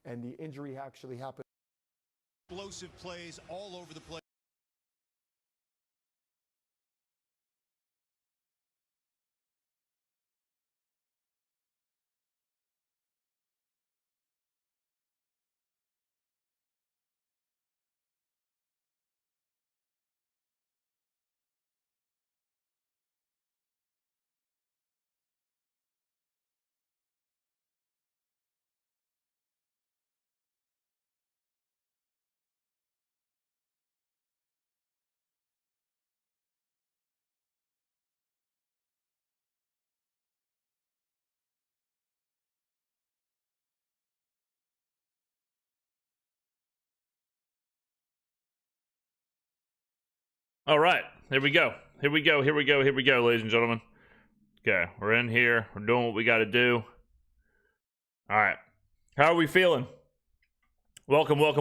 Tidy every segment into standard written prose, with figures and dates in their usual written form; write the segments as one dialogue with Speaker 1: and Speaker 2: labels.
Speaker 1: and the injury actually happened.
Speaker 2: Explosive plays all over the place.
Speaker 3: All right, here we go, ladies and gentlemen. Okay, we're in here. We're doing what we got to do. All right, how are we feeling? Welcome. What's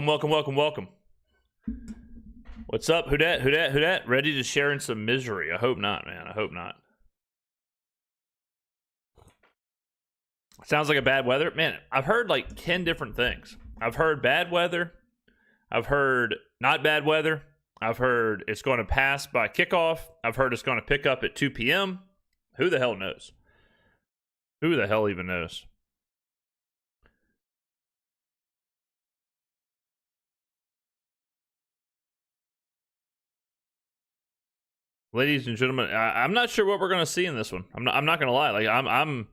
Speaker 3: up? Who dat? Ready to share in some misery? I hope not, man. I hope not. Sounds like a bad weather. Man, I've heard like 10 different things. I've heard bad weather. I've heard not bad weather. I've heard it's going to pass by kickoff. I've heard it's going to pick up at 2 p.m. Who the hell knows? Who the hell even knows? Ladies and gentlemen, I'm not sure what we're going to see in this one. I'm not going to lie. Like I'm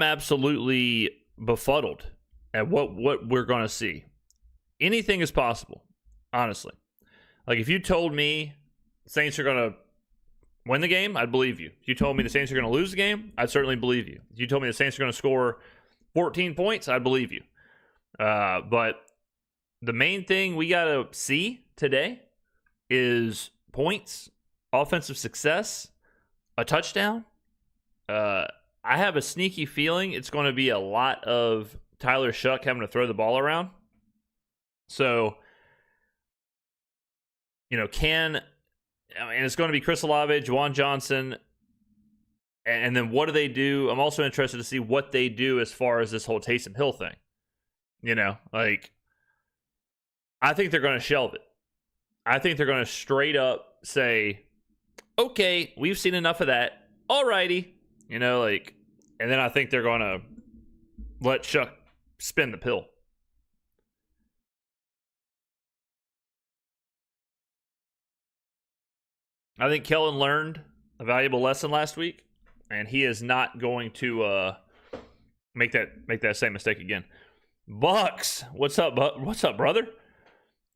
Speaker 3: absolutely befuddled at what we're going to see. Anything is possible, honestly. Like, if you told me the Saints are going to win the game, I'd believe you. If you told me the Saints are going to lose the game, I'd certainly believe you. If you told me the Saints are going to score 14 points, I'd believe you. But the main thing we got to see today is points, offensive success, a touchdown. I have a sneaky feeling it's going to be a lot of Tyler Shuck having to throw the ball around. So, and it's going to be Chris Olave, Juwan Johnson, and then what do they do? I'm also interested to see what they do as far as this whole Taysom Hill thing. I think they're going to shelve it. I think they're going to straight up say, okay, we've seen enough of that. Alrighty. And then I think they're going to let Shuck spin the pill. I think Kellen learned a valuable lesson last week, and he is not going to make that same mistake again. Bucks, what's up, brother?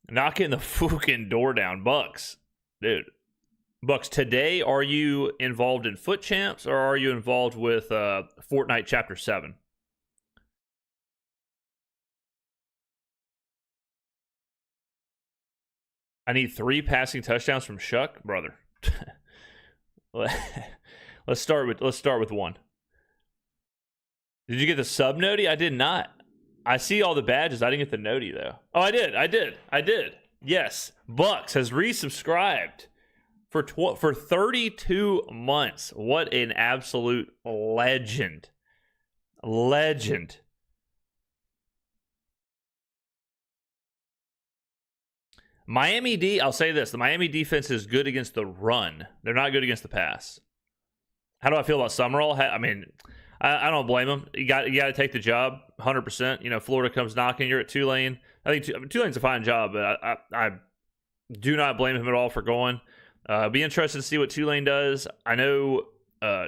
Speaker 3: Knocking the fucking door down, Bucks, dude. Bucks, today, are you involved in Foot Champs, or are you involved with Fortnite Chapter 7? I need 3 passing touchdowns from Shuck, brother. Let's start with one. Did you get the sub noti? I did not. I see all the badges. I didn't get the noti though. Oh, I did. Yes, Bucks has resubscribed for 32 months. What an absolute legend. I'll say this. The Miami defense is good against the run. They're not good against the pass. How do I feel about Summerall? I mean, I don't blame him. You got to take the job 100%. Florida comes knocking. You're at Tulane. I think Tulane's a fine job, but I do not blame him at all for going. Be interested to see what Tulane does. I know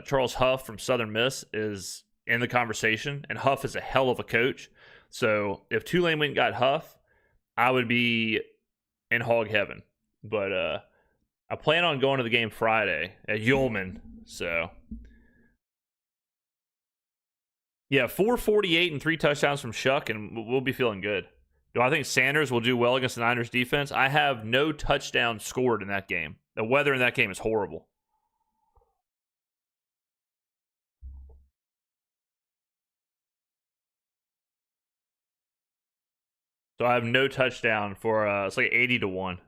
Speaker 3: Charles Huff from Southern Miss is in the conversation, and Huff is a hell of a coach. So if Tulane went and got Huff, I would be in hog heaven. But I plan on going to the game Friday at Ullman. So yeah, 448 and 3 touchdowns from Shuck, and we'll be feeling good. Do I think Sanders will do well against the Niners defense? I have no touchdown scored in that game. The weather in that game is horrible. So I have no touchdown for it's like 80-1.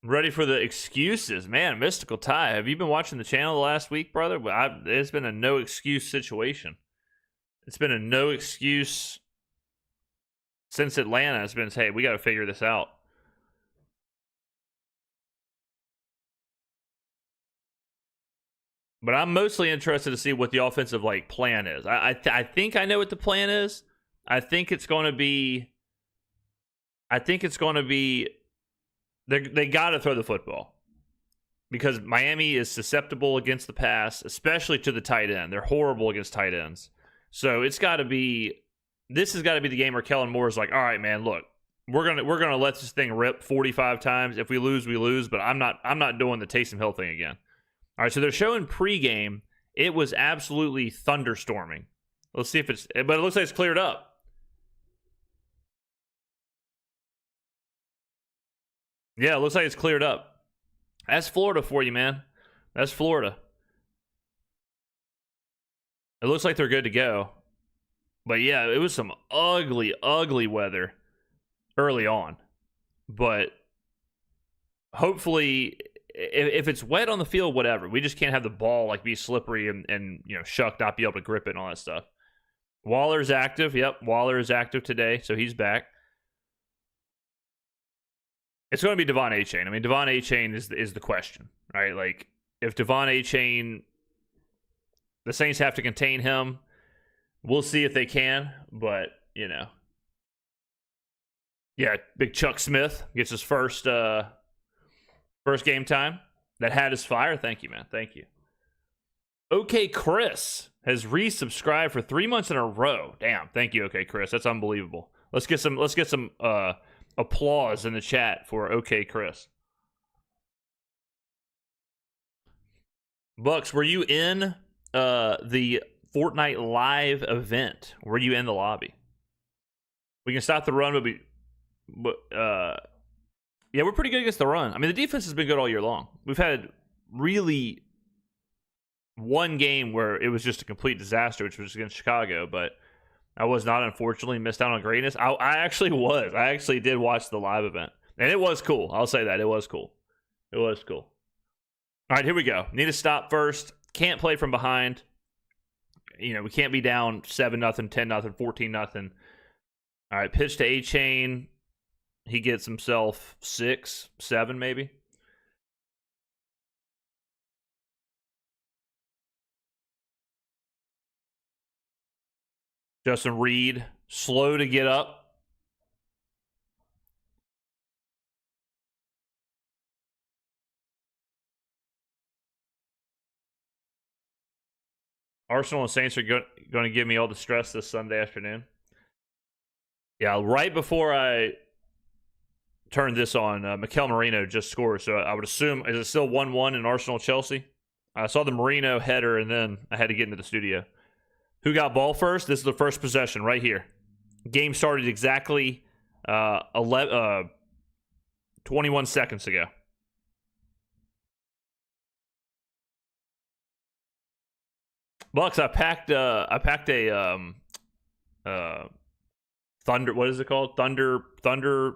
Speaker 3: Ready for the excuses. Man, Mystical Ty, have you been watching the channel the last week, brother? It's been a no excuse situation. It's been a no excuse since Atlanta. It's been, hey, we got to figure this out. But I'm mostly interested to see what the offensive plan is. I think I know what the plan is. I think it's going to be. They got to throw the football because Miami is susceptible against the pass, especially to the tight end. They're horrible against tight ends. So it's got to be. This has got to be the game where Kellen Moore is like, all right, man, look, we're gonna let this thing rip 45 times. If we lose, we lose. But I'm not doing the Taysom Hill thing again. All right, so they're showing pregame. It was absolutely thunderstorming. Let's see if it's. But it looks like it's cleared up. Yeah, it looks like it's cleared up. That's Florida for you, man. That's Florida. It looks like they're good to go. But yeah, it was some ugly, ugly weather early on. But hopefully, if it's wet on the field, whatever. We just can't have the ball be slippery and Shuck not be able to grip it and all that stuff. Waller's active. Yep, Waller is active today, so he's back. It's going to be Devon Achane. I mean, Devon Achane is the question, right? If Devon Achane, the Saints have to contain him. We'll see if they can, but, Yeah, big Chuck Smith gets his first game time. That hat is fire. Thank you, man. Thank you. Okay, Chris has resubscribed for 3 months in a row. Damn. Thank you, okay, Chris. That's unbelievable. Let's get some applause in the chat for OK Chris. Bucks, were you in the Fortnite live event? Were you in the lobby? We can stop the run, but yeah, we're pretty good against the run. I mean, the defense has been good all year long. We've had really one game where it was just a complete disaster, which was against Chicago, but I was not, unfortunately, missed out on greatness. I actually was. I actually did watch the live event. And it was cool. I'll say that. It was cool. It was cool. All right, here we go. Need to stop first. Can't play from behind. We can't be down 7-0, 10-0, 14-0. All right, pitch to Achane. He gets himself 6, 7 maybe. Justin Reed, slow to get up. Arsenal and Saints are going to give me all the stress this Sunday afternoon. Yeah, right before I turned this on, Mikel Merino just scored. So I would assume, is it still 1-1 in Arsenal-Chelsea? I saw the Merino header, and then I had to get into the studio. Who got ball first? This is the first possession right here. Game started exactly 21 seconds ago. Bucks, I packed a Thunder. What is it called? Thunder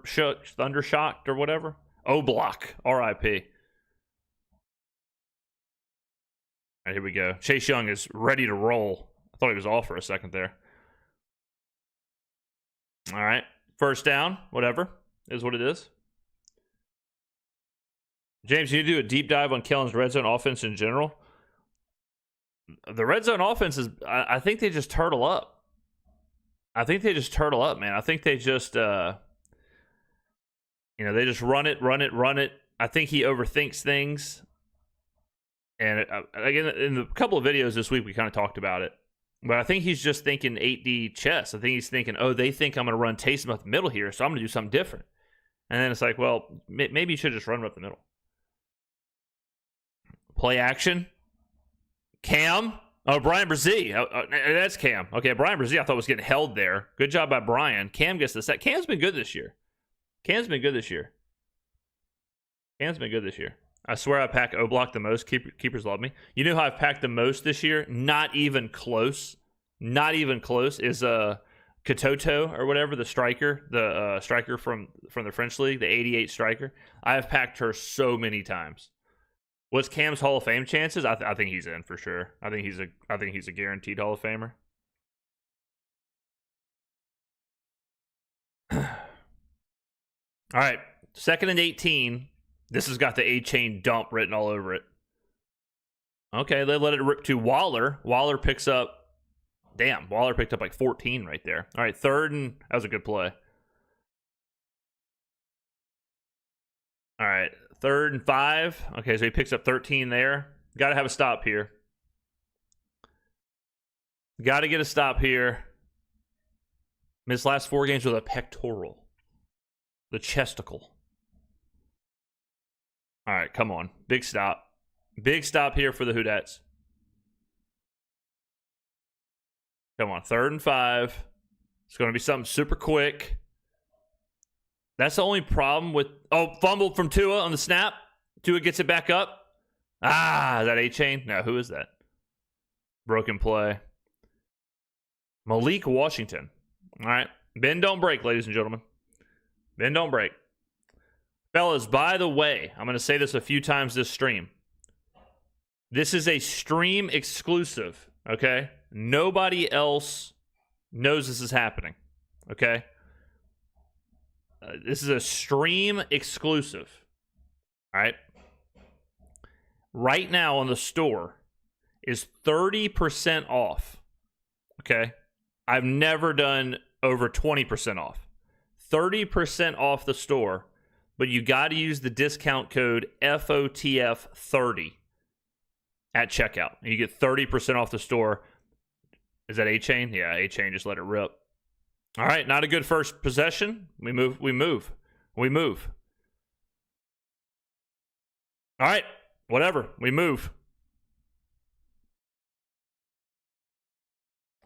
Speaker 3: shocked or whatever. O-Block. R.I.P. All right, here we go. Chase Young is ready to roll. I thought he was off for a second there. All right. First down. Whatever. Is what it is. James, you do a deep dive on Kellen's red zone offense in general. The red zone offense is, I think they just turtle up. I think they just turtle up, man. I think they just, they just run it. I think he overthinks things. And again, in a couple of videos this week, we kind of talked about it. But I think he's just thinking 8D chess. I think he's thinking, they think I'm going to run Taysom up the middle here, so I'm going to do something different. And then it's like, well, maybe you should just run up the middle. Play action. Cam. Oh, Brian Brzee. That's Cam. Okay, Brian Brzee I thought was getting held there. Good job by Brian. Cam gets the set. Cam's been good this year. I swear I pack O-Block the most. Keepers love me. You know how I've packed the most this year? Not even close. Is Katoto or whatever, the striker, striker from the French league, the 88 striker. I have packed her so many times. What's Cam's Hall of Fame chances? I think he's in for sure. I think he's a guaranteed Hall of Famer. All right, 2nd and 18. This has got the A-chain dump written all over it. Okay, they let it rip to Waller. Waller picks up. Damn, Waller picked up like 14 right there. All right, 3rd and that was a good play. All right, 3rd and 5. Okay, so he picks up 13 there. Got to have a stop here. Got to get a stop here. Missed last 4 games with a pectoral. The chesticle. All right, come on. Big stop. Big stop here for the Who Dats. Come on, 3rd and 5. It's going to be something super quick. That's the only problem with... Oh, fumbled from Tua on the snap. Tua gets it back up. Ah, is that A-chain? No, who is that? Broken play. Malik Washington. All right. Bend don't break, ladies and gentlemen. Bend don't break. Fellas, by the way, I'm going to say this a few times this stream. This is a stream exclusive, okay? Nobody else knows this is happening, okay? This is a stream exclusive, all right? Right now on the store is 30% off, okay? I've never done over 20% off. 30% off the store, but you got to use the discount code FOTF30 at checkout. You get 30% off the store. Is that A-chain? Yeah, A-chain, just let it rip. All right, not a good first possession. We move. All right, whatever. We move.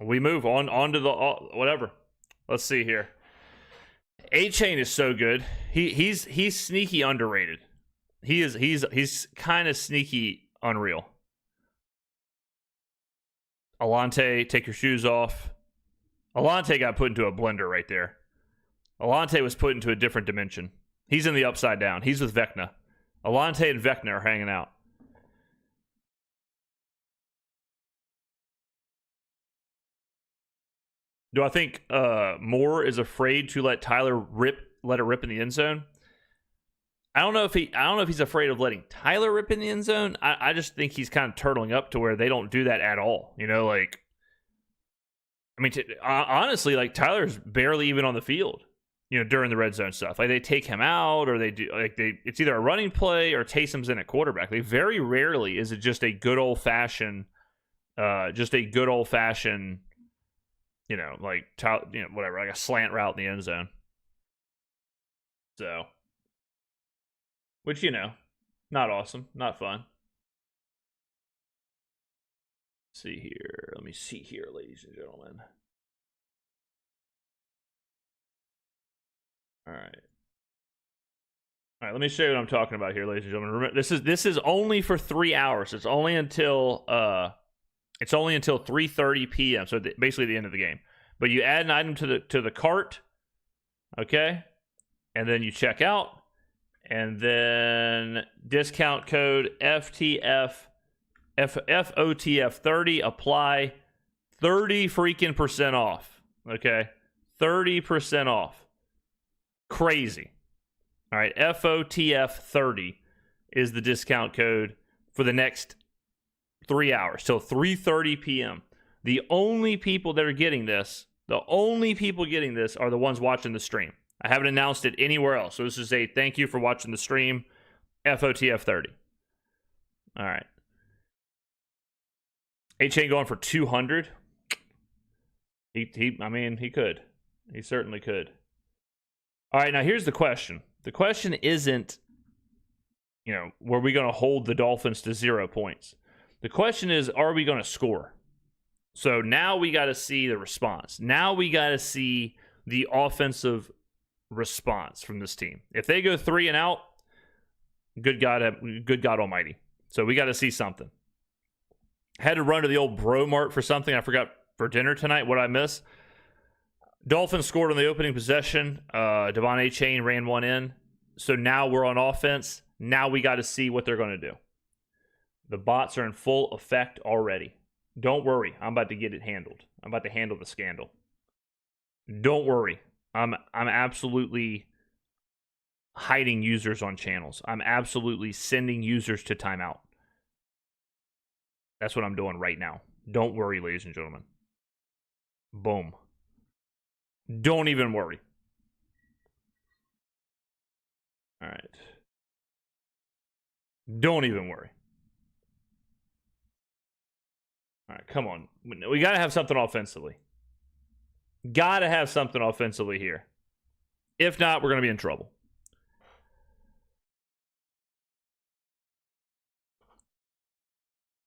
Speaker 3: We move on to the whatever. Let's see here. A-chain is so good. He's sneaky underrated. He's kind of sneaky unreal. Alante, take your shoes off. Alante got put into a blender right there. Alante was put into a different dimension. He's in the upside down. He's with Vecna. Alante and Vecna are hanging out. Do I think Moore is afraid to let Tyler let it rip in the end zone? I don't know if he's afraid of letting Tyler rip in the end zone. I just think he's kind of turtling up to where they don't do that at all. You know, like, I mean, honestly, like, Tyler's barely even on the field, you know, during the red zone stuff. Like, they take him out, or it's either a running play or Taysom's in at quarterback. Like, very rarely is it just a good old fashioned, you know, like, whatever, like a slant route in the end zone. So, which, you know, not awesome, not fun. See here. Let me see here, ladies and gentlemen. All right. All right, let me show you what I'm talking about here, ladies and gentlemen. Remember, this is only for 3 hours. It's only until 3:30 p.m. So basically the end of the game. But you add an item to the cart, okay? And then you check out, and then discount code FOTF30, apply, 30 freaking % off, okay? 30% off. Crazy. All right, FOTF30 is the discount code for the next 3 hours till 3:30 p.m. The only people that are getting this, are the ones watching the stream. I haven't announced it anywhere else. So this is a thank you for watching the stream, FOTF30. All right. A-chain going for 200. He could. He certainly could. All right, now here's the question. The question isn't, you know, were we going to hold the Dolphins to 0 points? The question is, are we going to score? So now we got to see the response. Now we got to see the offensive response from this team. If they go 3 and out, good God Almighty. So we got to see something. Had to run to the old Bro Mart for something. I forgot for dinner tonight. What I miss? Dolphins scored on the opening possession. Devon A-Chain ran one in. So now we're on offense. Now we got to see what they're going to do. The bots are in full effect already. Don't worry. I'm about to get it handled. I'm about to handle the scandal. Don't worry. I'm absolutely hiding users on channels. I'm absolutely sending users to timeout. That's what I'm doing right now. Don't worry, ladies and gentlemen. Boom. Don't even worry. All right. Don't even worry. All right, come on. We got to have something offensively. Got to have something offensively here. If not, we're going to be in trouble.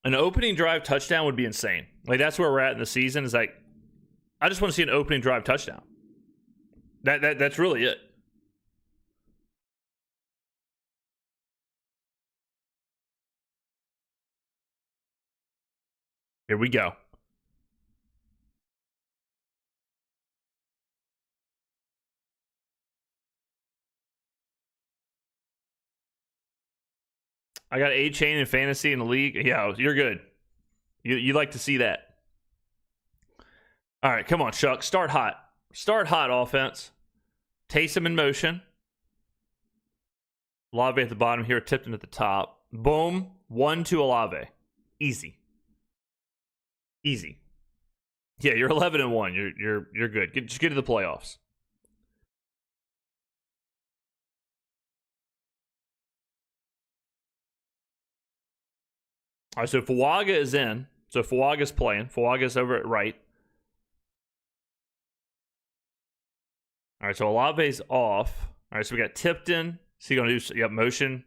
Speaker 3: An opening drive touchdown would be insane. Like, that's where we're at in the season. Is like, I just want to see an opening drive touchdown. That's really it. Here we go. I got A-Chain in fantasy in the league. Yeah, you're good. You like to see that. All right, come on, Chuck. Start hot. Start hot, offense. Taysom in motion. Olave at the bottom here, Tipton at the top. Boom. 1 to Olave. Easy. Easy. Yeah, you're 11-1. You're good. Just get to the playoffs. All right, so Fuaga is in. So Fuaga's playing. Fuaga's over at right. All right, so Olave's off. All right, so we got Tipton. Is he going to do motion?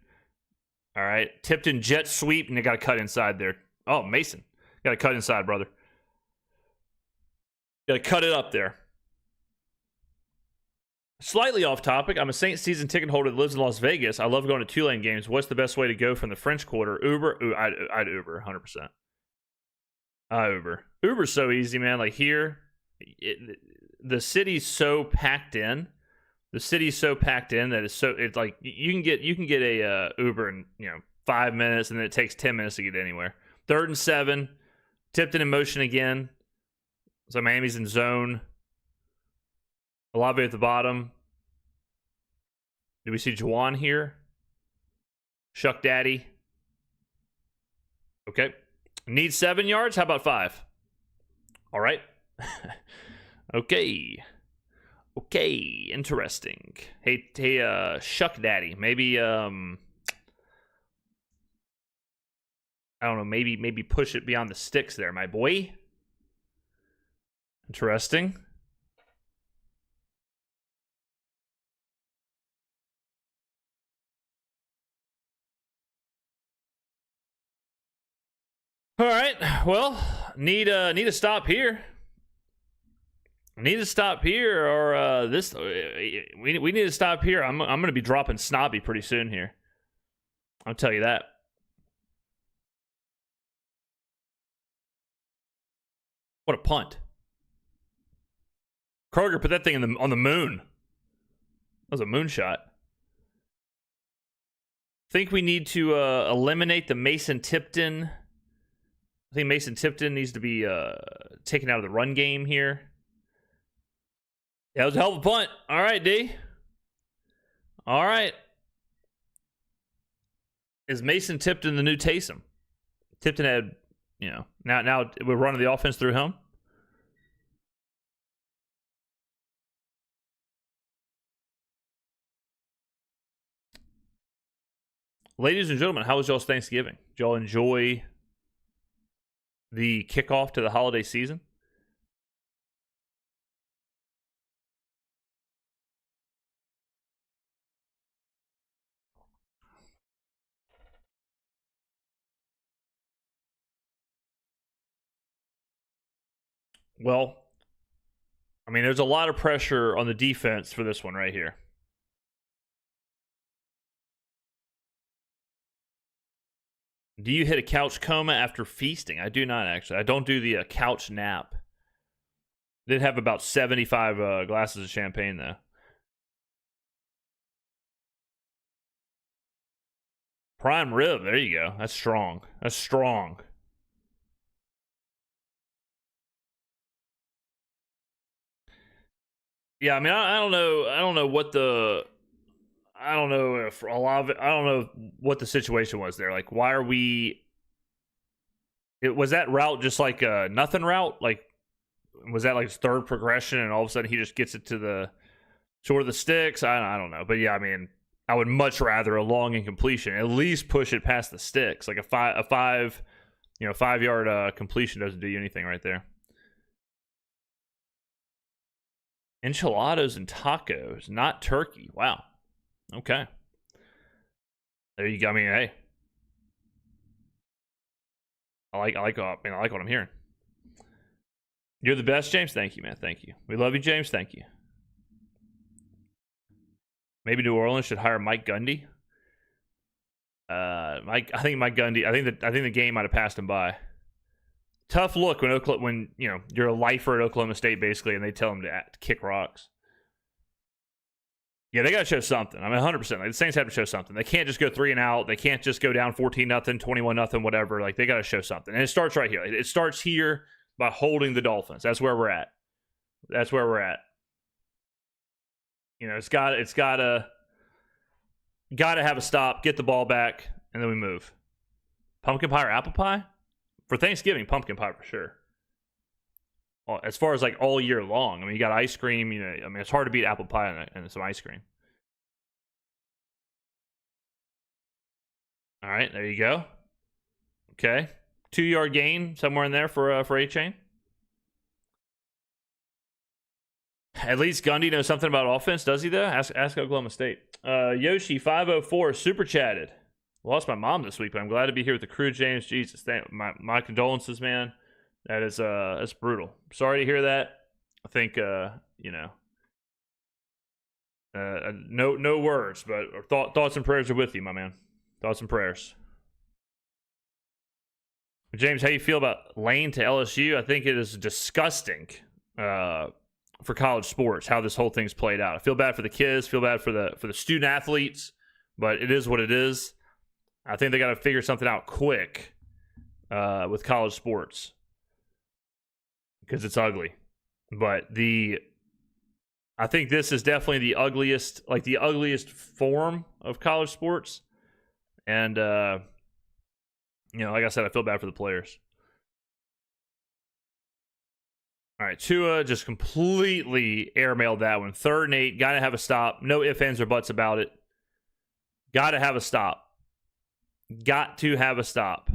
Speaker 3: All right, Tipton jet sweep, and they got to cut inside there. Oh, Mason. Got to cut inside, brother. Got to cut it up there. Slightly off topic. I'm a Saints season ticket holder that lives in Las Vegas. I love going to Tulane games. What's the best way to go from the French Quarter? Uber? I'd Uber, 100%. Uber. Uber's so easy, man. Like here, the city's so packed in. The city's so packed in that it's like you can get a Uber in 5 minutes, and then it takes 10 minutes to get anywhere. 3rd and 7. Tipton in motion again. So Miami's in zone. Olave at the bottom. Do we see Juwan here? Shuck Daddy. Okay. Need 7 yards? How about 5? All right. Okay. Interesting. Hey, Shuck Daddy. Maybe I don't know, maybe push it beyond the sticks there, my boy. Interesting. All right. Well, need a stop here. Need to stop here, or we need to stop here. I'm going to be dropping Snobby pretty soon here. I'll tell you that. What a punt! Kroger put that thing on the moon. That was a moonshot. Think we need to eliminate the Mason Tipton. I think Mason Tipton needs to be taken out of the run game here. Yeah, it was a hell of a punt. All right, D. All right. Is Mason Tipton the new Taysom? Tipton had, now we're running the offense through him. Ladies and gentlemen, how was y'all's Thanksgiving? Did y'all enjoy the kickoff to the holiday season? Well, I mean, there's a lot of pressure on the defense for this one right here. Do you hit a couch coma after feasting? I do not, actually. I don't do the couch nap. Did have about 75 glasses of champagne, though. Prime rib. There you go. That's strong. That's strong. Yeah, I mean, I don't know. I don't know what the. I don't know if a lot of it. I don't know what the situation was there. Like, why are we? It was that route just like a nothing route. Like, was that like his third progression, and all of a sudden he just gets it to the short of the sticks? I don't know, but yeah, I mean, I would much rather a long incompletion. At least push it past the sticks. Like a 5-yard completion doesn't do you anything right there. Enchiladas and tacos, not turkey. Wow. Okay. There you go. I mean, hey, I like what I'm hearing. You're the best, James. Thank you, man. Thank you. We love you, James. Thank you. Maybe New Orleans should hire Mike Gundy. I think Mike Gundy. I think the game might have passed him by. Tough look when you're a lifer at Oklahoma State basically, and they tell him to kick rocks. Yeah, they got to show something. I mean, 100%. Like, the Saints have to show something. They can't just go 3 and out. They can't just go down 14-0, 21-0, whatever. Like, they got to show something. And it starts right here. It starts here by holding the Dolphins. That's where we're at. That's where we're at. It's got to have a stop, get the ball back, and then we move. Pumpkin pie or apple pie? For Thanksgiving, pumpkin pie for sure. Well, as far as like all year long, I mean, you got ice cream. I mean, it's hard to beat apple pie and some ice cream. All right, there you go. Okay, 2-yard gain somewhere in there for A-Chain. At least Gundy knows something about offense, does he? Though, ask Oklahoma State. Yoshi 504 super chatted. Lost my mom this week, but I'm glad to be here with the crew. James, Jesus, my condolences, man. That is that's brutal. Sorry to hear that. I think no words, but thoughts and prayers are with you, my man. Thoughts and prayers. James, how you feel about Lane to LSU? I think it is disgusting for college sports how this whole thing's played out. I feel bad for the kids, feel bad for the student athletes, but it is what it is. I think they got to figure something out quick with college sports because it's ugly. But I think this is definitely the ugliest form of college sports. And like I said, I feel bad for the players. All right, Tua just completely airmailed that one. 3rd and 8, got to have a stop. No ifs, ands, or buts about it. Got to have a stop. Got to have a stop.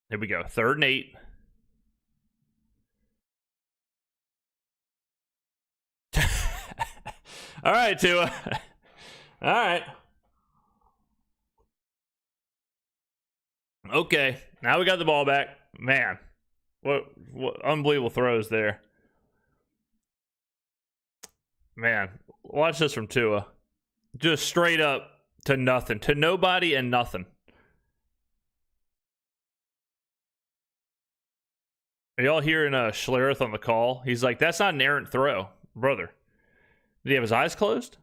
Speaker 3: Here we go. 3rd and 8. All right, Tua. All right. Okay. Now we got the ball back. Man, what unbelievable throws there. Man, watch this from Tua. Just straight up to nothing. To nobody and nothing. Are y'all hearing Schlereth on the call? He's like, that's not an errant throw, brother. Did he have his eyes closed?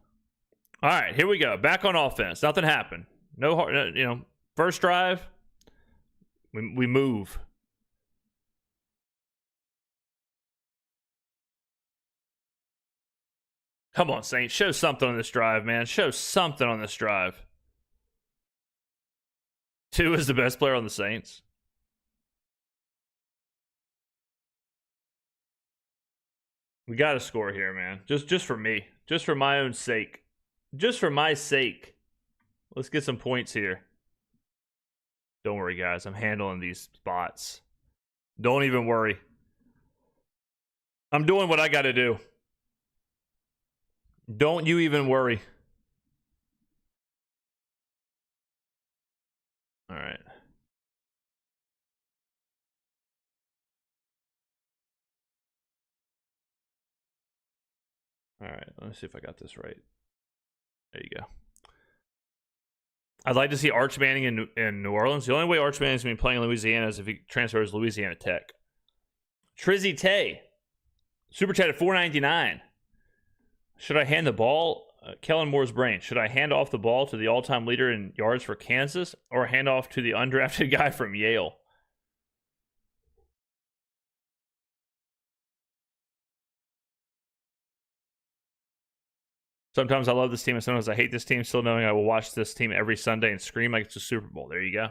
Speaker 3: All right, here we go. Back on offense. Nothing happened. No, first drive, we move. Come on, Saints. Show something on this drive, man. Show something on this drive. Tua is the best player on the Saints. We got to score here, man. Just for me. Just for my own sake. Just for my sake. Let's get some points here. Don't worry, guys. I'm handling these spots. Don't even worry. I'm doing what I got to do. Don't you even worry. All right. All right. Let me see if I got this right. There you go. I'd like to see Arch Manning in New Orleans. The only way Arch Manning's going to be playing in Louisiana is if he transfers to Louisiana Tech. Trizzy Tay, super chat at $4.99. Should I hand the ball? Kellen Moore's brain. Should I hand off the ball to the all-time leader in yards for Kansas or hand off to the undrafted guy from Yale? Sometimes I love this team and sometimes I hate this team, still knowing I will watch this team every Sunday and scream like it's a Super Bowl. There you go.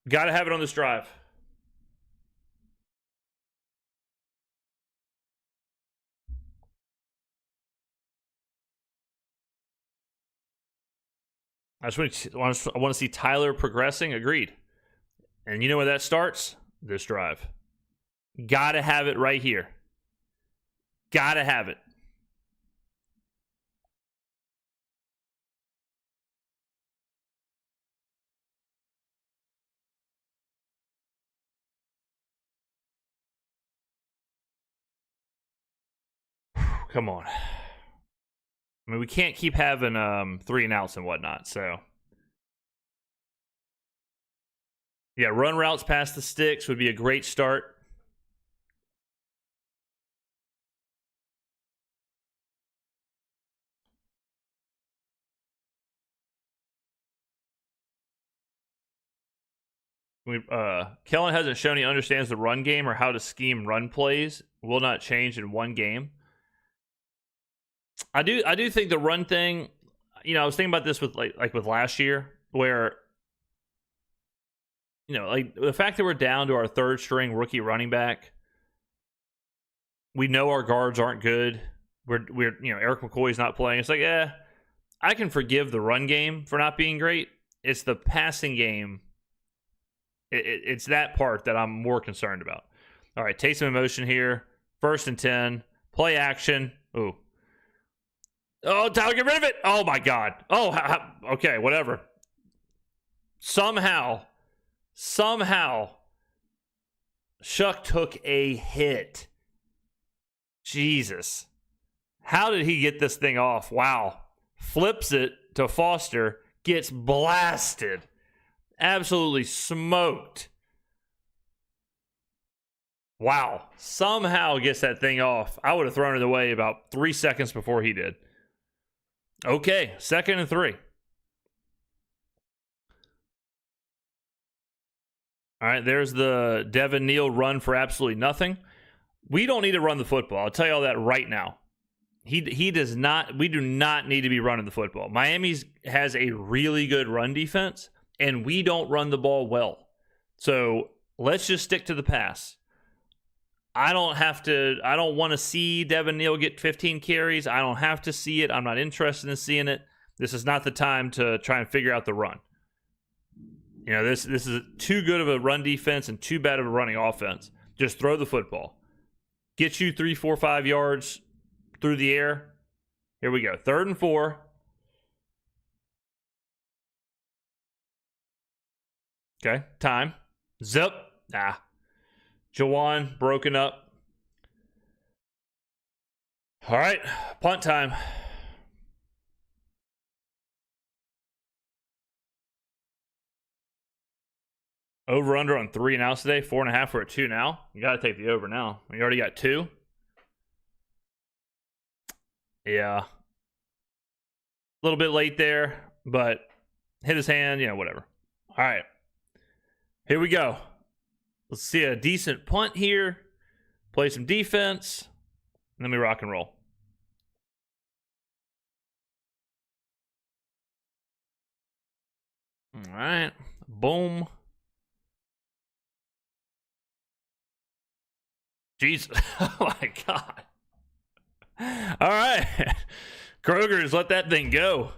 Speaker 3: Got to have it on this drive. I want to see Tyler progressing. Agreed. And you know where that starts? This drive. Got to have it right here. Got to have it. Come on. I mean, we can't keep having 3 and outs and whatnot, so. Yeah, run routes past the sticks would be a great start. Kellen hasn't shown he understands the run game or how to scheme run plays. Will not change in one game. I do think the run thing, you know, I was thinking about this with like with last year, where, you know, like the fact that we're down to our third string rookie running back, we know our guards aren't good. We're you know, Eric McCoy's not playing. It's like, I can forgive the run game for not being great. It's the passing game. It's that part that I'm more concerned about. All right, take some emotion here. 1st and 10. Play action. Ooh. Oh, Tyler, get rid of it. Oh, my God. Oh, okay, whatever. Somehow, Shuck took a hit. Jesus. How did he get this thing off? Wow. Flips it to Foster. Gets blasted. Absolutely smoked. Wow. Somehow gets that thing off. I would have thrown it away about 3 seconds before he did. Okay, 2nd and 3. All right, there's the Devin Neal run for absolutely nothing. We don't need to run the football. I'll tell you all that right now. He does not. We do not need to be running the football. Miami has a really good run defense, and we don't run the ball well. So let's just stick to the pass. I don't want to see Devin Neal get 15 carries. I don't have to see it. I'm not interested in seeing it. This is not the time to try and figure out the run. You know, this is too good of a run defense and too bad of a running offense. Just throw the football. Get you 3, 4, 5 yards through the air. Here we go. 3rd and 4. Okay, time. Zip. Jawan broken up. All right, punt time. Over under on 3 and outs today. 4.5. We're at 2 now. You got to take the over now. You already got 2. Yeah. A little bit late there, but hit his hand, you know, whatever. All right. Here we go. Let's see a decent punt here. Play some defense. And then we rock and roll. All right. Boom. Jesus. Oh, my God. All right. Kroger's let that thing go.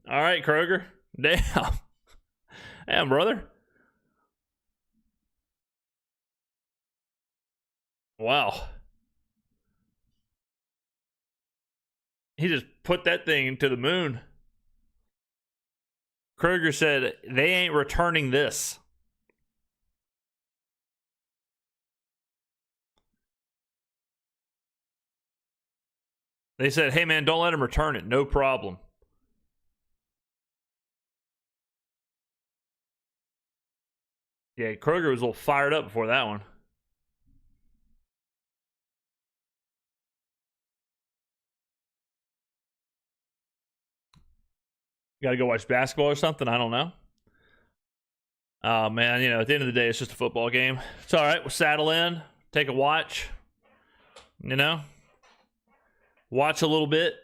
Speaker 3: All right, Kroger. Damn. Damn, brother. Wow. He just put that thing to the moon. Kroger said, they ain't returning this. They said, hey, man, don't let him return it. No problem. Yeah, Kroger was a little fired up before that one. Got to go watch basketball or something? I don't know. Oh, man, you know, at the end of the day, it's just a football game. It's all right. We'll saddle in, take a watch, you know, watch a little bit.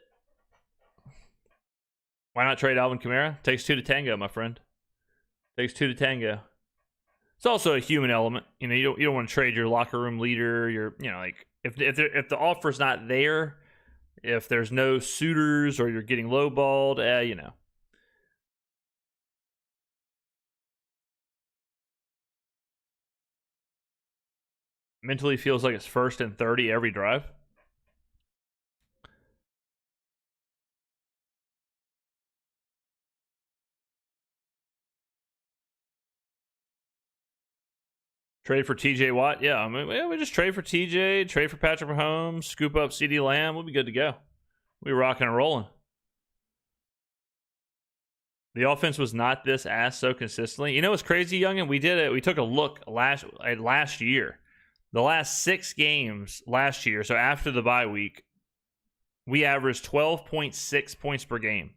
Speaker 3: Why not trade Alvin Kamara? Takes two to tango, my friend. Takes two to tango. It's also a human element. You know, you don't want to trade your locker room leader. Like if the offer's not there, if there's no suitors or you're getting lowballed, you know. Mentally feels like it's 1st and 30 every drive. Trade for TJ Watt? Yeah, I mean, we just trade for TJ, trade for Patrick Mahomes, scoop up CeeDee Lamb. We'll be good to go. We're rocking and rolling. The offense was not this ass so consistently. You know what's crazy, youngin? We did it. We took a look last year. The last 6 games last year, so after the bye week, we averaged 12.6 points per game,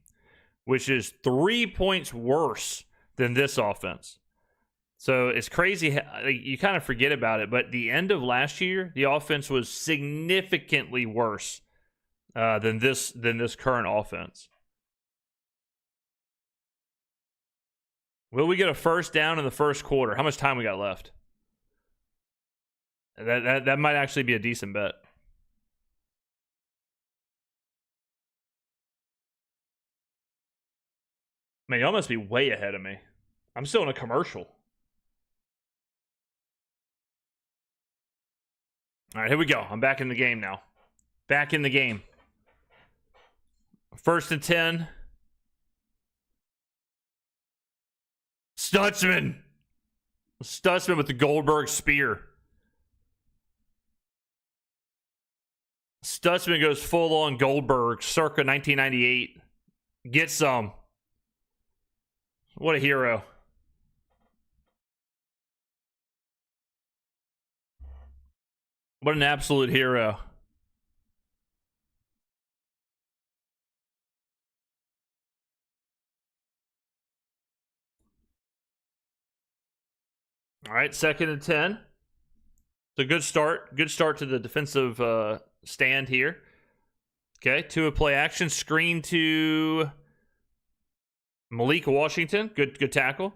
Speaker 3: which is 3 points worse than this offense. So it's crazy. You kind of forget about it, but the end of last year, the offense was significantly worse than this current offense. Will we get a first down in the first quarter? How much time we got left? That might actually be a decent bet. Man, y'all must be way ahead of me. I'm still in a commercial. All right, here we go. I'm back in the game now. Back in the game. 1st and 10. Stutzman with the Goldberg spear. Stutzman goes full on Goldberg, circa 1998. Get some. What a hero. What an absolute hero. All right, 2nd and 10. It's a good start. Good start to the defensive stand here. Okay, to a play action. Screen to Malik Washington. Good tackle.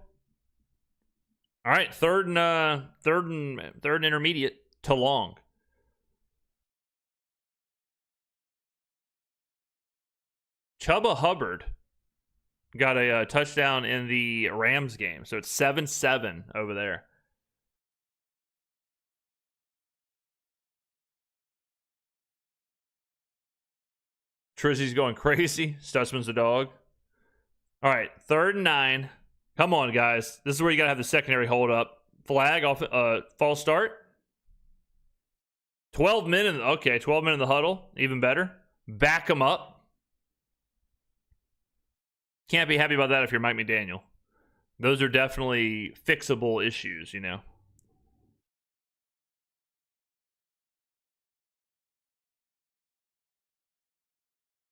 Speaker 3: All right, third and intermediate to Long. Chuba Hubbard got a touchdown in the Rams game. So it's 7-7 over there. Trizzy's going crazy. Stutzman's a dog. All right, 3rd and 9. Come on, guys. This is where you got to have the secondary hold up. Flag off, false start. 12 men in 12 men in the huddle. Even better. Back them up. Can't be happy about that if you're Mike McDaniel. Those are definitely fixable issues, you know.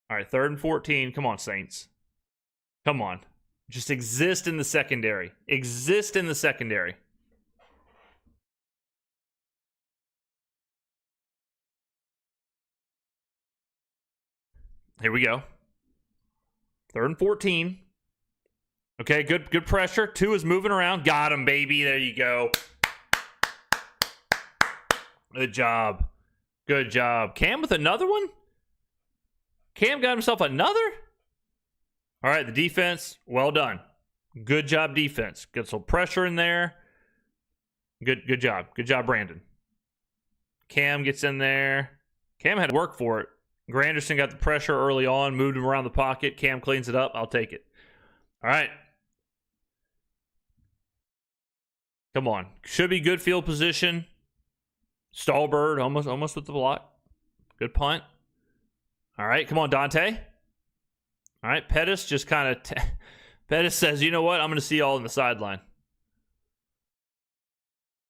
Speaker 3: All right, 3rd and 14. Come on, Saints. Come on. Just exist in the secondary. Exist in the secondary. Here we go. 3rd and 14. Okay, good pressure. 2 is moving around. Got him, baby. There you go. Good job. Good job. Cam with another one? Cam got himself another? All right, the defense, well done. Good job, defense. Get some pressure in there. Good job. Good job, Brandon. Cam gets in there. Cam had to work for it. Granderson got the pressure early on, moved him around the pocket. Cam cleans it up. I'll take it. All right. Come on. Should be good field position. Stallbird almost with the block. Good punt. All right, come on, Dante. All right, Pettis just kind of... Pettis says, you know what? I'm going to see y'all on the sideline.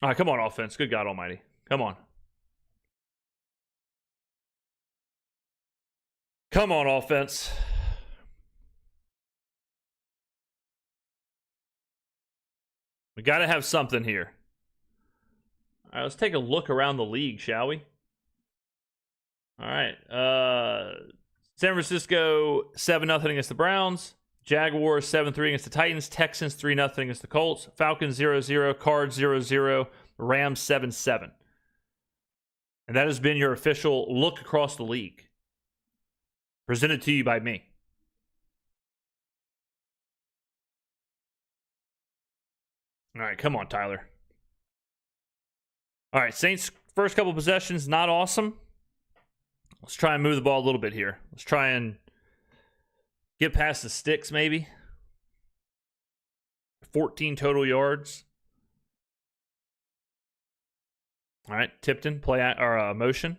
Speaker 3: All right, come on, offense. Good God almighty. Come on. Come on, offense. We got to have something here. All right, let's take a look around the league, shall we? All right. San Francisco 7-0 against the Browns. Jaguars 7-3 against the Titans. Texans 3-0 against the Colts. Falcons 0-0. Cards 0-0. Rams 7-7. And that has been your official look across the league. Presented to you by me. All right, come on, Tyler. All right, Saints first couple possessions, not awesome. Let's try and move the ball a little bit here. Let's try and get past the sticks, maybe. 14 total yards. All right, Tipton, motion.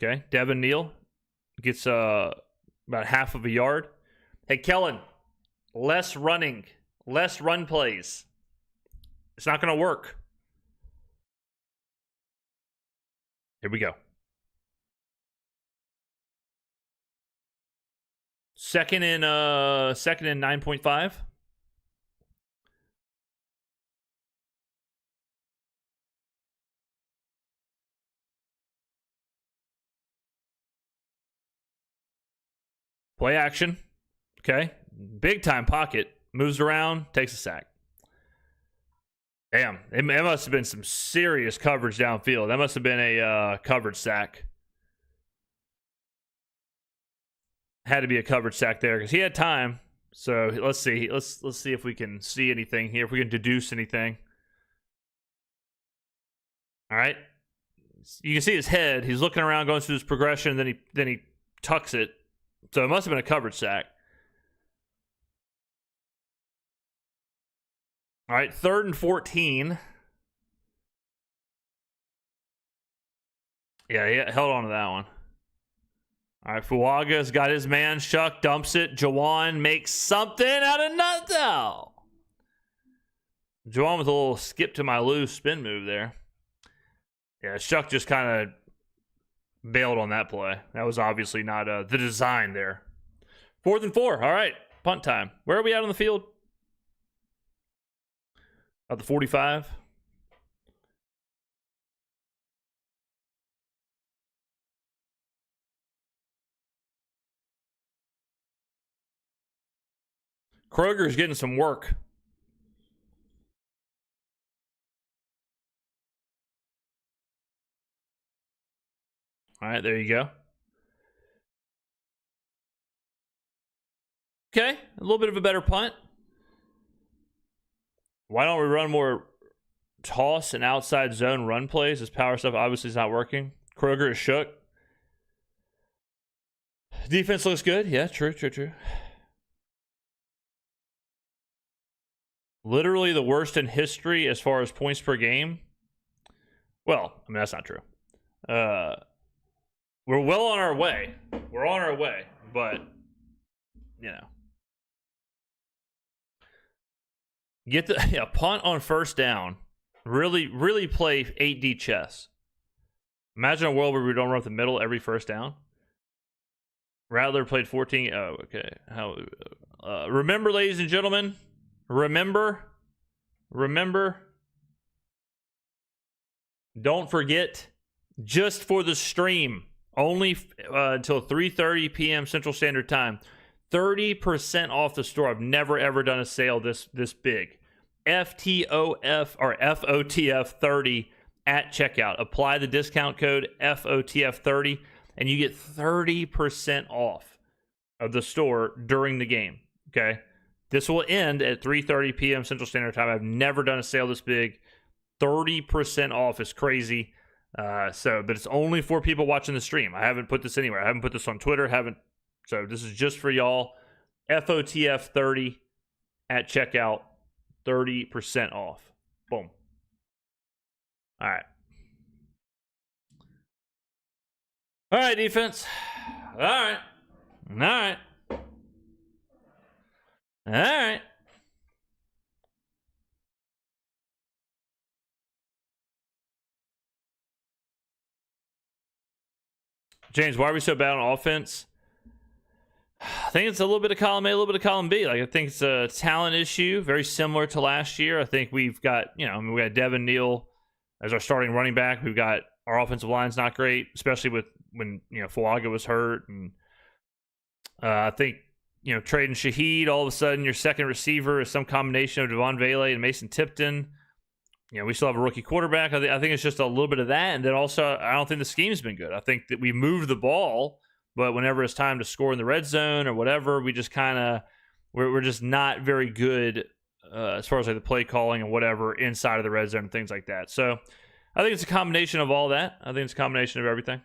Speaker 3: Okay, Devin Neal gets about half of a yard. Hey, Kellen, less running, less run plays. It's not going to work. Here we go. Second and 9.5. Play action. Okay. Big time pocket. Moves around. Takes a sack. Damn. It must have been some serious coverage downfield. That must have been a coverage sack. Had to be a coverage sack there because he had time. So let's see. Let's see if we can see anything here. If we can deduce anything. All right. You can see his head. He's looking around, going through his progression. Then he tucks it. So it must have been a coverage sack. All right, 3rd and 14. Yeah, he held on to that one. All right, Fuaga's got his man. Shuck dumps it. Jawan makes something out of nothing. Jawan with a little skip to my loose spin move there. Yeah, Shuck just kind of bailed on that play. That was obviously not the design there. 4th and 4. All right, punt time. Where are we at on the field? About the 45. Kroger's getting some work. All right, there you go. Okay, a little bit of a better punt. Why don't we run more toss and outside zone run plays? This power stuff obviously is not working. Kroger is shook. Defense looks good. Yeah, true. Literally the worst in history as far as points per game. Well, I mean, that's not true. We're well on our way. We're on our way, but, you know. Get the punt on first down. Really play 8D chess. Imagine a world where we don't run up the middle every first down. Rattler played 14. Oh, okay. Remember, ladies and gentlemen. Remember. Don't forget. Just for the stream. Only until 3:30 p.m. Central Standard Time. 30% off the store. I've never ever done a sale this big. FOTF 30 at checkout. Apply the discount code FOTF 30 and you get 30% off of the store during the game. Okay, this will end at 3:30 p.m. Central Standard Time. I've never done a sale this big. 30% off is crazy. But it's only for people watching the stream. I haven't put this anywhere. I haven't put this on Twitter. So this is just for y'all. FOTF 30 at checkout. 30% off. Boom. All right. All right, defense. All right. All right. All right. James, why are we so bad on offense? I think it's a little bit of column A, a little bit of column B. Like, I think it's a talent issue, very similar to last year. I think we've got, we got Devin Neal as our starting running back. We've got our offensive line's not great, especially with when, Fuaga was hurt. And I think, trading Shaheed, all of a sudden your second receiver is some combination of Devon Vele and Mason Tipton. We still have a rookie quarterback. I think it's just a little bit of that. And then also, I don't think the scheme's been good. I think that we moved the ball, but whenever it's time to score in the red zone or whatever, we just kind of, we're just not very good as far as like the play calling and whatever inside of the red zone and things like that. So I think it's a combination of all that. I think it's a combination of everything.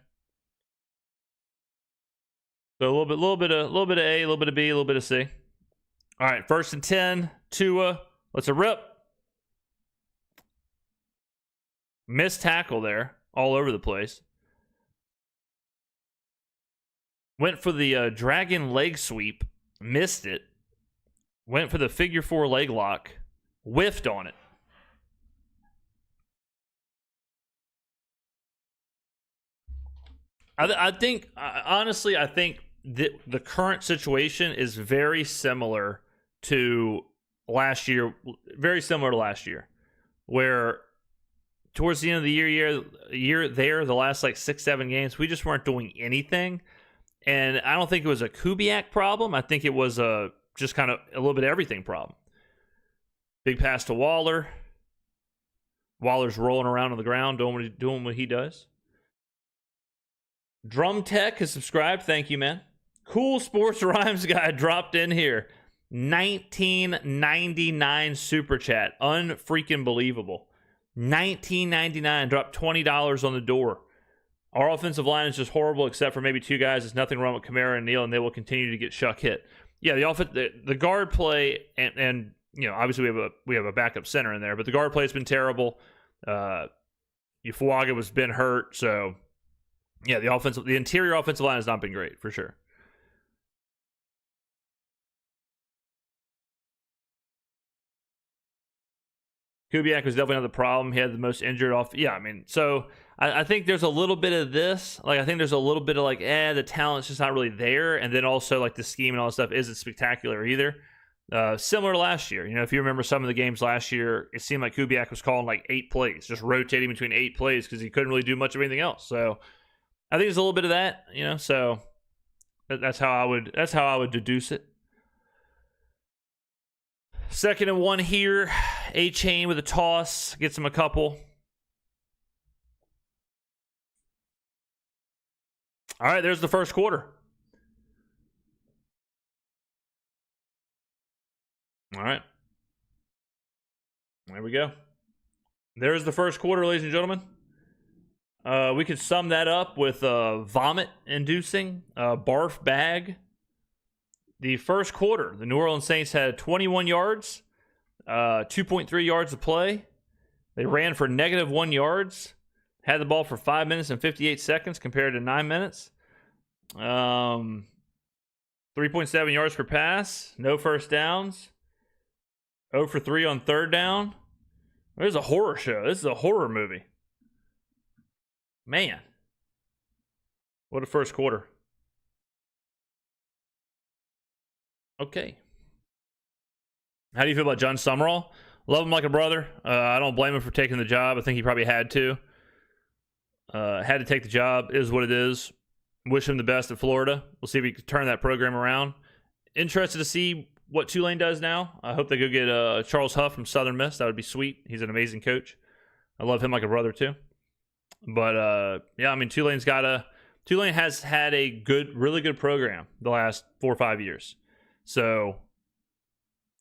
Speaker 3: So a little bit of A, a little bit of B, a little bit of C. All right, 1st and 10, Tua. Let's a rip. Missed tackle there, all over the place. Went for the dragon leg sweep, missed it. Went for the figure 4 leg lock, whiffed on it. I think the current situation is very similar to last year, where towards the end of the year the last like 6-7 games, we just weren't doing anything. And I don't think it was a Kubiak problem. I think it was just kind of a little bit of everything problem. Big pass to Waller. Waller's rolling around on the ground doing what he does. Drum Tech has subscribed. Thank you, man. Cool Sports Rhymes guy dropped in here. 19.99 super chat. Unfreaking believable. $19.99. Dropped $20 on the door. Our offensive line is just horrible, except for maybe 2 guys. There's nothing wrong with Kamara and Neal, and they will continue to get shuck hit. Yeah, the guard play, and obviously we have a backup center in there, but the guard play has been terrible. Fuaga has been hurt, so yeah, the interior offensive line has not been great for sure. Kubiak was definitely not the problem. He had the most injured off. Yeah, so I think there's a little bit of this. Like, I think there's a little bit of like, the talent's just not really there. And then also like the scheme and all that stuff isn't spectacular either. Similar to last year. If you remember some of the games last year, it seemed like Kubiak was calling like 8 plays, just rotating between 8 plays because he couldn't really do much of anything else. So I think there's a little bit of that, so that's how I would deduce it. 2nd and 1 here. A-Chain with a toss. Gets him a couple. All right, there's the first quarter. All right. There we go. There's the first quarter, ladies and gentlemen. We could sum that up with vomit-inducing, barf bag. The first quarter, the New Orleans Saints had 21 yards, 2.3 yards of play. They ran for -1 yards, had the ball for 5 minutes and 58 seconds compared to 9 minutes. 3.7 yards per pass, no first downs. 0 for 3 on 3rd down. This is a horror show. This is a horror movie. Man. What a first quarter. Okay. How do you feel about John Summerall? Love him like a brother. I don't blame him for taking the job. I think he probably had to. Had to take the job. Is what it is. Wish him the best at Florida. We'll see if he can turn that program around. Interested to see what Tulane does now. I hope they go get Charles Huff from Southern Miss. That would be sweet. He's an amazing coach. I love him like a brother too. But Tulane has had a really good program the last 4 or 5 years. So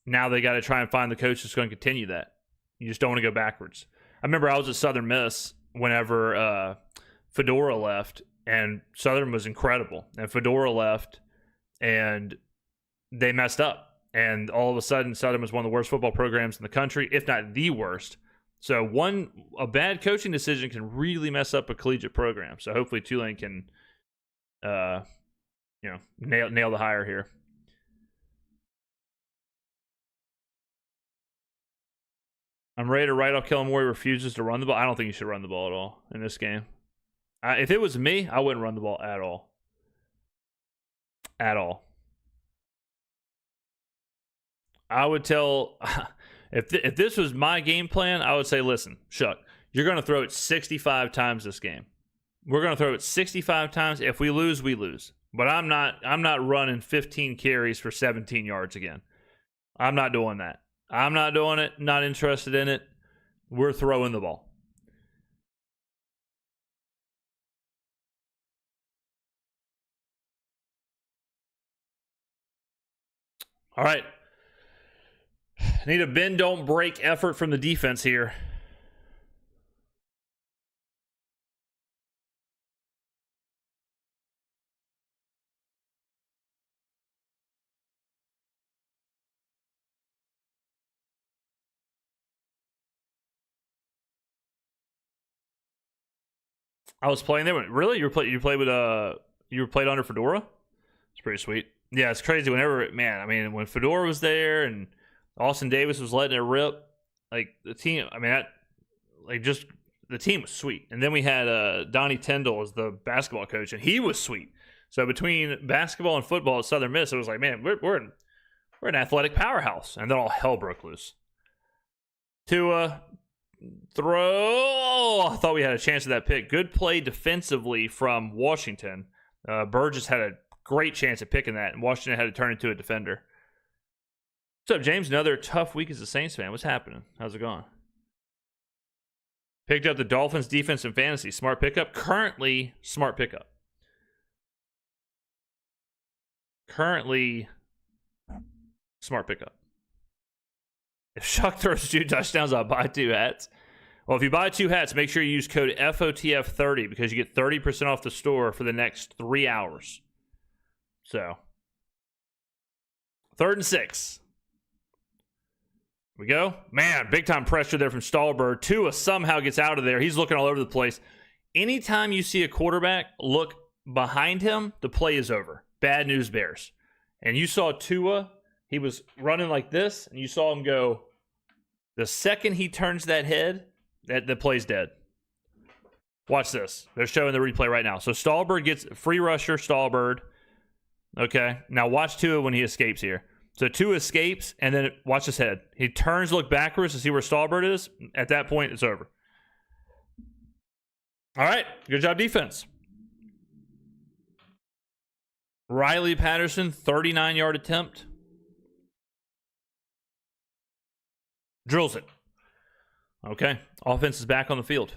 Speaker 3: now they got to try and find the coach that's going to continue that. You just don't want to go backwards. I remember I was at Southern Miss whenever Fedora left, and Southern was incredible. And Fedora left, and they messed up. And all of a sudden, Southern was one of the worst football programs in the country, if not the worst. So a bad coaching decision can really mess up a collegiate program. So hopefully Tulane can nail the hire here. I'm ready to write off Kellen Moore. He refuses to run the ball. I don't think he should run the ball at all in this game. If it was me, I wouldn't run the ball at all. At all. I would tell, if this was my game plan, I would say, listen, Shuck, you're going to throw it 65 times this game. We're going to throw it 65 times. If we lose, we lose. But I'm not running 15 carries for 17 yards again. I'm not doing that. I'm not doing it. Not interested in it. We're throwing the ball. All right. Need a bend, don't break effort from the defense here. I was playing there. Really? You played under Fedora? It's pretty sweet. Yeah, it's crazy. When Fedora was there and Austin Davis was letting it rip, like the team. The team was sweet. And then we had Donnie Tyndall as the basketball coach, and he was sweet. So between basketball and football at Southern Miss, it was like, man, we're an athletic powerhouse. And then all hell broke loose. Throw. I thought we had a chance at that pick. Good play defensively from Washington. Burgess had a great chance at picking that, and Washington had to turn into a defender. What's up, James? Another tough week as a Saints fan. What's happening? How's it going? Picked up the Dolphins defense in fantasy. Smart pickup. Currently, smart pickup. Smart pickup. If Shuck throws 2 touchdowns, I'll buy 2 hats. Well, if you buy 2 hats, make sure you use code FOTF30 because you get 30% off the store for the next 3 hours. So, 3rd and 6. We go. Man, big time pressure there from Stallbird. Tua somehow gets out of there. He's looking all over the place. Anytime you see a quarterback look behind him, the play is over. Bad news bears. And you saw Tua, he was running like this, and you saw him go. The second he turns that head, the play's dead. Watch this. They're showing the replay right now. So Stallbird gets free rusher, Stallbird. Okay. Now watch Tua when he escapes here. So Tua escapes, and then watch his head. He turns to look backwards to see where Stallbird is. At that point, it's over. All right. Good job, defense. Riley Patterson, 39-yard attempt. Drills it. Okay. Offense is back on the field.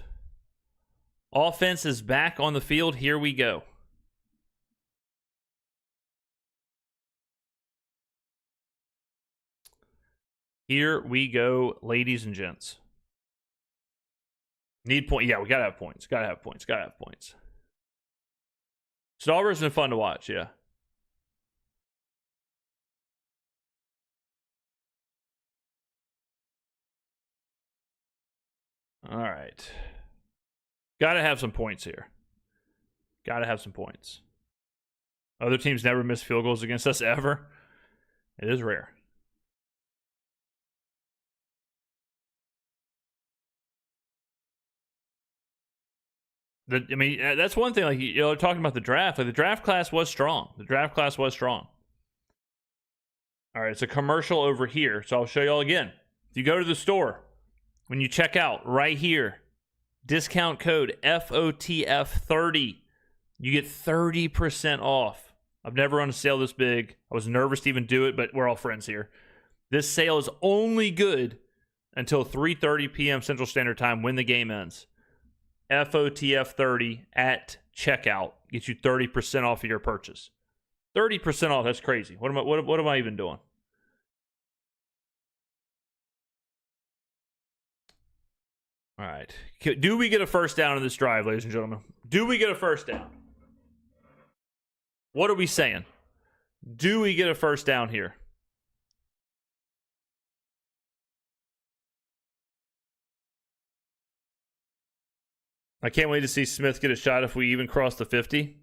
Speaker 3: Offense is back on the field. Here we go. Here we go, ladies and gents. Need point. Yeah, we gotta have points. Gotta have points. Stallbird's been fun to watch, yeah. All right. Gotta have some points here. Gotta have some points. Other teams never miss field goals against us ever. It is rare. That's one thing. Like, talking about the draft. Like, the draft class was strong. All right, it's a commercial over here, so I'll show y'all again. If you go to the store, when you check out, right here, discount code FOTF30, you get 30% off. I've never run a sale this big. I was nervous to even do it, but we're all friends here. This sale is only good until 3:30 p.m. Central Standard Time when the game ends. FOTF30 at checkout gets you 30% off of your purchase. 30% off. That's crazy. What am I even doing? All right. Do we get a first down in this drive, ladies and gentlemen? Do we get a first down? What are we saying? Do we get a first down here? I can't wait to see Smith get a shot if we even cross the 50.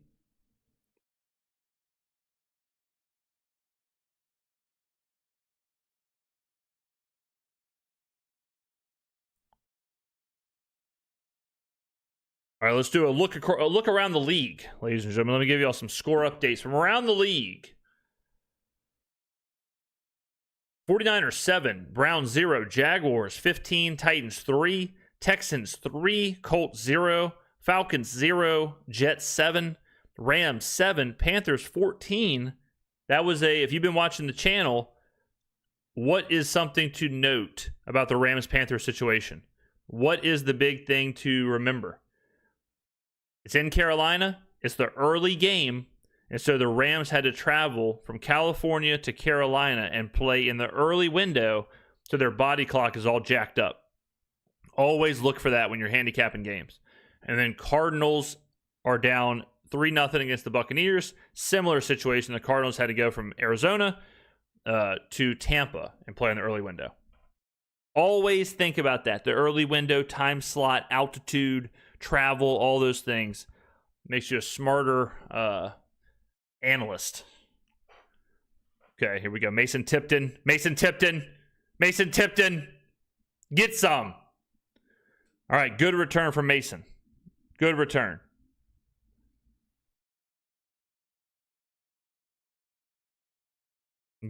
Speaker 3: All right, let's do a look around the league, ladies and gentlemen. Let me give you all some score updates from around the league. 49ers 7, Browns 0, Jaguars 15, Titans 3, Texans 3, Colts 0, Falcons 0, Jets 7, Rams 7, Panthers 14. That was if you've been watching the channel, what is something to note about the Rams-Panthers situation? What is the big thing to remember? It's in Carolina. It's the early game. And so the Rams had to travel from California to Carolina and play in the early window, so their body clock is all jacked up. Always look for that when you're handicapping games. And then Cardinals are down 3-0 against the Buccaneers. Similar situation. The Cardinals had to go from Arizona to Tampa and play in the early window. Always think about that. The early window, time slot, altitude, travel, all those things. Makes you a smarter analyst. Okay, here we go. Mason Tipton. Get some. All right, good return from Mason. Good return.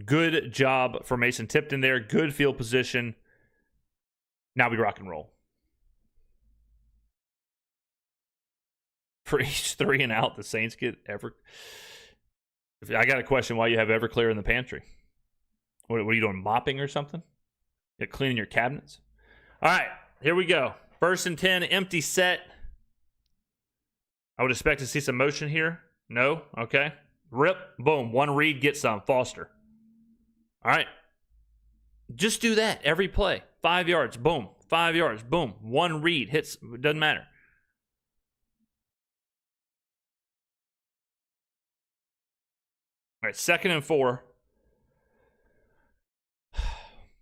Speaker 3: Good job for Mason Tipton there. Good field position. Now we rock and roll. For each 3 and out, the Saints get I got a question why you have Everclear in the pantry. What are you doing, mopping or something? You're cleaning your cabinets? All right, here we go. 1st and 10, empty set. I would expect to see some motion here. No? Okay. Rip. Boom. 1 read, get some. Foster. All right. Just do that every play. 5 yards. Boom. 5 yards. Boom. 1 read. Hits. It doesn't matter. All right. 2nd and 4.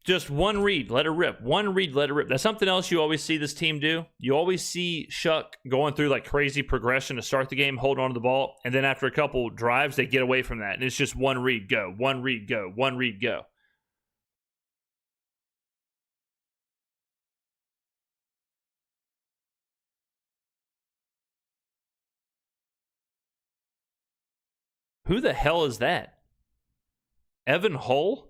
Speaker 3: Just 1 read, let it rip. 1 read, let it rip. That's something else you always see this team do. You always see Shuck going through like crazy progression to start the game, holding on to the ball, and then after a couple drives, they get away from that. And it's just 1 read, go. 1 read, go. 1 read, go. Who the hell is that? Evan Hull?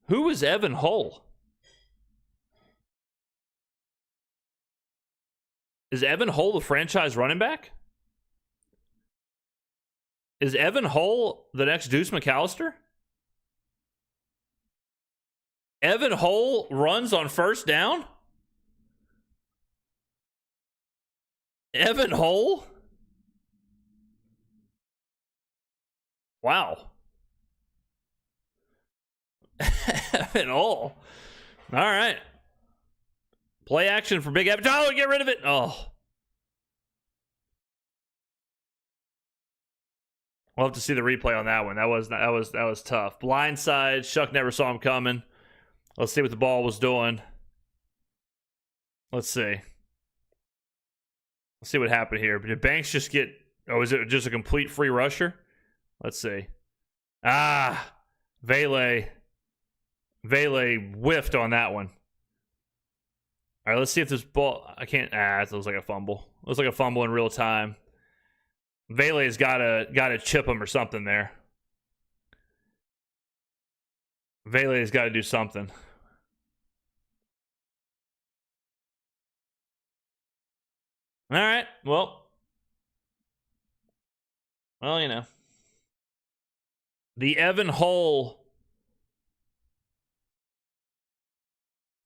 Speaker 3: Who is Evan Hull? Is Evan Hull the franchise running back? Is Evan Hull the next Deuce McAllister? Evan Hull runs on 1st down? Evan Hull? Wow. Evan Hull. All right. Play action for Big Evan. Oh, get rid of it. Oh. We'll have to see the replay on that one. That was tough. Blindside. Shuck never saw him coming. Let's see what the ball was doing. Let's see. Let's see what happened here. Did Banks just get... Oh, is it just a complete free rusher? Let's see. Vele whiffed on that one. All right, let's see if this ball... I can't... it looks like a fumble. It looks like a fumble in real time. Vele's got to chip him or something there. Vele's got to do something. All right, well, you know. The Evan Hull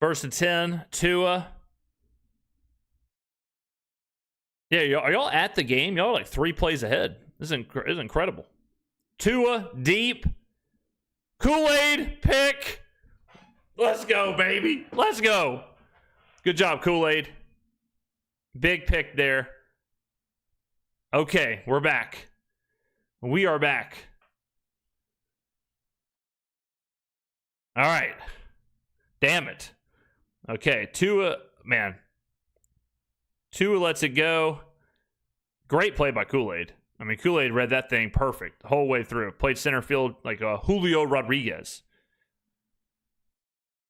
Speaker 3: 1st and 10, Tua. Yeah, are y'all at the game? Y'all are like 3 plays ahead. This is incredible. Tua, deep. Kool-Aid, pick. Let's go, baby. Let's go. Good job, Kool-Aid. Big pick there. Okay, we're back. We are back. All right. Damn it. Okay, Tua, man. Tua lets it go. Great play by Kool-Aid. I mean, Kool-Aid read that thing perfect the whole way through. Played center field like a Julio Rodriguez.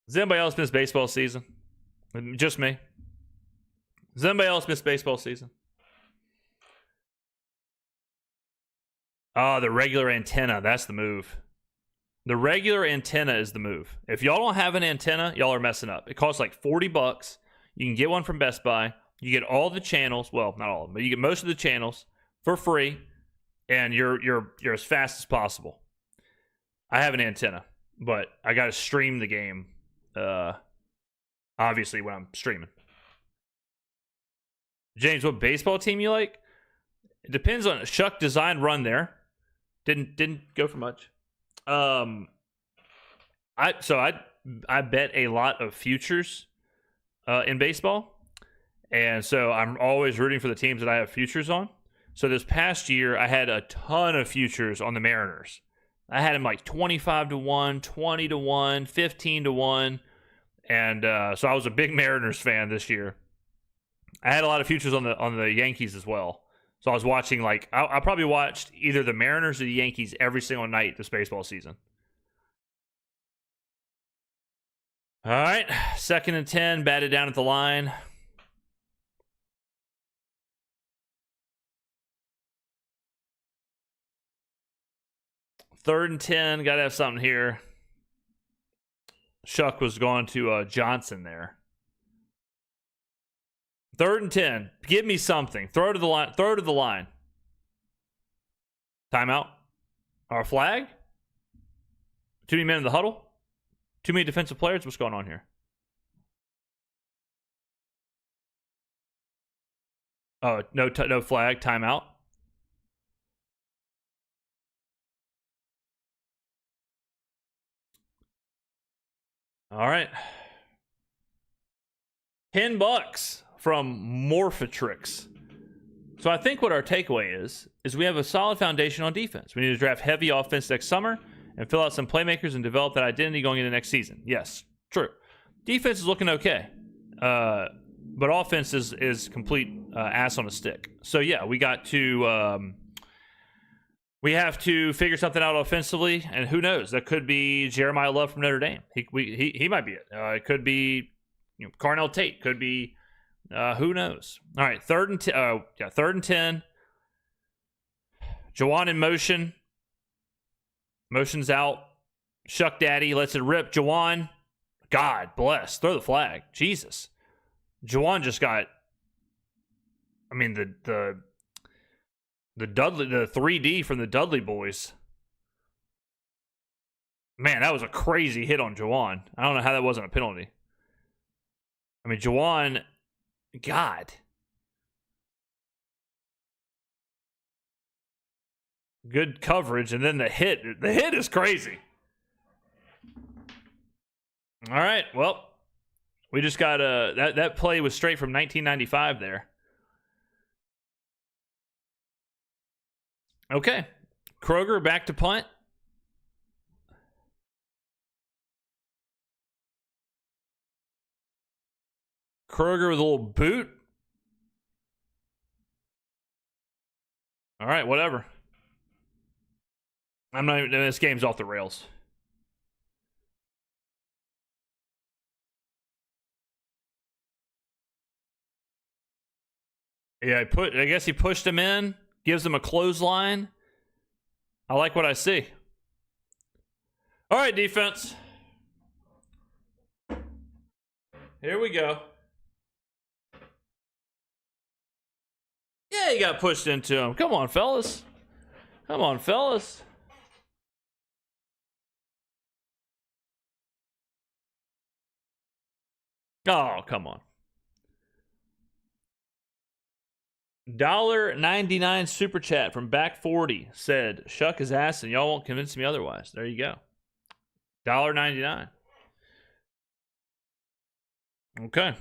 Speaker 3: Has anybody else missed baseball season? Just me? Does anybody else miss baseball season? Oh, the regular antenna. That's the move. The regular antenna is the move. If y'all don't have an antenna, y'all are messing up. It costs like $40. You can get one from Best Buy. You get all the channels. Well, not all of them, but you get most of the channels for free, and you're as fast as possible. I have an antenna, but I got to stream the game. Obviously, when I'm streaming. James, what baseball team you like? It depends on Shuck design run there. Didn't go for much. I bet a lot of futures in baseball, and so I'm always rooting for the teams that I have futures on. So this past year, I had a ton of futures on the Mariners. I had them like 25-1, 20-1, 15-1, and so I was a big Mariners fan this year. I had a lot of futures on the Yankees as well. So I was watching, like, I probably watched either the Mariners or the Yankees every single night this baseball season. All right, 2nd and 10, batted down at the line. Third and 10, got to have something here. Shuck was going to Johnson there. 3rd and 10. Give me something. Throw to the line. Throw to the line. Timeout. Our flag. Too many men in the huddle. Too many defensive players. What's going on here? Oh, no flag. Timeout. All right. $10 from Morphatrix. So I think what our takeaway is we have a solid foundation on defense. We need to draft heavy offense next summer and fill out some playmakers and develop that identity going into next season. Yes, true. Defense is looking okay. But offense is complete ass on a stick. So yeah, we got to we have to figure something out offensively, and who knows? That could be Jeremiah Love from Notre Dame. He might be it. It could be Carnell Tate. Could be who knows? All right, 3rd and 10. Juwan in motion. Motion's out. Shuck Daddy lets it rip. Juwan, God bless. Throw the flag. Jesus. Juwan just got. I mean the Dudley, the 3D from the Dudley boys. Man, that was a crazy hit on Juwan. I don't know how that wasn't a penalty. I mean, Juwan, God. Good coverage, and then the hit. The hit is crazy. All right, well, we just got that play was straight from 1995 there. Okay, Kroger back to punt. Kroger with a little boot. All right, whatever. I'm not even. This game's off the rails. Yeah, I guess he pushed him in, gives him a clothesline. I like what I see. All right, defense. Here we go. Yeah, he got pushed into him. Come on, fellas. Come on, fellas. Oh, come on. $1.99 super chat from Back 40 said, Shuck his ass and y'all won't convince me otherwise. There you go. $1.99. Okay.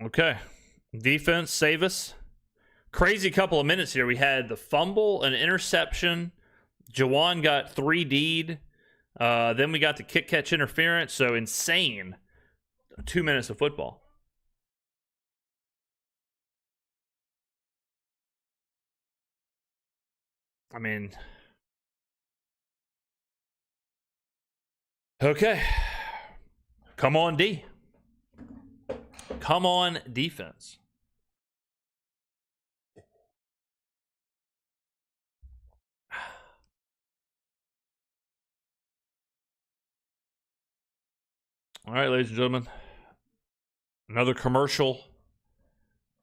Speaker 3: Okay. Defense, save us. Crazy couple of minutes here. We had the fumble, an interception. Juwan got 3D'd. Then we got the kick catch interference. So insane 2 minutes of football. I mean, Okay. Come on, D. Come on, defense. All right, ladies and gentlemen. Another commercial.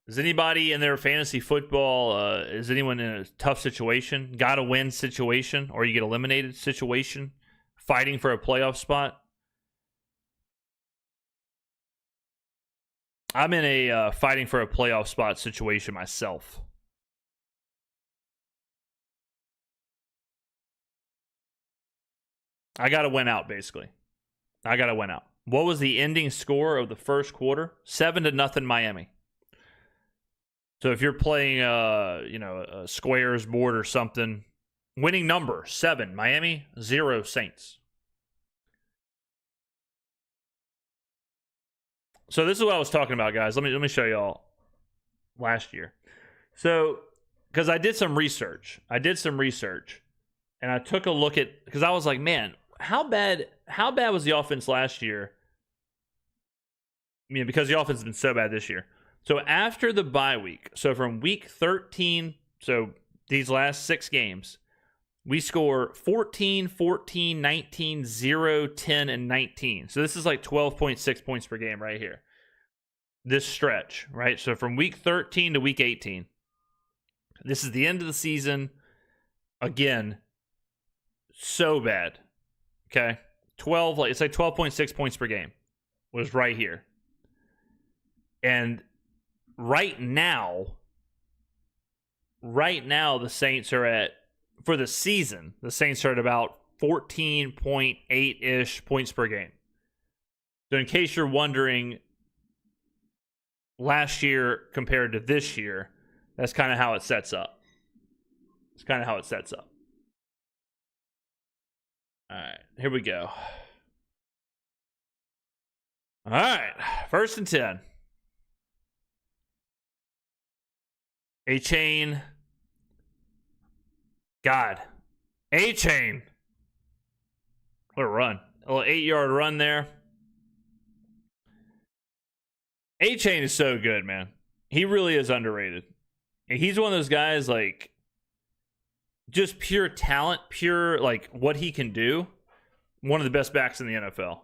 Speaker 3: Is anybody in their fantasy football, is anyone in a tough situation, gotta win situation, or you get eliminated situation, fighting for a playoff spot? I'm in a fighting for a playoff spot situation myself. I gotta win out, basically. I gotta win out. What was the ending score of the first quarter? 7-0 Miami. So if you're playing, a squares board or something, winning number 7 Miami, 0 Saints. So this is what I was talking about, guys. Let me show y'all last year. So because I did some research, and I took a look at, because I was like, man, how bad was the offense last year? I mean, because the offense has been so bad this year. So after the bye week, so from week 13, so these last 6 games, we score 14, 14, 19, 0, 10, and 19. So this is like 12.6 points per game right here. This stretch, right? So from week 13 to week 18. This is the end of the season. Again, so bad. Okay? It's like 12.6 points per game was right here. And right now, the Saints are at, for the season, the Saints are at about 14.8-ish points per game. So in case you're wondering, last year compared to this year, that's kind of how it sets up. All right, here we go. All right, 1st and 10. A-Chain. God. A-Chain. What a run. A little 8-yard run there. A-Chain is so good, man. He really is underrated. And he's one of those guys, like, just pure talent, pure, like, what he can do. One of the best backs in the NFL.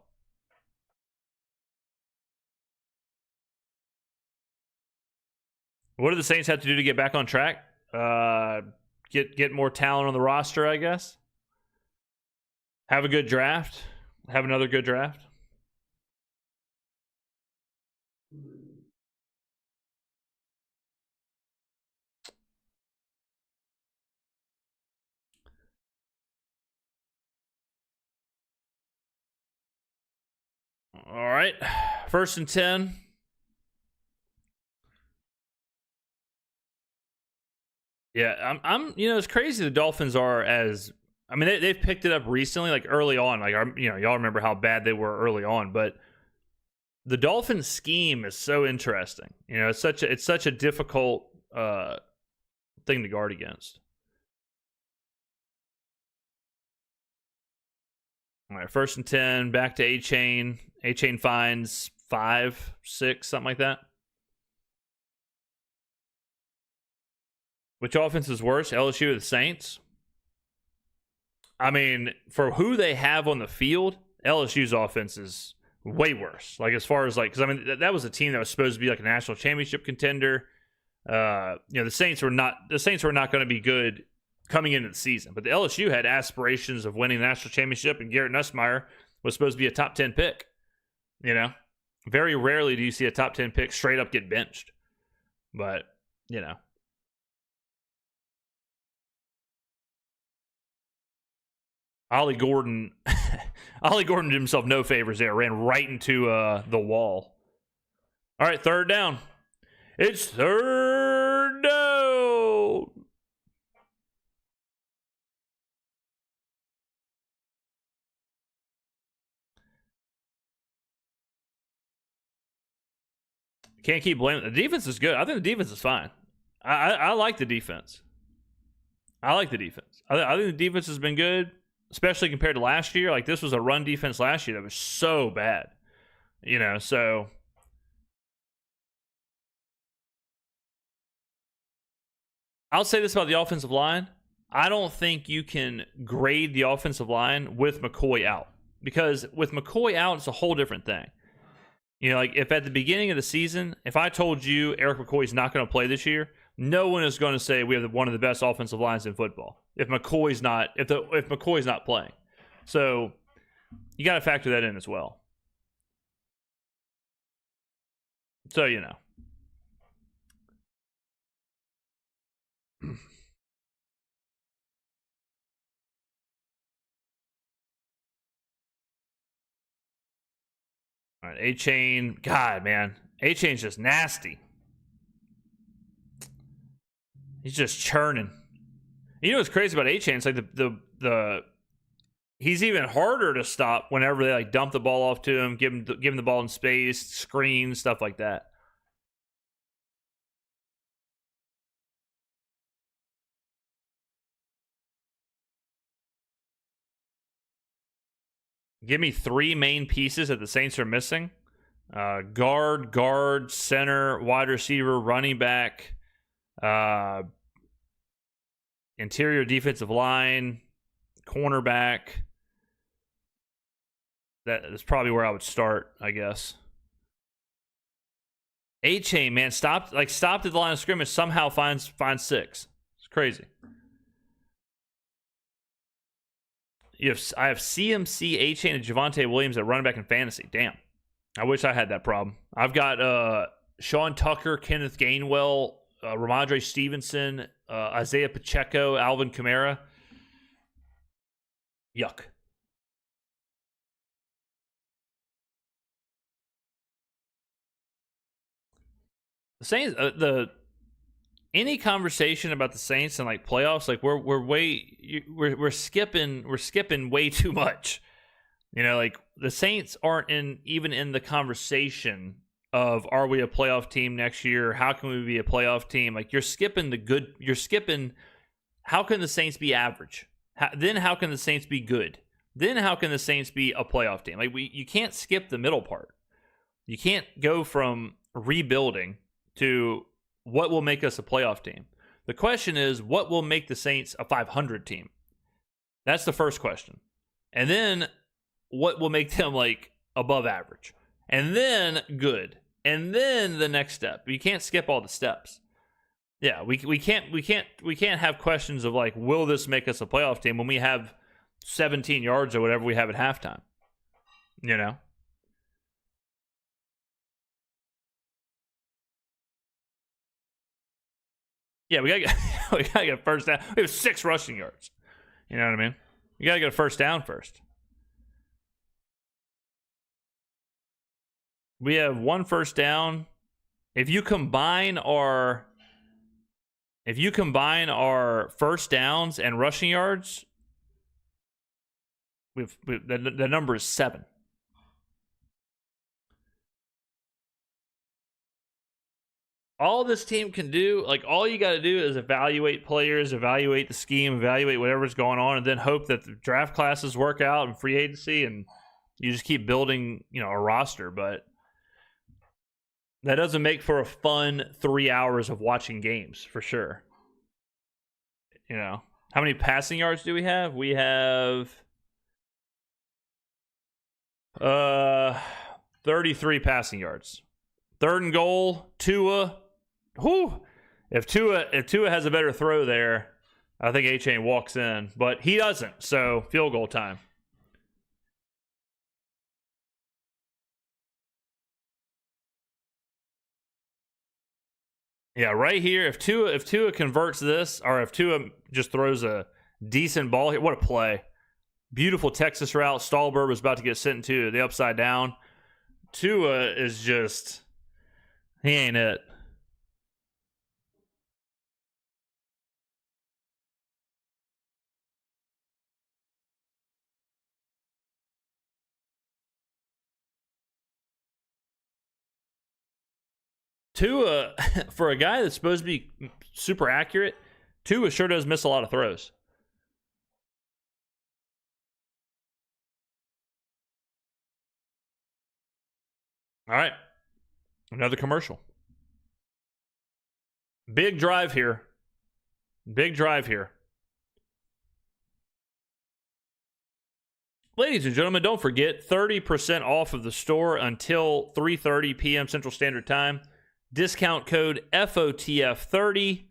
Speaker 3: What do the Saints have to do to get back on track? Get more talent on the roster, I guess. Have a good draft. Have another good draft. All right. 1st and 10. Yeah, I'm it's crazy the Dolphins are they've picked it up recently, like early on. Like, y'all remember how bad they were early on, but the Dolphins scheme is so interesting. It's such a difficult thing to guard against. All right, 1st and 10, back to A-Chain. A-Chain finds 5, 6, something like that. Which offense is worse, LSU or the Saints? I mean, for who they have on the field, LSU's offense is way worse. Like, as far as, like, because, I mean, that was a team that was supposed to be, like, a national championship contender. The Saints were not going to be good coming into the season. But the LSU had aspirations of winning the national championship, and Garrett Nussmeier was supposed to be a top 10 pick. Very rarely do you see a top 10 pick straight up get benched. But, Ollie Gordon did himself no favors there. Ran right into the wall. All right, 3rd down. It's 3rd down. Can't keep blaming. The defense is good. I think the defense is fine. I like the defense. I think the defense has been good. especially compared to last year. Like, this was a run defense last year that was so bad, so I'll say this about the offensive line. I don't think you can grade the offensive line with McCoy out, because with McCoy out, it's a whole different thing. Like, if at the beginning of the season, if I told you Eric McCoy's not going to play this year, no one is going to say we have one of the best offensive lines in football if McCoy's not playing. So you got to factor that in as well. So, All right, A-Chain. God, man. A-Chain's just nasty. He's just churning. You know what's crazy about A-Chain? It's like the he's even harder to stop whenever they like dump the ball off to him, give him the ball in space, screen, stuff like that. Give me 3 main pieces that the Saints are missing. Guard, center, wide receiver, running back, interior defensive line, cornerback. That is probably where I would start, I guess. A-Chain, man, stopped at the line of scrimmage, somehow finds 6. It's crazy. I have CMC, A-Chain, and Javonte Williams at running back in fantasy. Damn. I wish I had that problem. I've got Sean Tucker, Kenneth Gainwell, Ramondre Stevenson, Isaiah Pacheco, Alvin Kamara. Yuck. The Saints, any conversation about the Saints and like playoffs, like we're skipping way too much. Like the Saints aren't even in the conversation of, are we a playoff team next year? How can we be a playoff team? Like, you're skipping how can the Saints be average? Then how can the Saints be good? Then how can the Saints be a playoff team? Like, you can't skip the middle part. You can't go from rebuilding to what will make us a playoff team. The question is, what will make the Saints a 500 team? That's the first question. And then what will make them like above average? And then good. And then the next step. You can't skip all the steps. Yeah, we can't have questions of like, will this make us a playoff team when we have 17 yards or whatever we have at halftime? Yeah, we gotta get a first down. We have 6 rushing yards. You know what I mean? You gotta get a first down first. We have 1 first down. If you combine our first downs and rushing yards, the number is 7. All this team can do, like, all you got to do is evaluate players, evaluate the scheme, evaluate whatever's going on, and then hope that the draft classes work out and free agency, and you just keep building, a roster. But that doesn't make for a fun 3 hours of watching games, for sure. How many passing yards do we have? We have 33 passing yards. 3rd and goal, Tua. Whew. If Tua has a better throw there, I think A-Chain walks in. But he doesn't, so field goal time. Yeah, right here, if Tua converts this, or if Tua just throws a decent ball here, what a play. Beautiful Texas route. Stallberg was about to get sent into the upside down. Tua is just, he ain't it. Tua, for a guy that's supposed to be super accurate, Tua sure does miss a lot of throws. All right. Another commercial. Big drive here. Big drive here. Ladies and gentlemen, don't forget 30% off of the store until 3:30 p.m. Central Standard Time. Discount code FOTF30.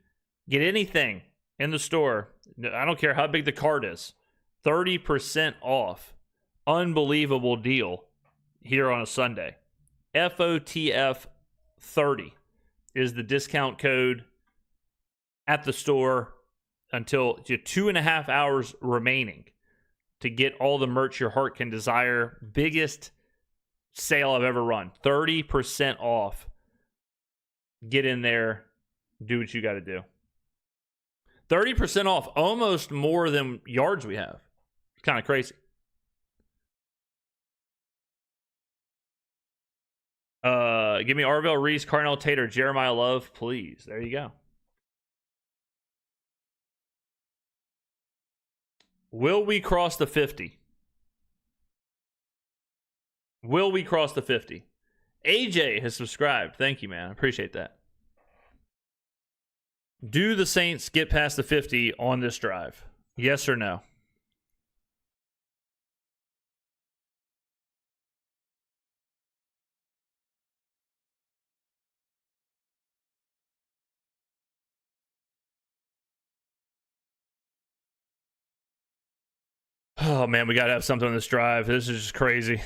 Speaker 3: Get anything in the store. I don't care how big the cart is. 30% off. Unbelievable deal here on a Sunday. FOTF30 is the discount code at the store until 2.5 hours remaining to get all the merch your heart can desire. Biggest sale I've ever run. 30% off. Get in there. Do what you got to do. 30% off. Almost more than yards we have. It's kind of crazy. Give me Arvell, Reese, Carnell, Tater, Jeremiah Love, please. There you go. Will we cross the 50? Will we cross the 50? AJ has subscribed. Thank you, man. I appreciate that. Do the Saints get past the 50 on this drive? Yes or no? Oh, man, we got to have something on this drive. This is just crazy.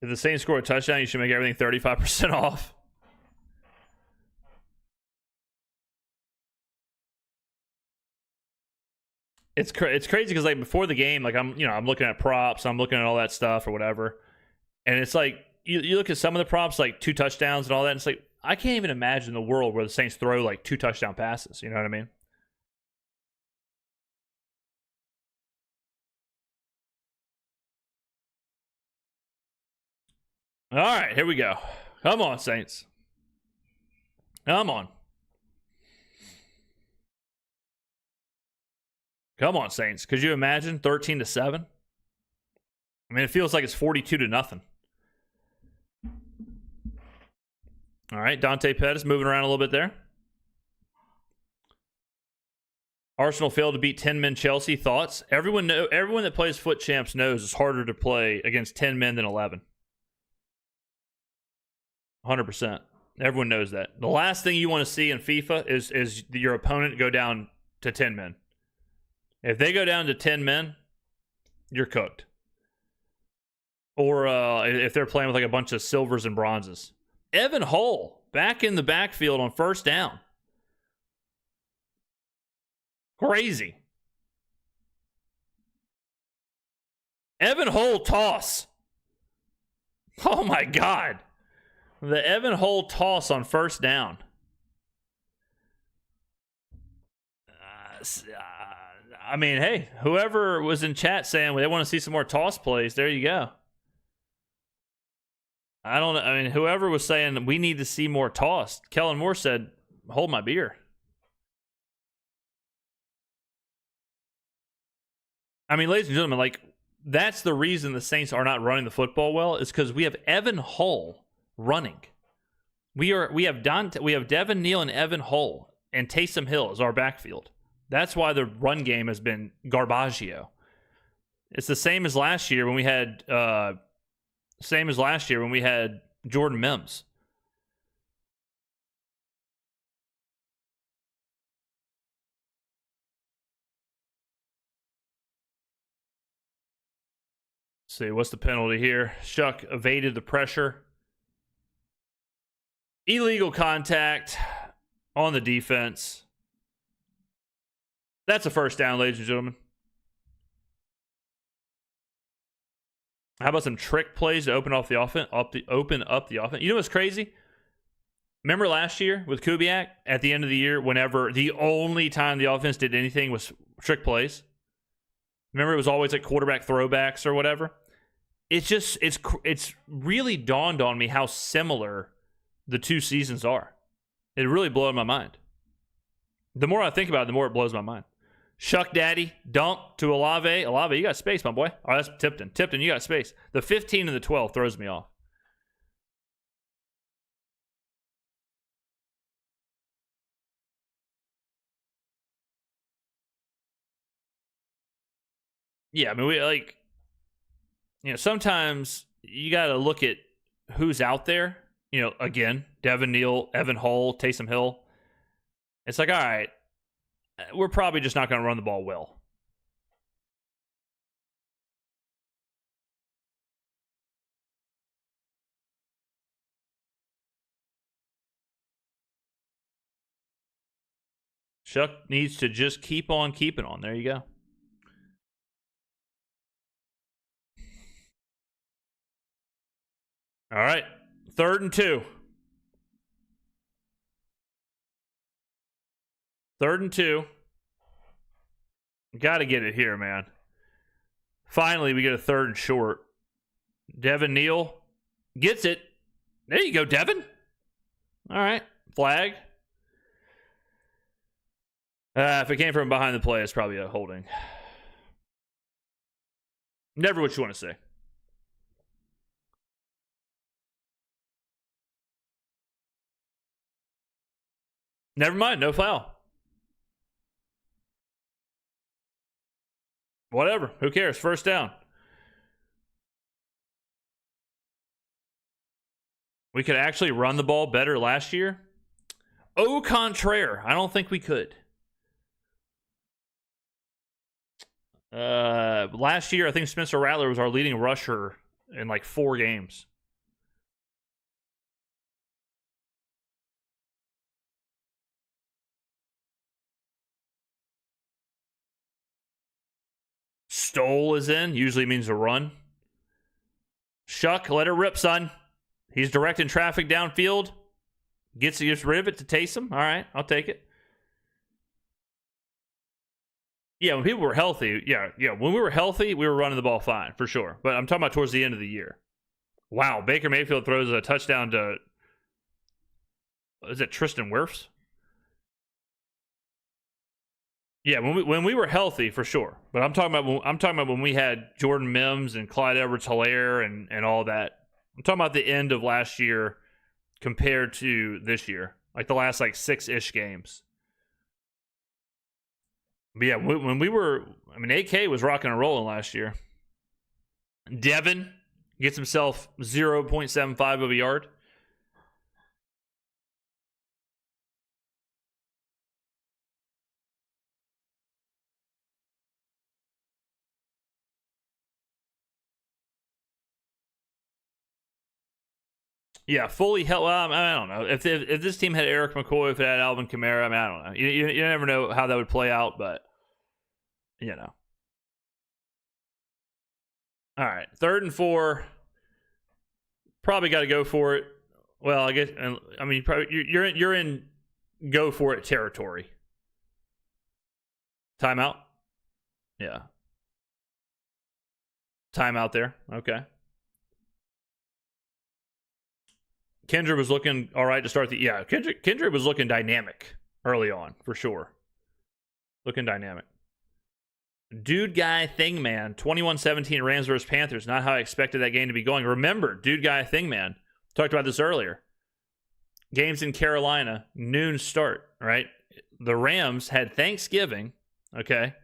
Speaker 3: If the Saints score a touchdown, you should make everything 35% off. It's crazy because like before the game, like I'm looking at props, I'm looking at all that stuff or whatever, and it's like you look at some of the props like 2 touchdowns and all that, and it's like I can't even imagine the world where the Saints throw like 2 touchdown passes. You know what I mean? All right, here we go. Come on, Saints. Come on. Come on, Saints. Could you imagine 13-7? I mean, it feels like it's 42-0. All right, Dante Pettis moving around a little bit there. Arsenal failed to beat 10-men Chelsea. Thoughts? Everyone that plays Foot Champs knows it's harder to play against 10 men than 11. 100%. Everyone knows that. The last thing you want to see in FIFA is your opponent go down to 10 men. If they go down to 10 men, you're cooked. Or if they're playing with like a bunch of silvers and bronzes. Evan Hull back in the backfield on first down. Crazy. Evan Hull toss. Oh my God. The Evan Hull toss on first down. I mean, hey, whoever was in chat saying they want to see some more toss plays, there you go. I mean, whoever was saying we need to see more toss, Kellen Moore said, hold my beer. I mean, ladies and gentlemen, like, that's the reason the Saints are not running the football well, is because we have Evan Hull running. We have Devin Neal and Evan Hull and Taysom Hill as our backfield. That's why the run game has been garbaggio. It's the same as last year when we had Jordan Mims. Let's see, what's the penalty here? Shuck evaded the pressure. Illegal contact on the defense. That's a first down, ladies and gentlemen. How about some trick plays to open up the offense? You know what's crazy? Remember last year with Kubiak at the end of the year, whenever the only time the offense did anything was trick plays. Remember, it was always like quarterback throwbacks or whatever. It's really dawned on me how similar the two seasons are. It really blew my mind. The more I think about it, the more it blows my mind. Shuck Daddy, dunk to Olave. Olave, you got space, my boy. Oh, that's Tipton. Tipton, you got space. The 15 and the 12 throws me off. Yeah, I mean, sometimes you got to look at who's out there. Again, Devin Neal, Evan Hull, Taysom Hill. It's like, all right, we're probably just not going to run the ball well. Shuck needs to just keep on keeping on. There you go. All right, 3rd and 2. 3rd and 2. Got to get it here, man. Finally, we get a 3rd and short. Devin Neal gets it. There you go, Devin. All right, flag. If it came from behind the play, it's probably a holding. Never what you want to say. Never mind, no foul. Whatever, who cares? 1st down. We could actually run the ball better last year. Au contraire, I don't think we could. Last year, I think Spencer Rattler was our leading rusher in like 4 games. Stoll is in. Usually means a run. Shuck, let her rip, son. He's directing traffic downfield. Gets rid of it to Taysom. All right, I'll take it. Yeah, when people were healthy, yeah. When we were healthy, we were running the ball fine, for sure. But I'm talking about towards the end of the year. Wow, Baker Mayfield throws a touchdown to, is it Tristan Wirfs? Yeah, when we were healthy, for sure. But I'm talking about when we had Jordan Mims and Clyde Edwards-Helaire and all that. I'm talking about the end of last year compared to this year, like the last 6-ish games. But yeah, when we were, AK was rocking and rolling last year. Devin gets himself 0.75 of a yard. Yeah, fully held. Well, I don't know if this team had Eric McCoy, if it had Alvin Kamara. I don't know. You never know how that would play out, but All right, 3rd and 4. Probably got to go for it. Well, I guess. Probably you're in go for it territory. Timeout. Yeah. Timeout there. Okay. Kendra was looking all right to start the. Yeah, Kendra was looking dynamic early on, for sure. Looking dynamic. Dude Guy Thing Man, 21-17 Rams versus Panthers. Not how I expected that game to be going. Remember, Dude Guy Thing Man. Talked about this earlier. Games in Carolina, noon start, right? The Rams had Thanksgiving, okay?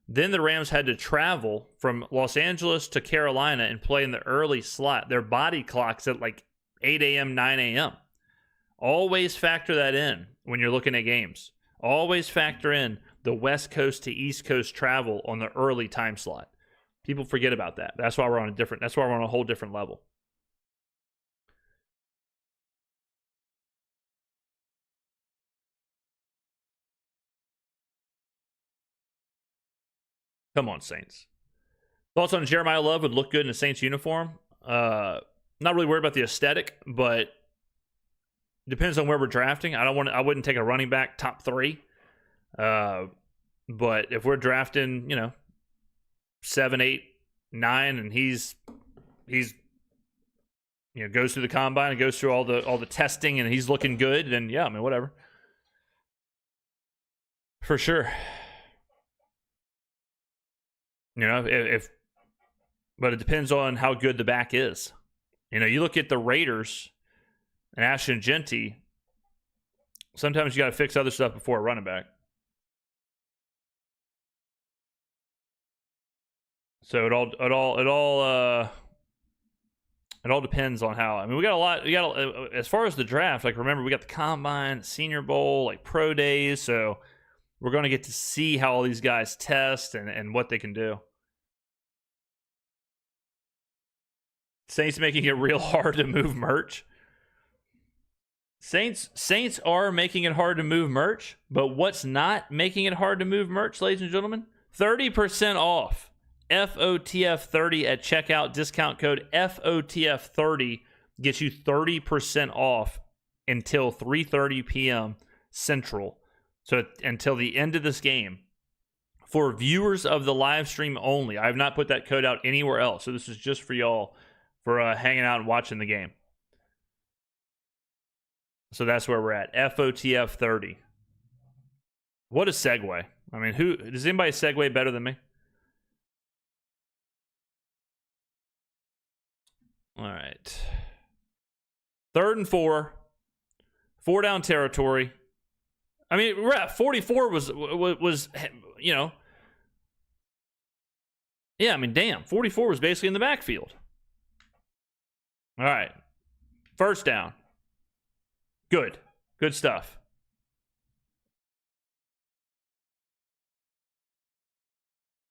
Speaker 3: Then the Rams had to travel from Los Angeles to Carolina and play in the early slot. Their body clock's at 8 a.m., 9 a.m. Always factor that in when you're looking at games. Always factor in the West Coast to East Coast travel on the early time slot. People forget about that. That's why we're on a whole different level. Come on, Saints. Thoughts on Jeremiah Love would look good in a Saints uniform? Not really worried about the aesthetic, but depends on where we're drafting. I wouldn't take a running back top 3. But if we're drafting, 7, 8, 9, and he's goes through the combine and goes through all the testing and he's looking good, then yeah, whatever. For sure. You know, but it depends on how good the back is. You know, you look at the Raiders and Ashton Genty, sometimes you got to fix other stuff before a running back. So it all depends on how. I mean, we got a lot. We got as far as the draft. Like, remember, we got the combine, Senior Bowl, like pro days. So we're going to get to see how all these guys test and what they can do. Saints making it real hard to move merch. Saints are making it hard to move merch, but what's not making it hard to move merch, ladies and gentlemen? 30% off. FOTF30 at checkout. Discount code FOTF30 gets you 30% off until 3:30 p.m. Central. So until the end of this game. For viewers of the live stream only. I have not put that code out anywhere else. So this is just for y'all for hanging out and watching the game. So that's where we're at. FOTF30. What a segue. I mean, does anybody segue better than me? All right. 3rd and 4. 4 down territory. I mean, 44 was you know. Yeah, I mean, damn. 44 was basically in the backfield. All right. 1st down. Good. Good stuff.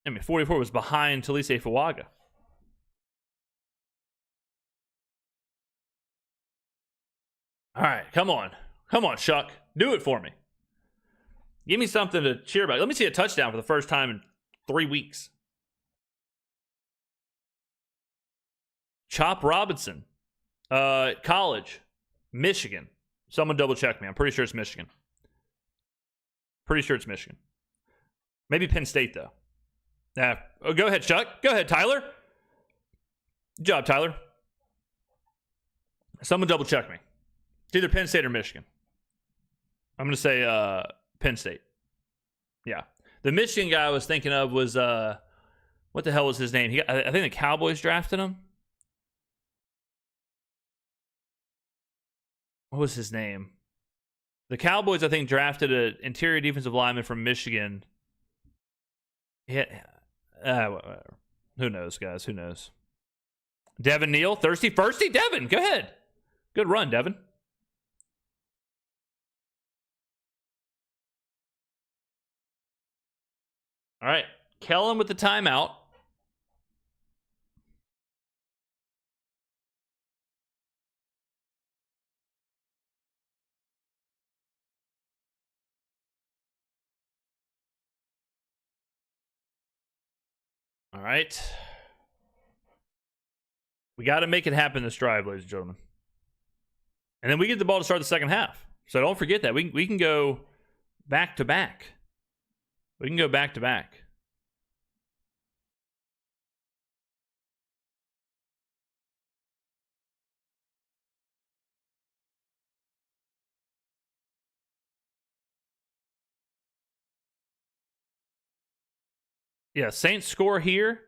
Speaker 3: I mean, 44 was behind Talise Fuaga. All right, come on. Come on, Shuck. Do it for me. Give me something to cheer about. Let me see a touchdown for the first time in 3 weeks. Chop Robinson. College. Michigan. Someone double check me. I'm pretty sure it's Michigan. Pretty sure it's Michigan. Maybe Penn State, though. Go ahead, Chuck. Go ahead, Tyler. Good job, Tyler. Someone double check me. It's either Penn State or Michigan. I'm going to say Penn State. Yeah. The Michigan guy I was thinking of was, what the hell was his name? I think the Cowboys drafted him. What was his name? The Cowboys, I think, drafted an interior defensive lineman from Michigan. Yeah. Whatever. Who knows, guys? Who knows? Devin Neal, thirsty, firsty. Devin, go ahead. Good run, Devin. All right. Kellen with the timeout. All right. We got to make it happen this drive, ladies and gentlemen. And then we get the ball to start the second half. So don't forget that. We can go back to back. We can go back to back. Yeah, Saints score here.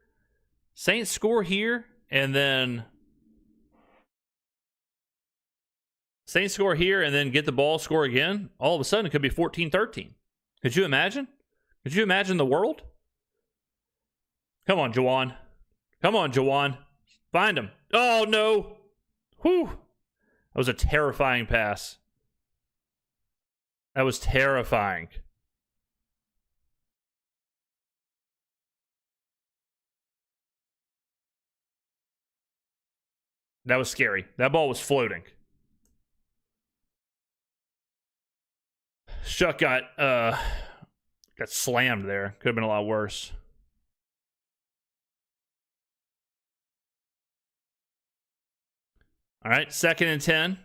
Speaker 3: Saints score here, and then Saints score here, and then get the ball, score again. All of a sudden, it could be 14-13. Could you imagine? Could you imagine the world? Come on, Jawan. Come on, Jawan. Find him. Oh, no. Whew. That was a terrifying pass. That was terrifying. That was scary. That ball was floating. Shuck got slammed there. Could have been a lot worse. All right, 2nd and 10.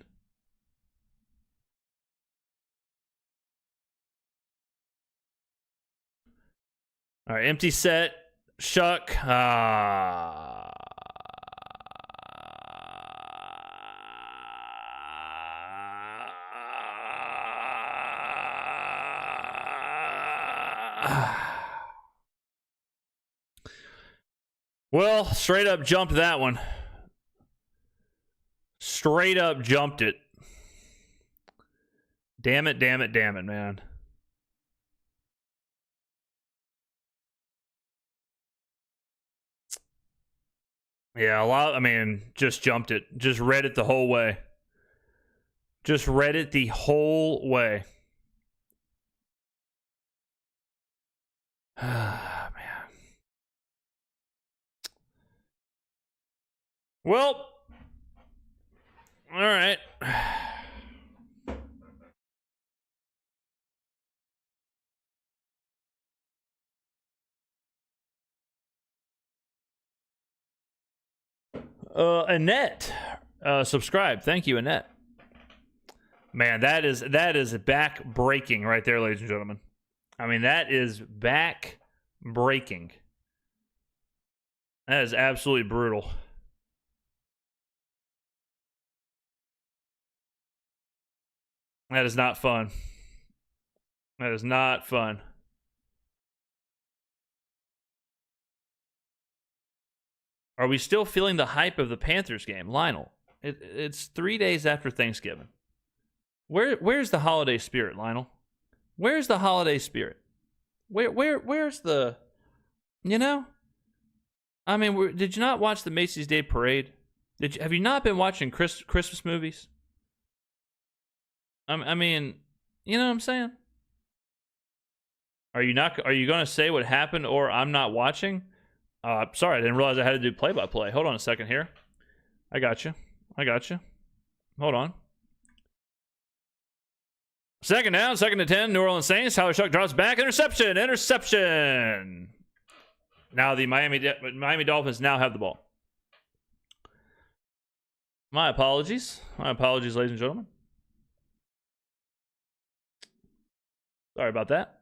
Speaker 3: All right, empty set. Shuck. Well, straight up jumped that one. Straight up jumped it. Damn it, damn it, damn it, man. Yeah, just jumped it. Just read it the whole way. Just read it the whole way. Ah, man. Well, all right. Annette, subscribe. Thank you, Annette. Man, that is back breaking right there, ladies and gentlemen. I mean, that is back breaking. That is absolutely brutal. That is not fun. That is not fun. Are we still feeling the hype of the Panthers game? Lionel, it's 3 days after Thanksgiving. Where's the holiday spirit, Lionel? Where's the holiday spirit? Where's the, you know? I mean, did you not watch the Macy's Day Parade? Have you not been watching Christmas movies? I mean, you know what I'm saying? Are you going to say what happened or I'm not watching? Sorry, I didn't realize I had to do play-by-play. Hold on a second here. I got you. Hold on. Second down, 2nd and 10, New Orleans Saints. Tyler Shuck drops back. Interception. Now the Miami Dolphins now have the ball. My apologies, ladies and gentlemen. Sorry about that.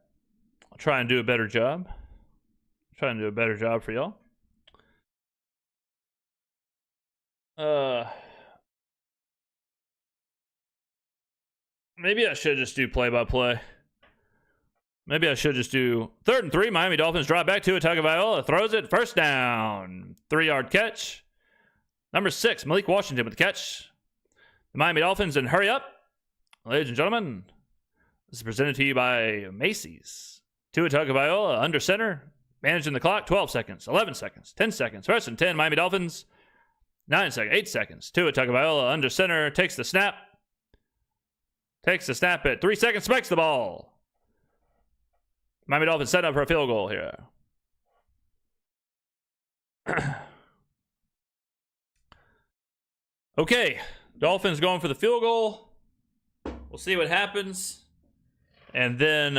Speaker 3: I'll try and do a better job. Trying to do a better job for y'all. Maybe I should just do play-by-play. Maybe I should just do 3rd and 3. Miami Dolphins drop back to Tagovailoa. Throws it. First down. 3-yard catch. Number 6, Malik Washington with the catch. The Miami Dolphins, and hurry up. Ladies and gentlemen, this is presented to you by Macy's. Tua Tagovailoa under center. Managing the clock. 12 seconds. 11 seconds. 10 seconds. 1st and 10. Miami Dolphins. 9 seconds. 8 seconds. Tua Tagovailoa under center. Takes the snap. At 3 seconds. Spikes the ball. Miami Dolphins set up for a field goal here. Okay. Dolphins going for the field goal. We'll see what happens. And then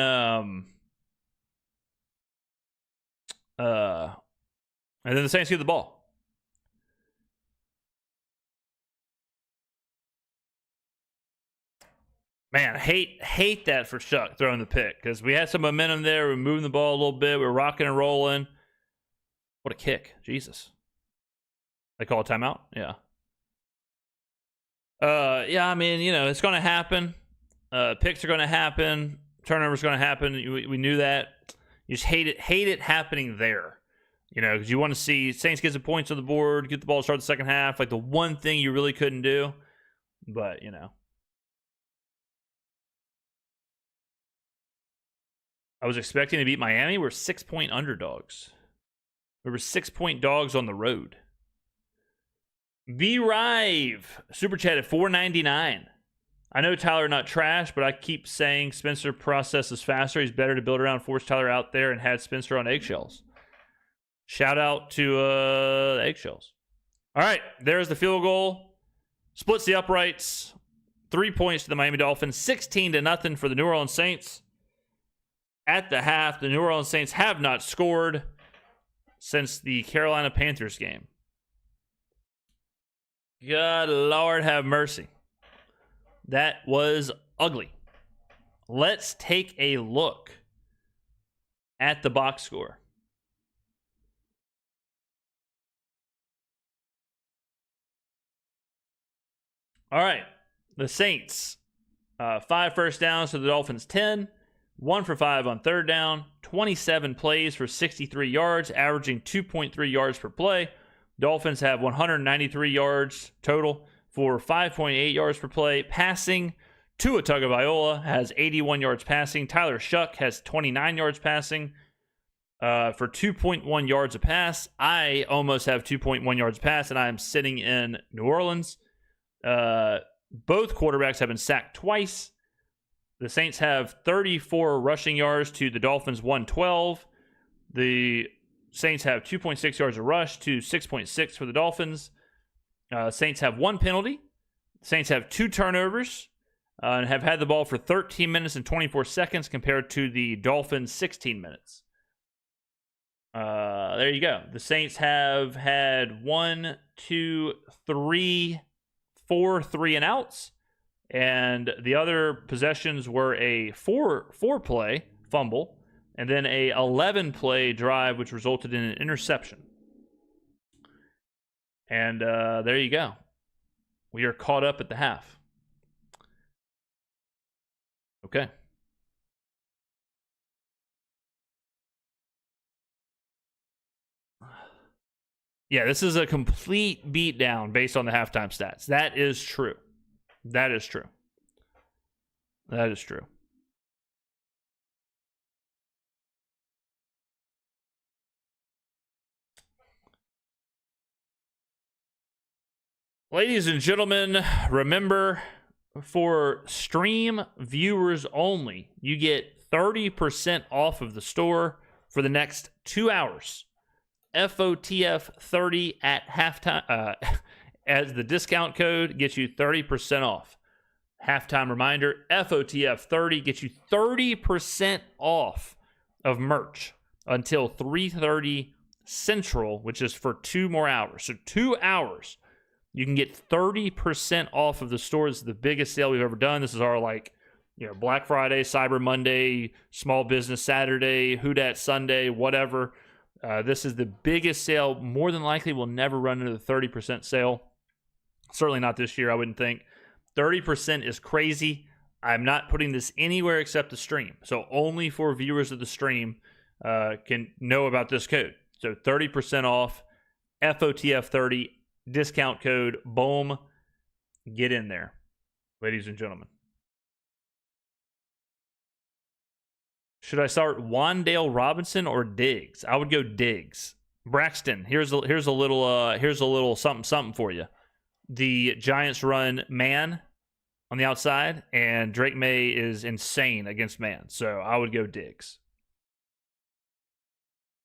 Speaker 3: the Saints get the ball. Man, hate that for Shuck throwing the pick because we had some momentum there. We're moving the ball a little bit. We're rocking and rolling. What a kick. Jesus. They call a timeout? Yeah. Yeah, I mean, you know, it's going to happen. Picks are going to happen. Turnovers are going to happen. We knew that. You just hate it happening there. You know, because you want to see Saints get some points on the board, get the ball to start the second half. Like the one thing you really couldn't do. But, you know. I was expecting to beat Miami. We're 6-point underdogs. We were 6-point dogs on the road. V-Rive. Super chat at $4.99. I know Tyler not trash, but I keep saying Spencer processes faster. He's better to build around, force Tyler out there, and had Spencer on eggshells. Shout out to the eggshells. All right, there's the field goal. Splits the uprights. 3 points to the Miami Dolphins. 16-0 for the New Orleans Saints. At the half, the New Orleans Saints have not scored since the Carolina Panthers game. God Lord have mercy. That was ugly. Let's take a look at the box score. All right. The Saints, 5 first downs to the Dolphins 10. 1 for 5 on third down, 27 plays for 63 yards, averaging 2.3 yards per play. Dolphins have 193 yards total for 5.8 yards per play. Passing, Tua Tagovailoa has 81 yards passing. Tyler Shuck has 29 yards passing for 2.1 yards a pass. I almost have 2.1 yards a pass, and I am sitting in New Orleans. Both quarterbacks have been sacked twice. The Saints have 34 rushing yards to the Dolphins 112. The Saints have 2.6 yards a rush to 6.6 for the Dolphins. Saints have 1 penalty. Saints have 2 turnovers and have had the ball for 13 minutes and 24 seconds compared to the Dolphins' 16 minutes. There you go. The Saints have had 1, 2, 3, 4 3-and-outs. And the other possessions were a four-play fumble and then a 11-play drive, which resulted in an interception. And there you go. We are caught up at the half. Okay. Yeah, this is a complete beatdown based on the halftime stats. That is true. That is true. That is true. Ladies and gentlemen, remember, for stream viewers only, you get 30% off of the store for the next 2 hours. FOTF30 at halftime. As the discount code gets you 30% off. Halftime reminder, FOTF30 gets you 30% off of merch until 3:30 Central, which is for 2 more hours. So 2 hours, you can get 30% off of the store. This is the biggest sale we've ever done. This is our Black Friday, Cyber Monday, Small Business Saturday, Who Dat Sunday, whatever. This is the biggest sale. More than likely, we'll never run into the 30% sale. Certainly not this year, I wouldn't think. 30% is crazy. I'm not putting this anywhere except the stream. So only for viewers of the stream can know about this code. So 30% off, FOTF30, discount code, boom. Get in there, ladies and gentlemen. Should I start Wan'Dale Robinson or Diggs? I would go Diggs. Braxton, here's a little something for you. The Giants run man on the outside, and Drake May is insane against man. So I would go Diggs.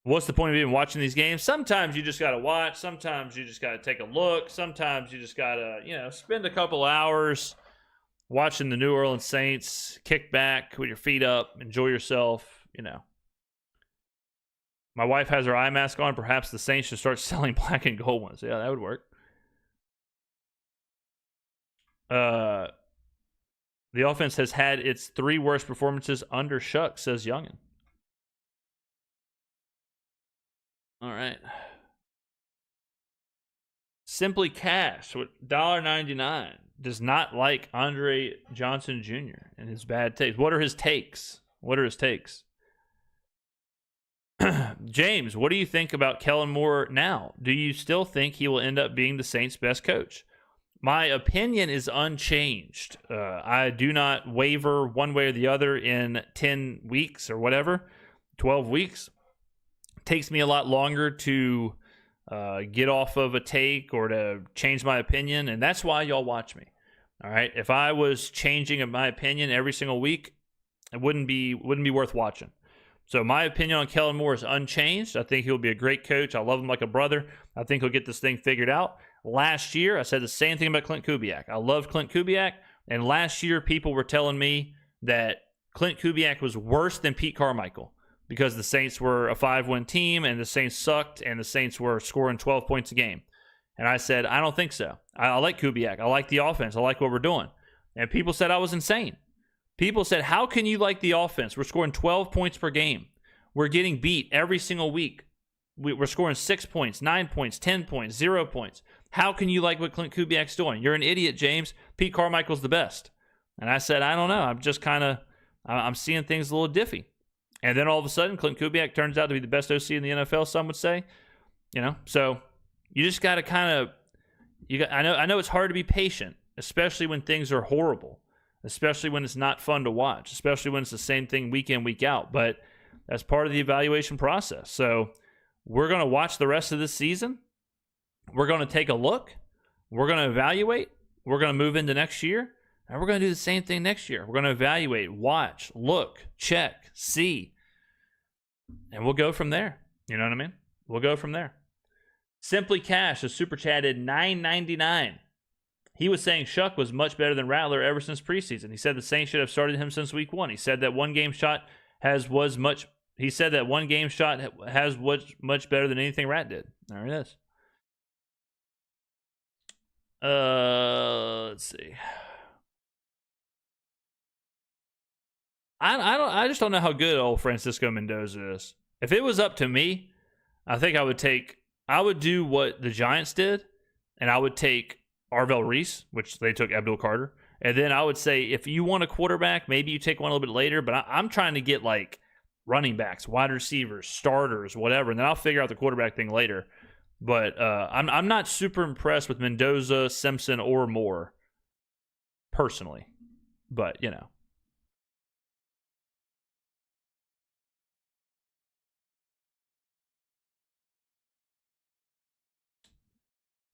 Speaker 3: What's the point of even watching these games? Sometimes you just got to watch. Sometimes you just got to take a look. Sometimes you just got to, spend a couple hours watching the New Orleans Saints, kick back with your feet up, enjoy yourself, My wife has her eye mask on. Perhaps the Saints should start selling black and gold ones. Yeah, that would work. The offense has had its 3 worst performances under Shuck, says Youngin. All right. Simply Cash with $1.99 does not like Andre Johnson Jr. and his bad takes. What are his takes? James, what do you think about Kellen Moore now? Do you still think he will end up being the Saints' best coach? My opinion is unchanged. I do not waver one way or the other in 10 weeks or whatever, 12 weeks. It takes me a lot longer to get off of a take or to change my opinion, and that's why y'all watch me. All right? If I was changing my opinion every single week, it wouldn't be worth watching. So my opinion on Kellen Moore is unchanged. I think he'll be a great coach. I love him like a brother. I think he'll get this thing figured out. Last year, I said the same thing about Clint Kubiak. I love Clint Kubiak, and last year people were telling me that Clint Kubiak was worse than Pete Carmichael because the Saints were a 5-win team and the Saints sucked and the Saints were scoring 12 points a game. And I said, I don't think so. I like Kubiak. I like the offense. I like what we're doing. And people said I was insane. People said, how can you like the offense? We're scoring 12 points per game. We're getting beat every single week. We're scoring 6 points, 9 points, 10 points, 0 points. How can you like what Clint Kubiak's doing? You're an idiot, James. Pete Carmichael's the best. And I said, I don't know. I'm just kind of I'm seeing things a little diffy. And then all of a sudden, Clint Kubiak turns out to be the best OC in the NFL, some would say. So you just got to kind of I know it's hard to be patient, especially when things are horrible, especially when it's not fun to watch, especially when it's the same thing week in, week out. But that's part of the evaluation process. So we're going to watch the rest of this season. We're going to take a look. We're going to evaluate. We're going to move into next year. And we're going to do the same thing next year. We're going to evaluate, watch, look, check, see. And we'll go from there. You know what I mean? We'll go from there. Simply Cash has super chatted $9.99. He was saying Shuck was much better than Rattler ever since preseason. He said the Saints should have started him since week 1. He said that one game shot was much better than anything Rat did. There it is. Let's see. I just don't know how good old Francisco Mendoza is. If it was up to me, I think I would do what the Giants did, and I would take Arvell Reese, which they took Abdul Carter. And then I would say, if you want a quarterback, maybe you take one a little bit later, but I'm trying to get like running backs, wide receivers, starters, whatever, and then I'll figure out the quarterback thing later. But I'm not super impressed with Mendoza, Simpson, or Moore, personally. But,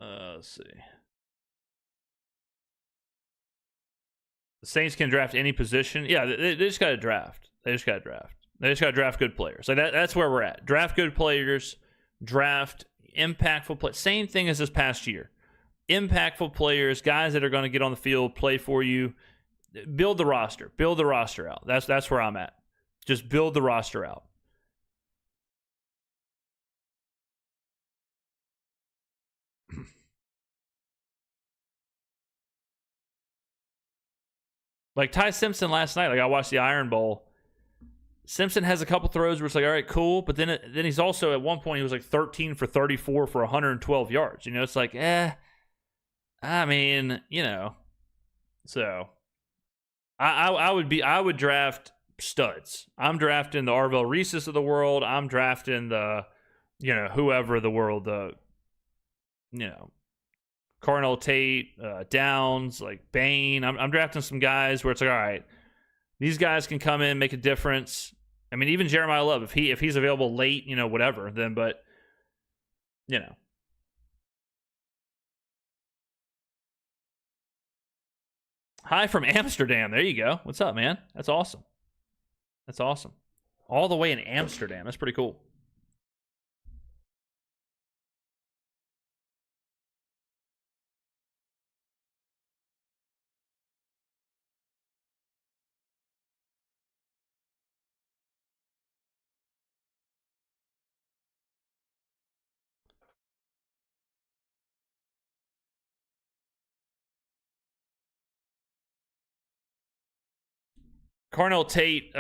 Speaker 3: let's see. The Saints can draft any position. Yeah, they just got to draft. They just got to draft good players. Like that's where we're at. Draft good players. Draft impactful players. Same thing as this past year. Impactful players, guys that are going to get on the field, play for you. Build the roster. Build the roster out. That's where I'm at. Just build the roster out. Like Ty Simpson last night, like I watched the Iron Bowl. Simpson has a couple throws where it's like, all right, cool. But then he's also, at one point, he was like 13 for 34 for 112 yards. It's like, I mean, So I would draft studs. I'm drafting the Arvell Reeses of the world. I'm drafting the, whoever the world, Carnell Tate, Downs, like Bain. I'm drafting some guys where it's like, all right, these guys can come in, make a difference. I mean, even Jeremiah Love, if he's available late, whatever, then, but, Hi from Amsterdam. There you go. What's up, man? That's awesome. That's awesome. All the way in Amsterdam. That's pretty cool. Carnell Tate,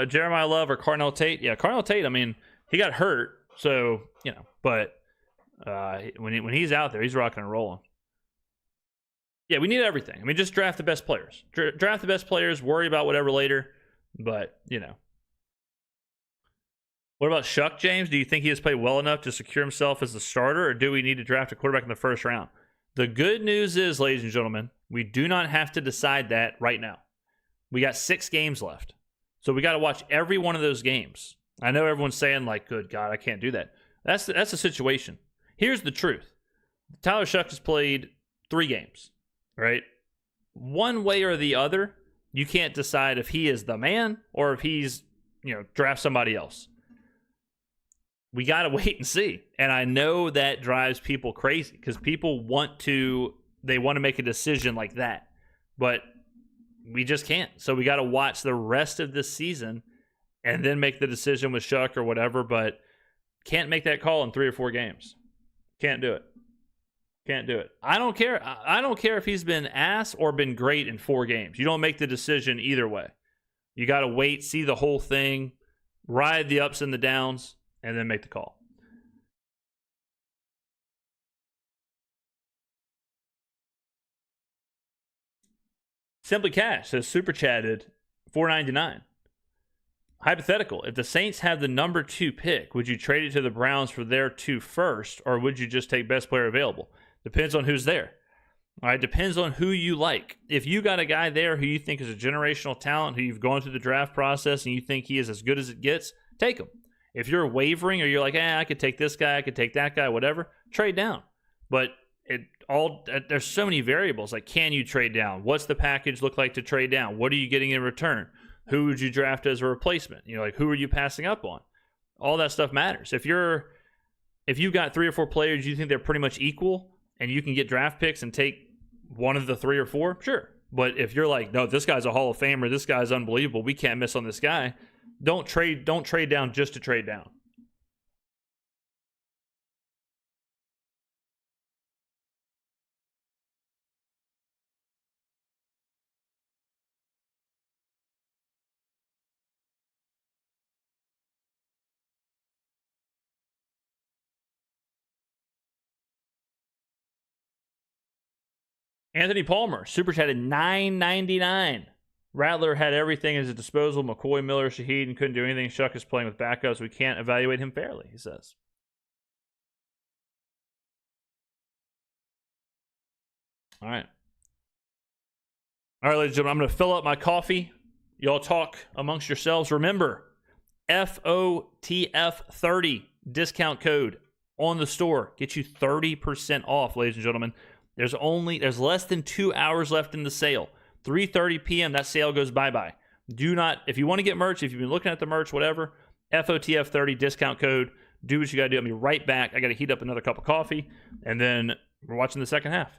Speaker 3: Jeremiah Love or Carnell Tate. Yeah, Carnell Tate, he got hurt, so, but when he's out there, he's rocking and rolling. Yeah, we need everything. Just draft the best players. Draft the best players, worry about whatever later, but, What about Shuck, James? Do you think he has played well enough to secure himself as the starter, or do we need to draft a quarterback in the first round? The good news is, ladies and gentlemen, we do not have to decide that right now. We got 6 games left. So we got to watch every one of those games. I know everyone's saying, like, good God, I can't do that. That's the situation. Here's the truth. Tyler Shuck has played 3 games, right? One way or the other, you can't decide if he is the man or if he's, draft somebody else. We got to wait and see. And I know that drives people crazy because people want to make a decision like that. But we just can't. So we got to watch the rest of this season and then make the decision with Shuck or whatever, but can't make that call in 3 or 4 games. Can't do it. Can't do it. I don't care. I don't care if he's been ass or been great in 4 games. You don't make the decision either way. You got to wait, see the whole thing, ride the ups and the downs, and then make the call. Simply Cash has super chatted $4.99. Hypothetical, if the Saints have the number 2 pick, would you trade it to the Browns for their 2 first, or would you just take best player available? Depends on who's there. All right, depends on who you like. If you got a guy there who you think is a generational talent, who you've gone through the draft process and you think he is as good as it gets, take him. If you're wavering or you're like, I could take this guy, I could take that guy, whatever, trade down. But there's so many variables. Like, can you trade down? What's the package look like to trade down? What are you getting in return? Who would you draft as a replacement? Like, who are you passing up on? All that stuff matters. If you've got 3 or 4 players you think they're pretty much equal and you can get draft picks and take one of the 3 or 4, sure. But if you're like, no, this guy's a Hall of Famer, this guy's unbelievable, we can't miss on this guy, don't trade down just to trade down. Anthony Palmer, super chatted $9.99. Rattler had everything at his disposal. McCoy, Miller, Shaheed, and couldn't do anything. Shuck is playing with backups. We can't evaluate him fairly, he says. All right. All right, ladies and gentlemen, I'm going to fill up my coffee. Y'all talk amongst yourselves. Remember, FOTF30 discount code on the store. Get you 30% off, ladies and gentlemen. There's less than 2 hours left in the sale. 3:30 p.m. that sale goes bye-bye. Do not, if you want to get merch, if you've been looking at the merch, whatever, FOTF30 discount code. Do what you got to do. I'll be right back. I got to heat up another cup of coffee, and then we're watching the second half.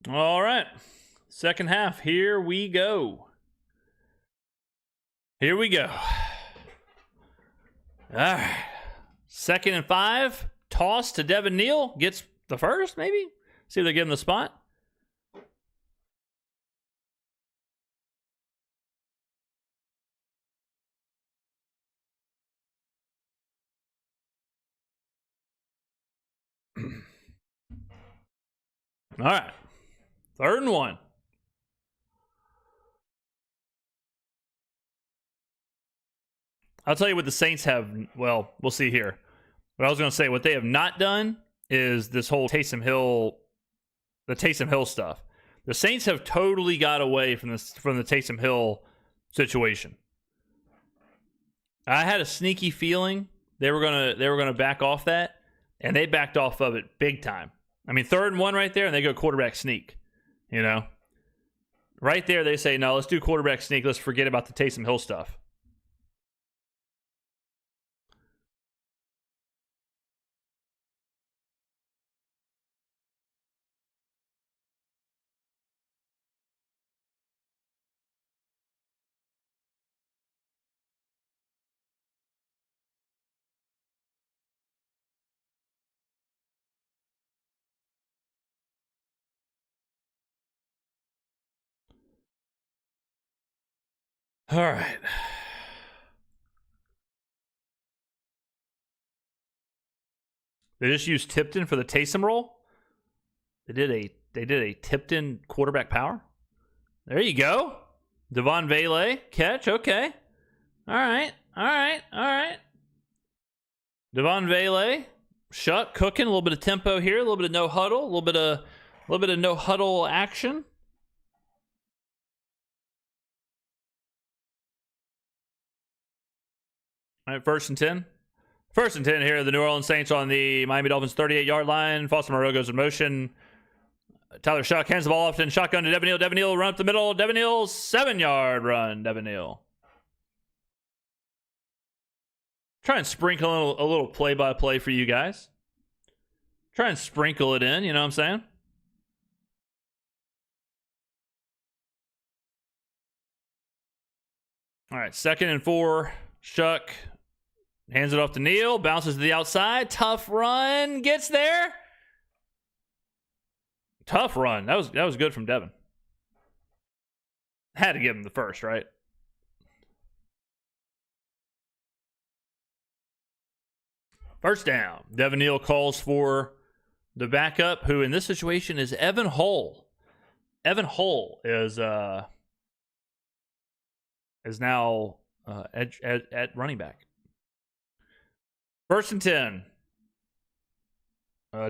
Speaker 3: All right. Second half. Here we go. Here we go. All right. 2nd and 5. Toss to Devin Neal. Gets the first, maybe? See if they give him the spot. All right. 3rd and 1. I'll tell you what the Saints have. Well, we'll see here. But I was going to say, what they have not done is this whole Taysom Hill stuff. The Saints have totally got away from the Taysom Hill situation. I had a sneaky feeling they were gonna back off that, and they backed off of it big time. I mean, 3rd and 1 right there, and they go quarterback sneak. You know, right there they say, no, let's do quarterback sneak. Let's forget about the Taysom Hill stuff. All right. They just used Tipton for the Taysom role. They did a Tipton quarterback power. There you go. Devon Vele catch. Okay. All right. Devon Vele, Shuck cooking, a little bit of tempo here, a little bit of no huddle, a little bit of no huddle action. All right, 1st and 10. 1st and 10 here. The New Orleans Saints on the Miami Dolphins 38-yard line. Foster Moreau goes in motion. Tyler Shuck hands the ball off to shotgun to Devin Neal. Devin Neal run up the middle. Devin Neal 7-yard run. Devin Neal. Try and sprinkle a little play-by-play for you guys. Try and sprinkle it in, you know what I'm saying? All right, 2nd and 4. Shuck hands it off to Neal. Bounces to the outside. Tough run. Gets there. Tough run. That was good from Devin. Had to give him the first, right? First down. Devin Neal calls for the backup, who in this situation is Evan Hull. Evan Hull is now at running back. 1st and 10.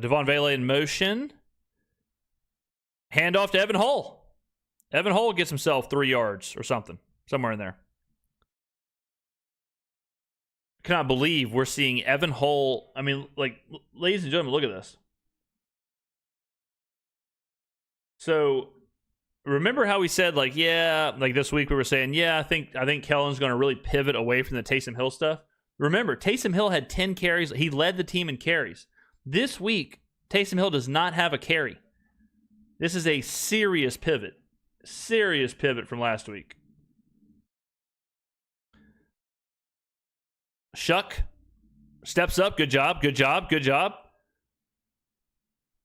Speaker 3: Devon Vele in motion. Hand off to Evan Hull. Evan Hull gets himself 3 yards or something. Somewhere in there. I cannot believe we're seeing Evan Hull. I mean, like, ladies and gentlemen, look at this. So, remember how we said, like, yeah, like this week we were saying, yeah, I think Kellen's going to really pivot away from the Taysom Hill stuff. Remember, Taysom Hill had 10 carries. He led the team in carries. This week, Taysom Hill does not have a carry. This is a serious pivot. Serious pivot from last week. Shuck steps up. Good job.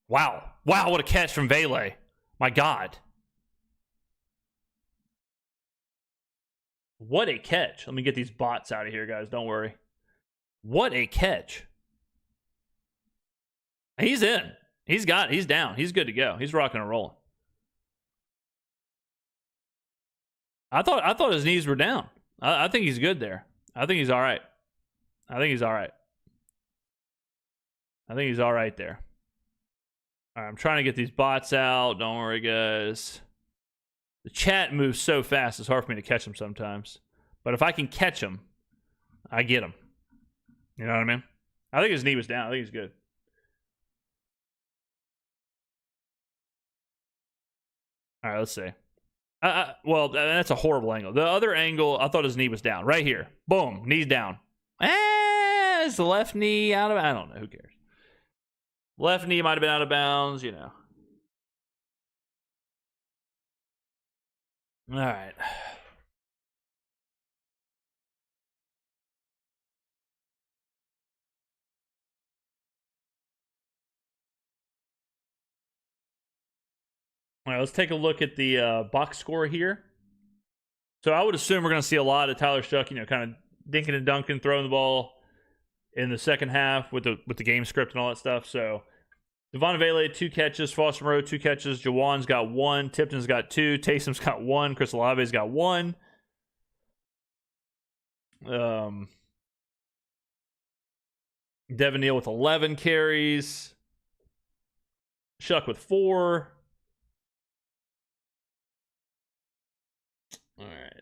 Speaker 3: Wow, what a catch from Vele. My God. What a catch. Let me get these bots out of here, guys. Don't worry. What a catch. He's in. He's down. He's good to go. He's rocking and rolling. I thought his knees were down. I think he's good there. I think he's all right. I think he's all right there. All right, I'm trying to get these bots out. Don't worry, guys. The chat moves so fast, it's hard for me to catch them sometimes. But if I can catch them, I get them. You know what I mean? I think his knee was down. I think he's good. All right, let's see. Well, that's a horrible angle. The other angle, I thought his knee was down. Right here. Boom. Knee's down. Is the left knee out of... I don't know. Who cares? Left knee might have been out of bounds, you know. All right. All right, let's take a look at the box score here. So I would assume we're going to see a lot of Tyler Shuck, kind of dinking and dunking, throwing the ball in the second half with the game script and all that stuff. So Devon Vele, 2 catches. Foster Moreau, 2 catches. Jawan's got 1. Tipton's got 2. Taysom's got 1. Chris Olave's got 1. Devin Neal with 11 carries. Shuck with 4. All right.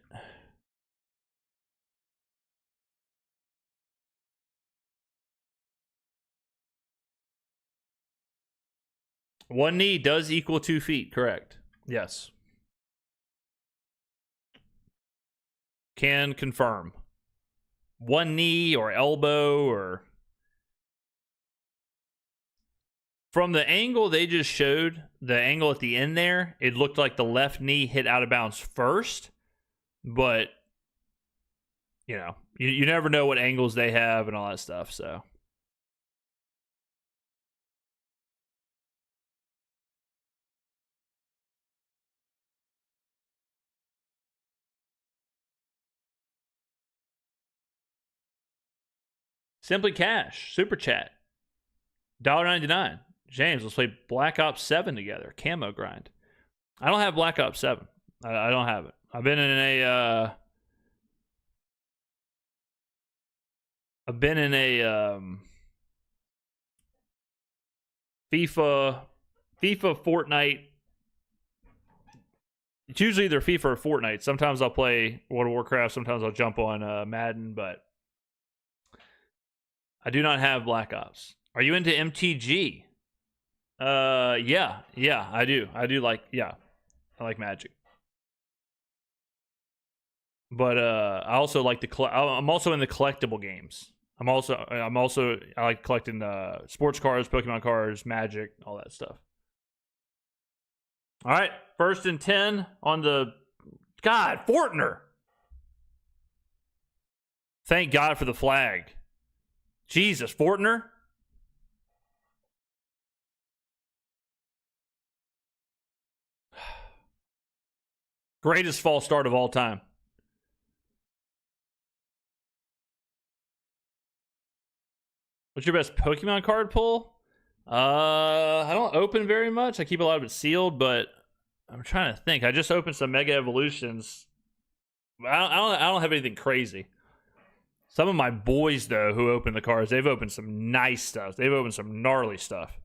Speaker 3: One knee does equal 2 feet, correct? Yes. Can confirm. One knee or elbow or... From the angle they just showed, the angle at the end there, it looked like the left knee hit out of bounds first. But, you know, you never know what angles they have and all that stuff, so... Simply Cash, Super Chat, $1.99. James, let's play Black Ops 7 together. Camo grind. I don't have Black Ops 7. I don't have it. I've been in a FIFA, Fortnite. It's usually either FIFA or Fortnite. Sometimes I'll play World of Warcraft. Sometimes I'll jump on Madden, but I do not have Black Ops. Are you into MTG? Yeah, I do. I like Magic. But I also like I'm also in the collectible games. I like collecting sports cards, Pokemon cards, Magic, all that stuff. All right, 1st and 10 on the Fortner. Thank God for the flag. Jesus, Fortner. Greatest false start of all time. What's your best Pokemon card pull? I don't open very much. I keep a lot of it sealed, but I'm trying to think. I just opened some Mega Evolutions. I don't have anything crazy. Some of my boys, though, who open the cards, they've opened some nice stuff. They've opened some gnarly stuff.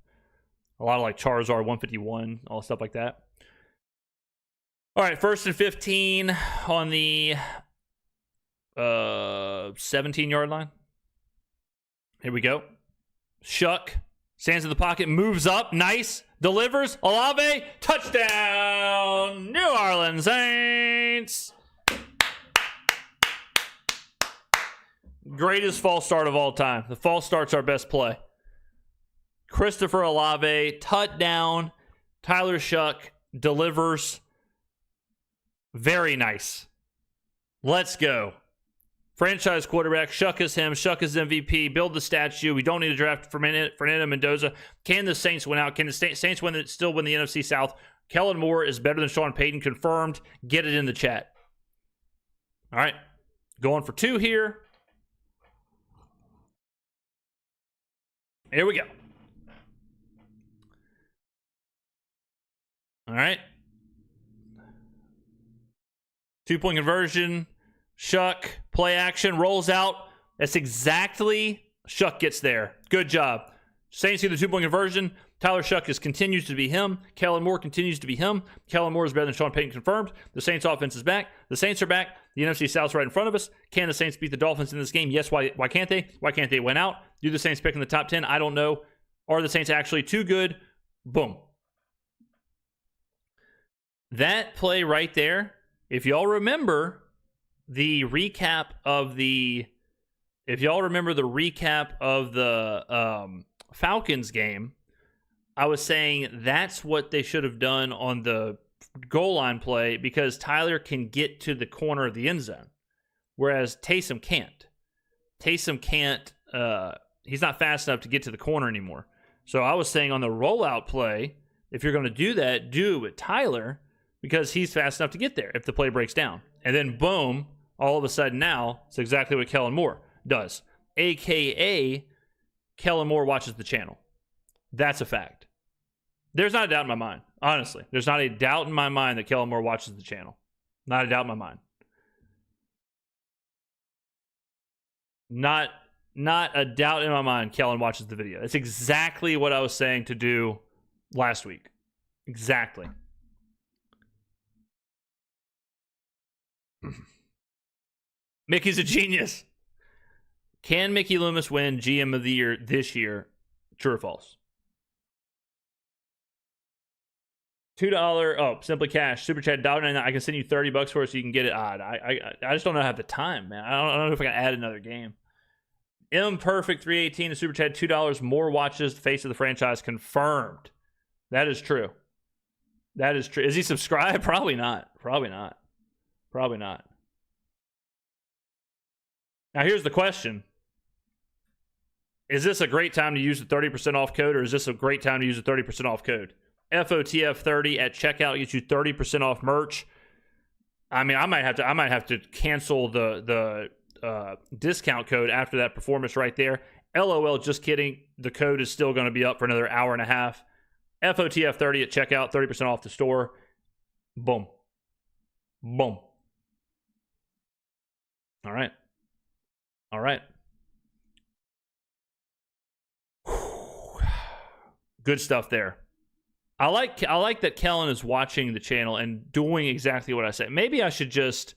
Speaker 3: A lot of like Charizard 151, all stuff like that. All right, 1st and 15 on the 17-yard line. Here we go. Shuck stands in the pocket, moves up, nice, delivers, Olave, touchdown, New Orleans Saints. Greatest false start of all time. The false start's our best play. Christopher Olave, touchdown. Tyler Shuck delivers. Very nice. Let's go. Franchise quarterback. Shuck is him. Shuck is MVP. Build the statue. We don't need to draft Fernando Mendoza. Can the Saints win out? Can the Saints still win the NFC South? Kellen Moore is better than Sean Payton. Confirmed. Get it in the chat. All right. Going for 2 here. Here we go. All right. 2-point conversion. Shuck, play action, rolls out. That's exactly, Shuck gets there. Good job. Saints see the 2-point conversion. Tyler Shuck continues to be him. Kellen Moore continues to be him. Kellen Moore is better than Sean Payton, confirmed. The Saints offense is back. The Saints are back. The NFC South's right in front of us. Can the Saints beat the Dolphins in this game? Yes. Why can't they? Why can't they win out? Do the Saints pick in the top 10? I don't know. Are the Saints actually too good? Boom. That play right there, if y'all remember the recap of the Falcons game, I was saying that's what they should have done on the goal line play, because Tyler can get to the corner of the end zone, whereas Taysom can't. Taysom can't. He's not fast enough to get to the corner anymore. So I was saying on the rollout play, if you're going to do that, do it with Tyler, because he's fast enough to get there if the play breaks down. And then boom, all of a sudden now, it's exactly what Kellen Moore does. AKA, Kellen Moore watches the channel. That's a fact. There's not a doubt in my mind. Honestly, there's not a doubt in my mind that Kellen Moore watches the channel. Not a doubt in my mind. Not a doubt in my mind Kellen watches the video. It's exactly what I was saying to do last week. Exactly. Mickey's a genius. Can Mickey Loomis win GM of the Year this year? True or false? $2. Simply Cash. Super Chat $1.99. I can send you $30 for it so you can get it. I just don't know how to have the time, man. I don't know if I can add another game. Imperfect 318 to Super Chat $2. More watches. Face of the franchise confirmed. That is true. That is true. Is he subscribed? Probably not. Probably not. Probably not. Now here's the question. Is this a great time to use the 30% off code, or is this a great time to use the 30% off code? FOTF30 at checkout gets you 30% off merch. I mean, I might have to cancel the discount code after that performance right there. LOL, just kidding. The code is still going to be up for another hour and a half. FOTF30 at checkout, 30% off the store. Boom. Boom. All right. All right. Good stuff there. I like that Kellen is watching the channel and doing exactly what I said. Maybe I should just...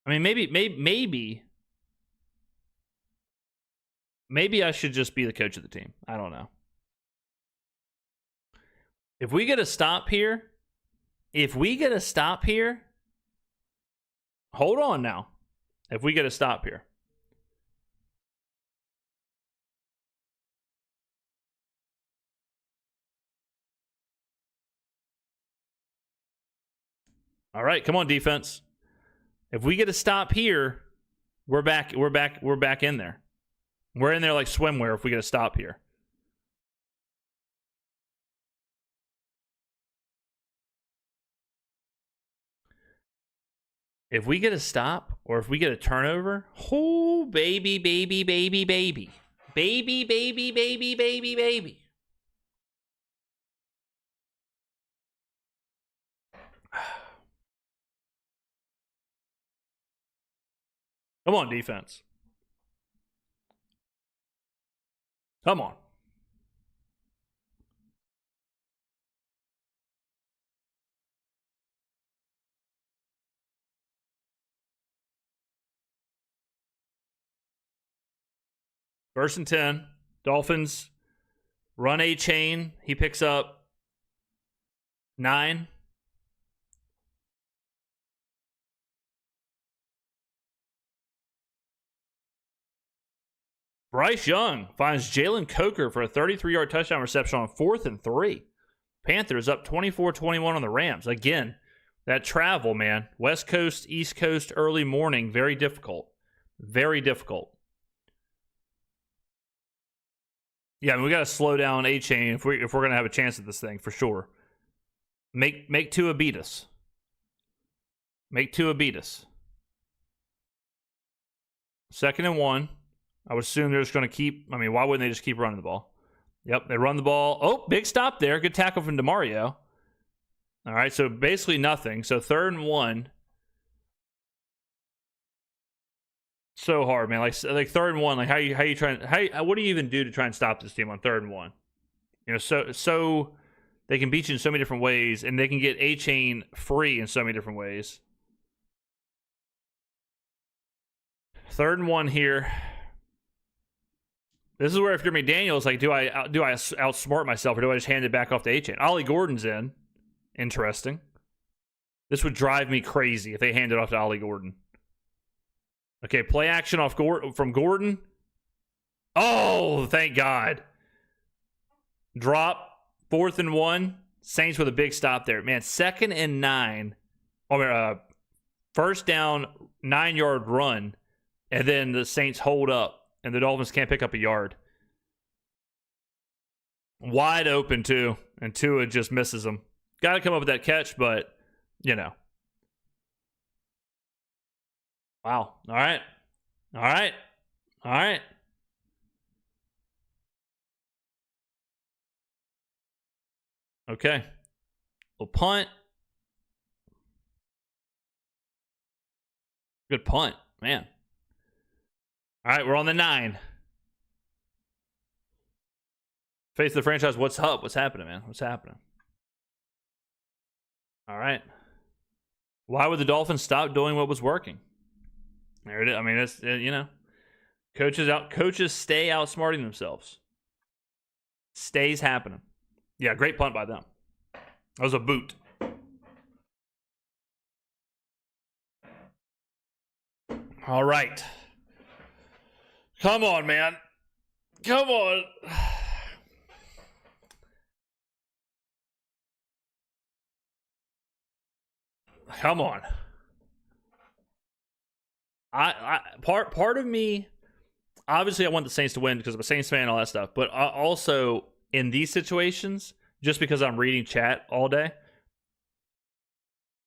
Speaker 3: I mean, maybe I should just be the coach of the team. I don't know. If we get a stop here, hold on now. If we get a stop here. All right, come on, defense. If we get a stop here, we're back in there. We're in there like swimwear if we get a stop here. If we get a stop or if we get a turnover, oh, baby. Come on, defense. Come on. First and 10. Dolphins run a chain. He picks up 9. Bryce Young finds Jalen Coker for a 33-yard touchdown reception on 4th and 3. Panthers up 24-21 on the Rams. Again, that travel, man. West Coast, East Coast, early morning, very difficult. Very difficult. Yeah, I mean, we got to slow down A-Chain if we're going to have a chance at this thing, for sure. Make Tua beat us. Make Tua beat us. 2nd and 1. I would assume they're just going to keep... I mean, why wouldn't they just keep running the ball? Yep, they run the ball. Oh, big stop there. Good tackle from DeMario. All right, so basically nothing. So 3rd and 1. So hard, man. Like 3rd and 1. Like how you trying? What do you even do to try and stop this team on 3rd and 1? You know, so they can beat you in so many different ways, and they can get A-Chain free in so many different ways. 3rd and 1 here. This is where if you're McDaniels, like, do I outsmart myself, or do I just hand it back off to A-Chain? Ollie Gordon's in. Interesting. This would drive me crazy if they handed it off to Ollie Gordon. Okay, play action off from Gordon. Oh, thank God. Drop. 4th and 1. Saints with a big stop there. Man, 2nd and 9. First down, 9-yard run. And then the Saints hold up. And the Dolphins can't pick up a yard. Wide open, too. And Tua just misses them. Got to come up with that catch, but, you know. Wow. All right. All right. All right. Okay. Little punt. Good punt, man. All right, we're on the 9. Face of the franchise. What's up? What's happening, man? What's happening? All right. Why would the Dolphins stop doing what was working? There it is. I mean, it's, you know, coaches stay outsmarting themselves. Stays happening. Yeah, great punt by them. That was a boot. All right. Come on, man. Come on. Come on. Part of me, obviously I want the Saints to win because I'm a Saints fan and all that stuff, but I also in these situations, just because I'm reading chat all day,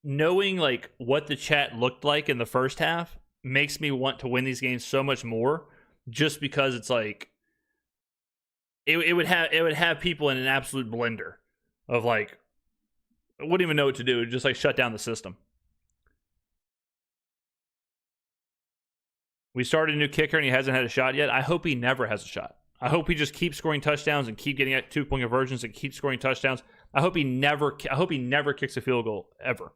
Speaker 3: knowing like what the chat looked like in the first half makes me want to win these games so much more, just because it's like it would have people in an absolute blender of like, I wouldn't even know what to do. Just like shut down the system. We started a new kicker and he hasn't had a shot yet. I hope he never has a shot. I hope he just keeps scoring touchdowns and keep getting at 2-point conversions and keep scoring touchdowns. I hope he never kicks a field goal ever.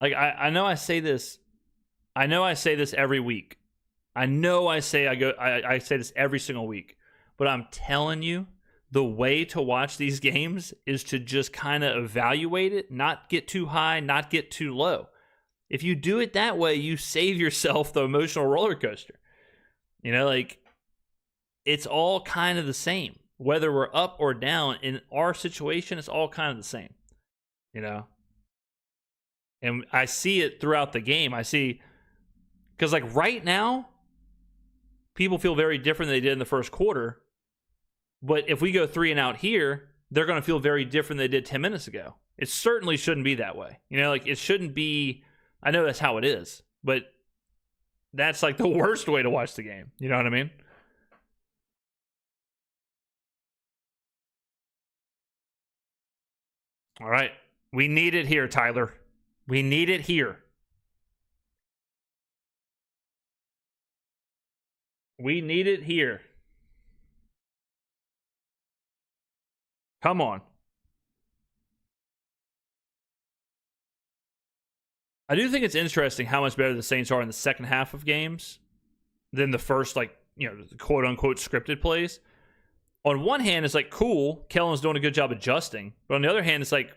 Speaker 3: Like I know I say this every week. I say this every single week. But I'm telling you, the way to watch these games is to just kind of evaluate it, not get too high, not get too low. If you do it that way, you save yourself the emotional roller coaster. You know, like, it's all kind of the same. Whether we're up or down, in our situation, it's all kind of the same. You know? And I see it throughout the game. I see, because like right now, people feel very different than they did in the first quarter. But if we go 3 and out here, they're going to feel very different than they did 10 minutes ago. It certainly shouldn't be that way. You know, like it shouldn't be, I know that's how it is, but that's like the worst way to watch the game. You know what I mean? All right. We need it here, Tyler. We need it here. We need it here. Come on. I do think it's interesting how much better the Saints are in the second half of games than the first, like, you know, quote unquote scripted plays. On one hand, it's like, cool, Kellen's doing a good job adjusting. But on the other hand, it's like,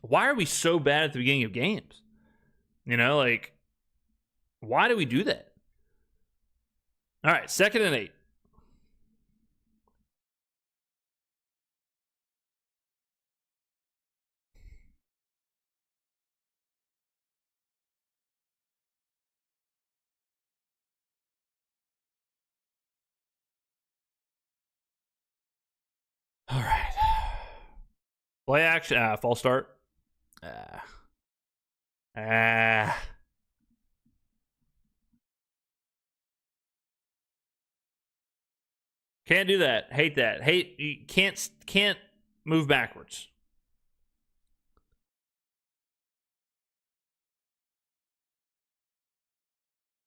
Speaker 3: why are we so bad at the beginning of games? You know, like, why do we do that? All right, 2nd and 8. All right. Play action. False start. Can't do that. Hate that. You can't move backwards.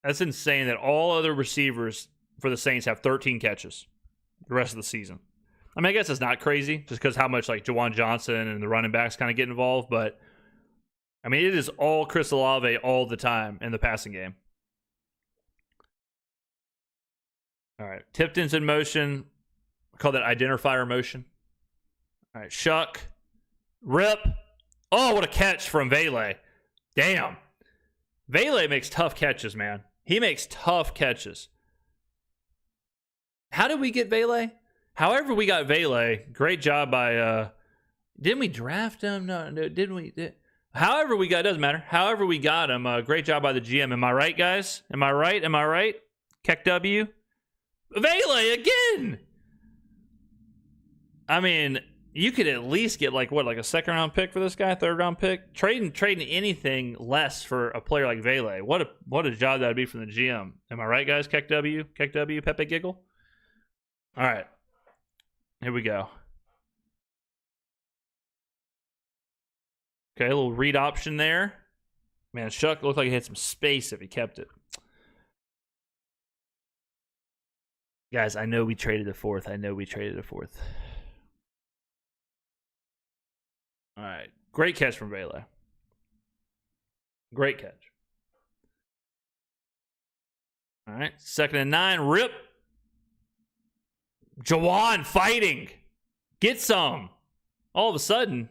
Speaker 3: That's insane that all other receivers for the Saints have 13 catches the rest of the season. I mean, I guess it's not crazy just because how much like Jawan Johnson and the running backs kind of get involved, but I mean, it is all Chris Olave all the time in the passing game. All right. Tipton's in motion. I call that identifier motion. All right. Shuck. Rip. Oh, what a catch from Vele. Damn. Vele makes tough catches, man. He makes tough catches. How did we get Vele? However we got Vele, great job by, didn't we draft him? No, didn't we? However we got, it doesn't matter. However we got him, great job by the GM. Am I right, guys? Am I right? Keck W. Vele again! I mean, You could at least get like a second round pick for this guy, third round pick. Trading anything less for a player like Vele. What a job that would be from the GM. Am I right, guys? Keck W, Pepe Giggle. All right, here we go. Okay, a little read option there. Man, Shuck looked like he had some space if he kept it. Guys, I know we traded a fourth. All right. Great catch from Vela. Great catch. All right. 2nd and 9. Rip. Jawan fighting. Get some. All of a sudden,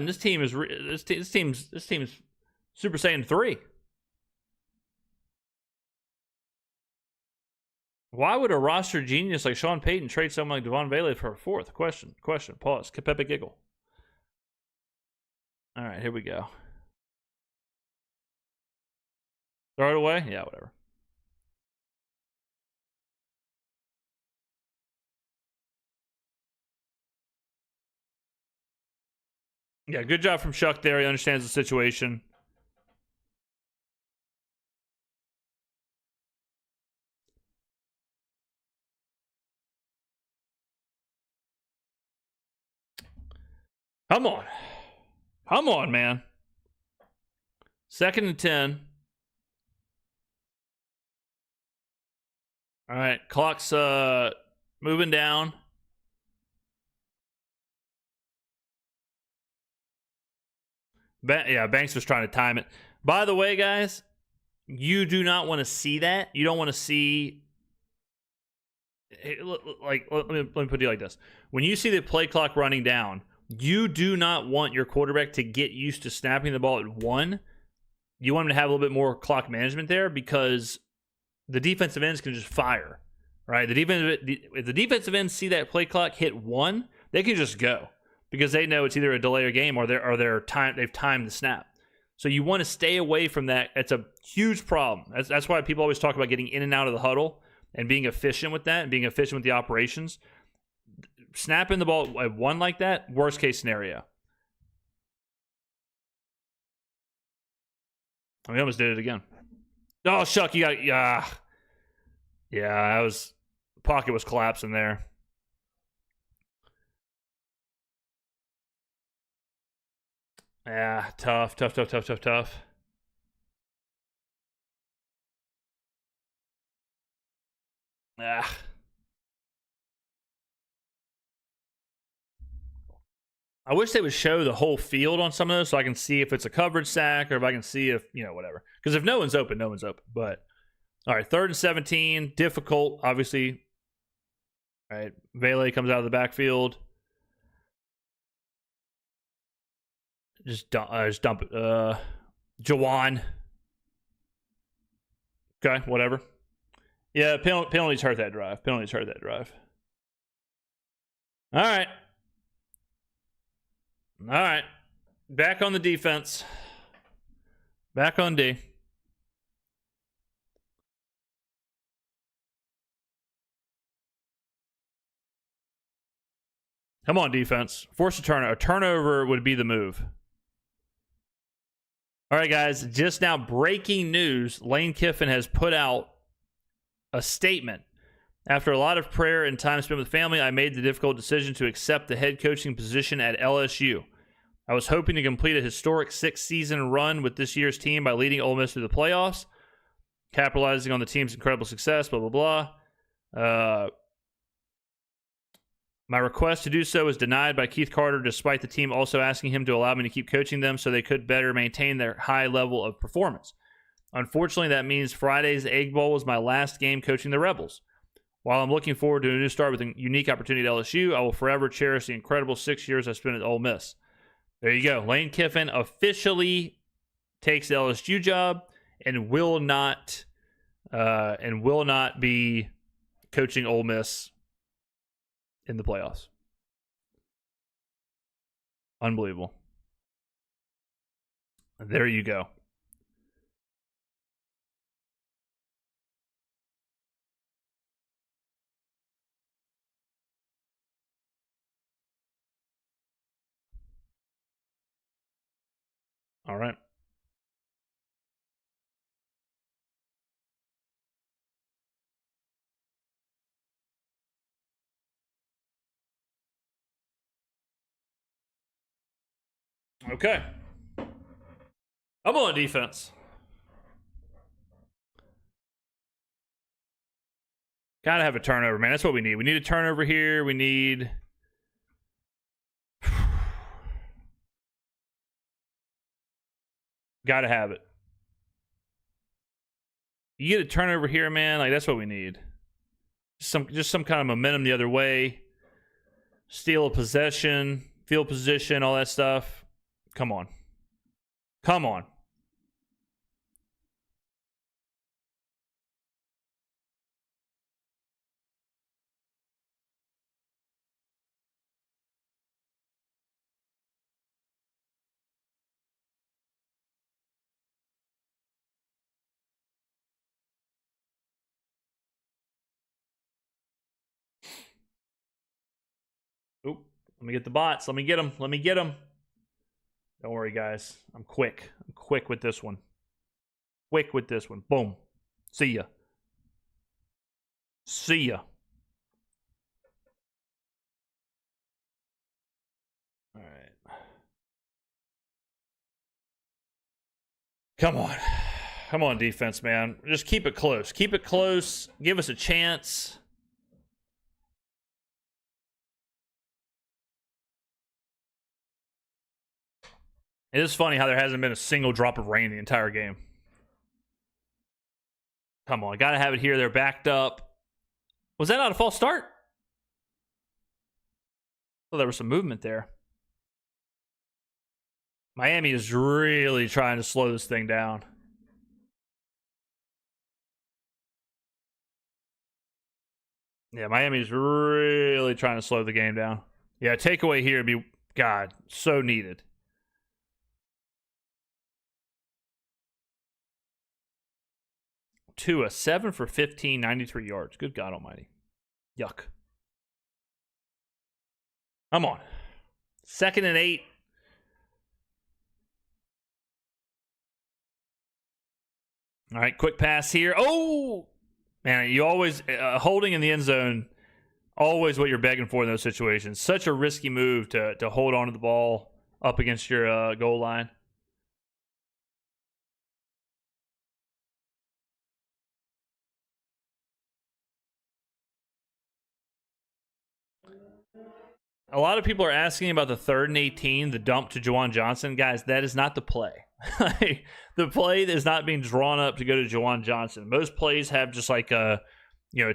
Speaker 3: this team is this team's Super Saiyan 3. Why would a roster genius like Sean Payton trade someone like Devon Vele for a fourth? Question. Pause. Pepe Giggle. All right, here we go. Throw it away? Yeah, whatever. Yeah, good job from Shuck there. He understands the situation. Come on, man. 2nd and 10. All right, clock's moving down. Banks was trying to time it. By the way, guys, you do not want to see that. You don't want to see. Like, let me put it like this: when you see the play clock running down, you do not want your quarterback to get used to snapping the ball at 1. You want him to have a little bit more clock management there because the defensive ends can just fire, right? If the defensive ends see that play clock hit 1, they can just go because they know it's either a delay or game or they've timed the snap. So you want to stay away from that. It's a huge problem. That's why people always talk about getting in and out of the huddle and being efficient with that and being efficient with the operations. Snapping the ball at 1 like that, worst case scenario. We almost did it again. Oh, Shuck, you got yeah, that was pocket was collapsing there. Yeah, tough. Ah. I wish they would show the whole field on some of those so I can see if it's a coverage sack or if I can see if, whatever. Because if no one's open, no one's open. But, all right, 3rd and 17. Difficult, obviously. All right, Vele comes out of the backfield. Just dump it. Jawan. Okay, whatever. Yeah, penalties hurt that drive. All right. Back on the defense. Back on D. Come on, defense. Force a turnover. A turnover would be the move. All right, guys. Just now, breaking news. Lane Kiffin has put out a statement. After a lot of prayer and time spent with family, I made the difficult decision to accept the head coaching position at LSU. I was hoping to complete a historic 6-season run with this year's team by leading Ole Miss through the playoffs, capitalizing on the team's incredible success, blah, blah, blah. My request to do so was denied by Keith Carter, despite the team also asking him to allow me to keep coaching them so they could better maintain their high level of performance. Unfortunately, that means Friday's Egg Bowl was my last game coaching the Rebels. While I'm looking forward to a new start with a unique opportunity at LSU, I will forever cherish the incredible 6 years I spent at Ole Miss. There you go. Lane Kiffin officially takes the LSU job and will not be coaching Ole Miss in the playoffs. Unbelievable. There you go. All right. Okay. I'm on defense. Gotta have a turnover, man. That's what we need. We need a turnover here. We need... Gotta have it. You get a turnover here, man. Like, that's what we need. Just some kind of momentum the other way. Steal a possession. Field position. All that stuff. Come on. Come on. Oop. Let me get the bots. Let me get them. Let me get them. Don't worry, guys. I'm quick. I'm quick with this one. Quick with this one. Boom. See ya. See ya. All right. Come on. Come on, defense, man. Just keep it close. Keep it close. Give us a chance. It is funny how there hasn't been a single drop of rain the entire game. Come on. Got to have it here. They're backed up. Was that not a false start? Well, there was some movement there. Miami is really trying to slow this thing down. Yeah, Miami's really trying to slow the game down. Yeah, takeaway here would be, God, so needed. Tua, 7 for 15, 93 yards. Good God almighty. Yuck. Come on. 2nd and 8. All right, quick pass here. Oh! Man, you always, holding in the end zone, always what you're begging for in those situations. Such a risky move to hold on to the ball up against your goal line. A lot of people are asking about the 3rd and 18, the dump to Juwan Johnson. Guys, that is not the play. The play is not being drawn up to go to Juwan Johnson. Most plays have just like a,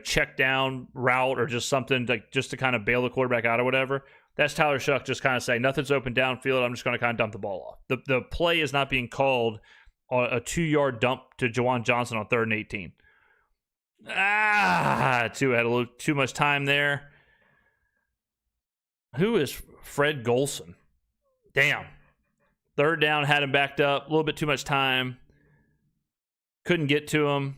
Speaker 3: check down route or just something like just to kind of bail the quarterback out or whatever. That's Tyler Shuck just kind of saying, nothing's open downfield. I'm just going to kind of dump the ball off. The play is not being called a 2-yard dump to Juwan Johnson on 3rd and 18. Tua had a little too much time there. Who is Fred Golson? Damn. 3rd down, had him backed up. A little bit too much time. Couldn't get to him.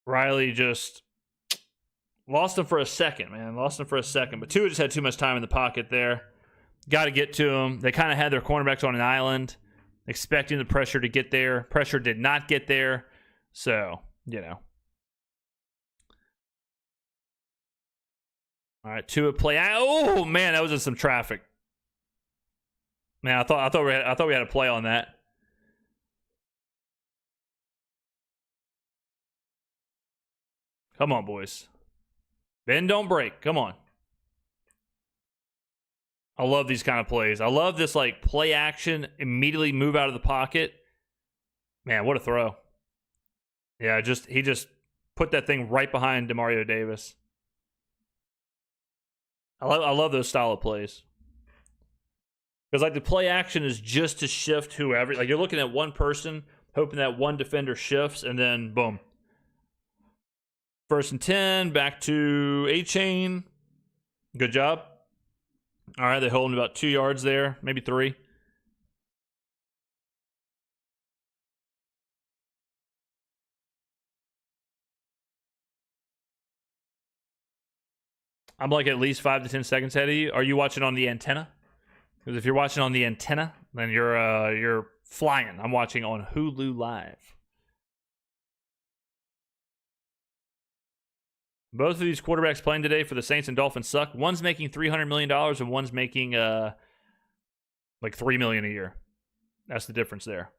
Speaker 3: Riley just lost him for a second, man. Lost him for a second. But Tua just had too much time in the pocket there. Got to get to him. They kind of had their cornerbacks on an island, expecting the pressure to get there. Pressure did not get there. So, All right, Tua play. Oh man, that was in some traffic. Man, I thought we had a play on that. Come on, boys. Bend, don't break. Come on. I love these kind of plays. I love this like play action, immediately move out of the pocket. Man, what a throw. Yeah, he just put that thing right behind Demario Davis. I love those style of plays. Because, like, the play action is just to shift whoever. Like, you're looking at one person, hoping that one defender shifts, and then, boom. 1st and 10, back to A-Chain. Good job. All right, they hold him about 2 yards there, maybe 3. I'm like at least 5 to 10 seconds ahead of you. Are you watching on the antenna? Because if you're watching on the antenna, then you're flying. I'm watching on Hulu Live. Both of these quarterbacks playing today for the Saints and Dolphins suck. One's making $300 million and one's making like $3 million a year. That's the difference there.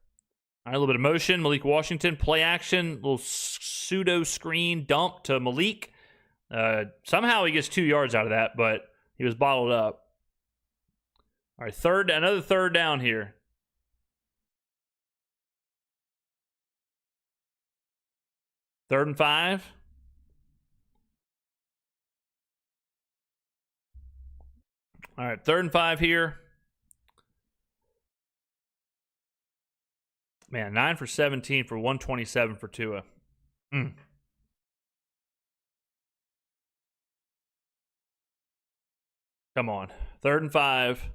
Speaker 3: All right, a little bit of motion. Malik Washington, play action, little pseudo screen dump to Malik. Somehow he gets 2 yards out of that, but he was bottled up. All right, another third down here. Third and 5. All right, 3rd and 5 here. Man, 9 for 17 for 127 for Tua. Come on. 3rd and 5.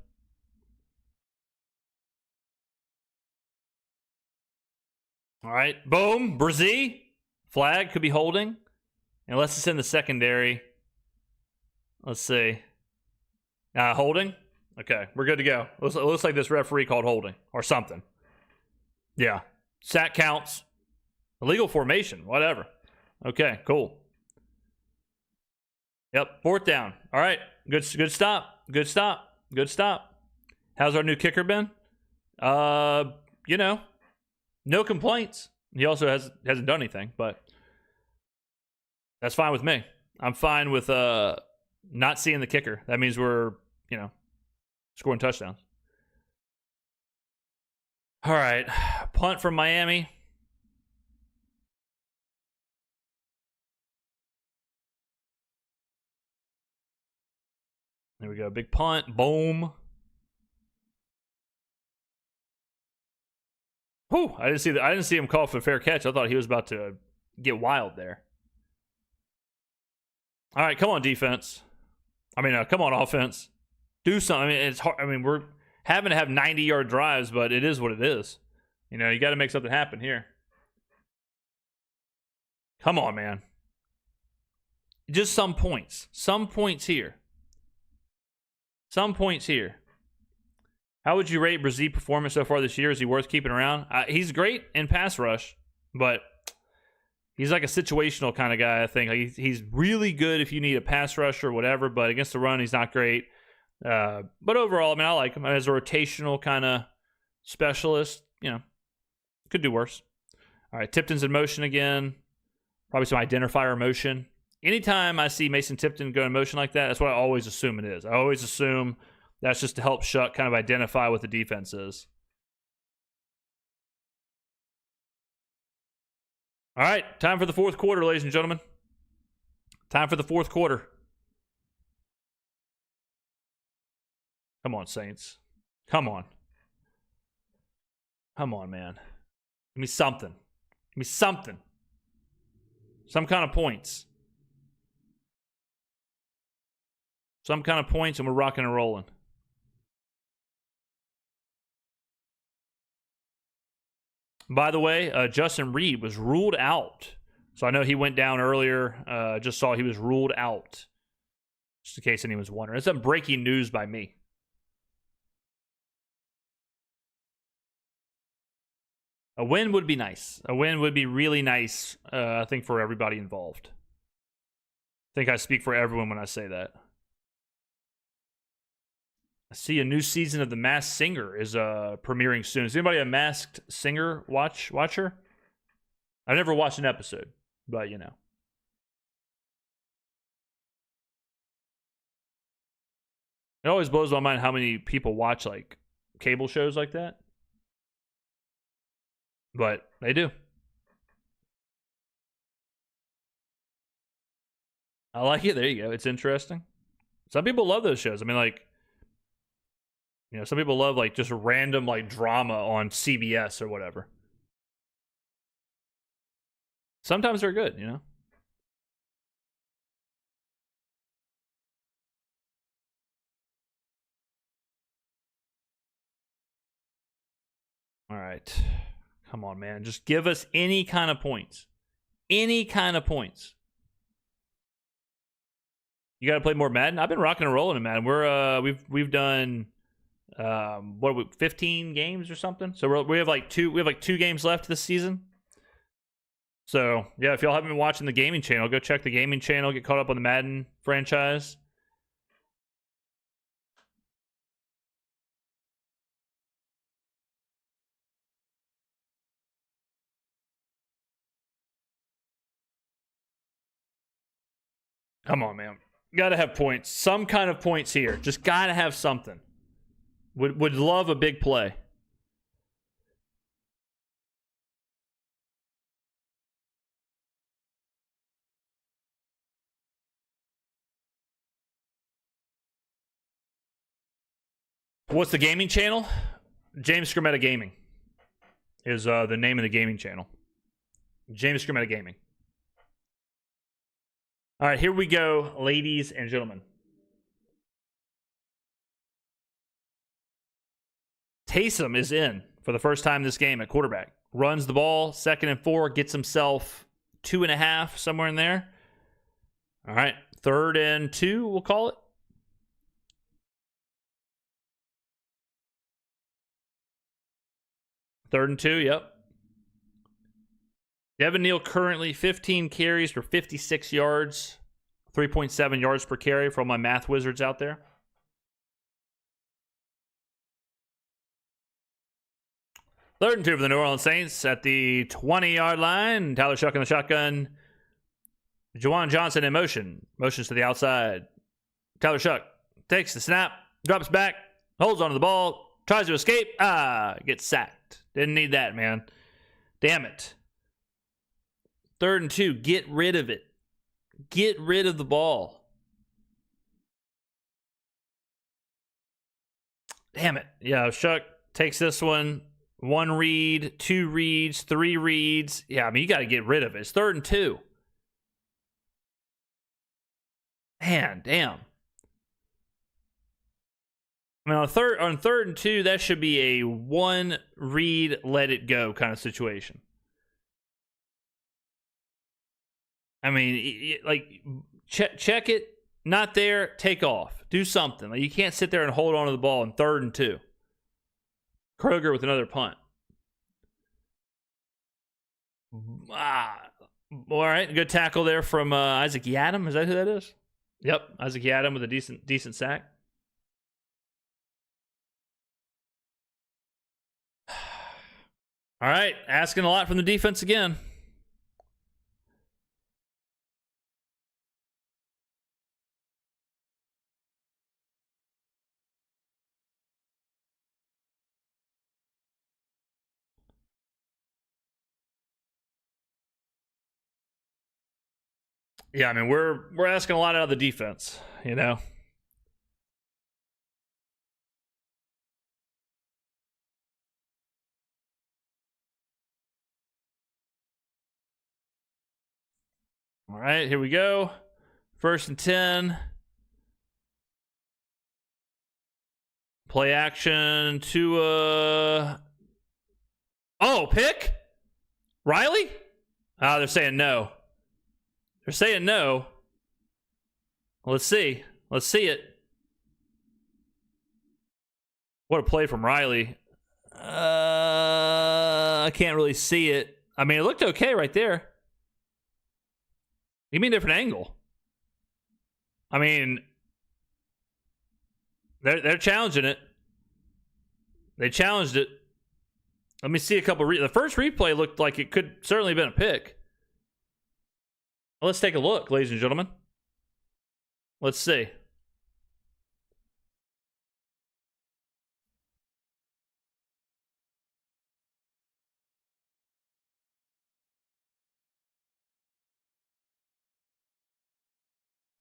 Speaker 3: All right, boom. Brzee. Flag could be holding. Unless it's in the secondary. Let's see. Holding? Okay, we're good to go. It looks like this referee called holding or something. Yeah. Sack counts. Illegal formation. Whatever. Okay, cool. Yep, 4th down. All right, good stop. Good stop. Good stop. How's our new kicker been? No complaints. He also hasn't done anything, but that's fine with me. I'm fine with not seeing the kicker. That means we're, scoring touchdowns. All right. Punt from Miami. There we go. Big punt. Boom. Whew. I didn't see him call for a fair catch. I thought he was about to get wild there. All right, come on, defense. Come on, offense. Do something. It's hard. We're having to have 90-yard drives, but it is what it is. You got to make something happen here. Come on, man. Just some points. Some points here. Some points here. How would you rate Brzee performance so far this year? Is he worth keeping around? He's great in pass rush, but he's like a situational kind of guy, I think. He's really good if you need a pass rush or whatever, but against the run, he's not great. But overall, I like him as a rotational kind of specialist. Could do worse. All right, Tipton's in motion again. Probably some identifier motion. Anytime I see Mason Tipton go in motion like that, that's what I always assume it is. I always assume that's just to help Shuck kind of identify what the defense is. All right, time for the 4th quarter, ladies and gentlemen. Time for the 4th quarter. Come on, Saints. Come on. Come on, man. Give me something. Give me something. Some kind of points. Some kind of points, and we're rocking and rolling. By the way, Justin Reed was ruled out. So I know he went down earlier. Just saw he was ruled out. Just in case anyone's wondering. It's some breaking news by me. A win would be nice. A win would be really nice, I think, for everybody involved. I think I speak for everyone when I say that. I see a new season of The Masked Singer is premiering soon. Is anybody a Masked Singer watcher? I've never watched an episode, but It always blows my mind how many people watch like cable shows like that. But they do. I like it. There you go. It's interesting. Some people love those shows. Some people love like just random like drama on CBS or whatever. Sometimes they're good, All right. Come on, man. Just give us any kind of points. Any kind of points. You got to play more Madden. I've been rocking and rolling in Madden. We've done What are we, 15 games or something? So we have like two games left this season. So yeah, if y'all haven't been watching the gaming channel, go check the gaming channel. Get caught up on the Madden franchise. Come on, man. Gotta have points. Some kind of points here. Just gotta have something. Would love a big play. What's the gaming channel? James Skrmetta Gaming is the name of the gaming channel. James Skrmetta Gaming. All right, here we go, ladies and gentlemen. Taysom is in for the first time this game at quarterback. Runs the ball, 2nd and 4, gets himself 2.5, somewhere in there. All right, 3rd and 2, we'll call it. Third and 2, yep. Devin Neal currently 15 carries for 56 yards, 3.7 yards per carry for all my math wizards out there. Third and 2 for the New Orleans Saints at the 20-yard line. Tyler Shuck in the shotgun. Juwan Johnson in motion. Motions to the outside. Tyler Shuck takes the snap, drops back, holds onto the ball, tries to escape. Gets sacked. Didn't need that, man. Damn it. 3rd and 2. Get rid of it. Get rid of the ball. Damn it. Yeah, Shuck takes this one. 1 read, 2 reads, 3 reads. Yeah, I mean, you got to get rid of it. It's 3rd and 2. Man, damn. I mean, on 3rd and 2, that should be a 1 read, let it go kind of situation. I mean, like, check it, not there, take off. Do something. Like, you can't sit there and hold on to the ball in 3rd and 2. Kroger with another punt. All right, good tackle there from Isaac Yiadom. Is that who that is? Yep, Isaac Yiadom with a decent sack. All right, asking a lot from the defense again. Yeah, I mean, we're asking a lot out of the defense, you know. All right, here we go. 1st and 10. Play action to oh, pick? Riley? They're saying no. They're saying no. Let's see. Let's see it. What a play from Riley. I can't really see it. I mean, it looked okay right there. You mean different angle? I mean, they're challenging it. They challenged it. Let me see a couple. The first replay looked like it could certainly have been a pick. Let's take a look, ladies and gentlemen. Let's see.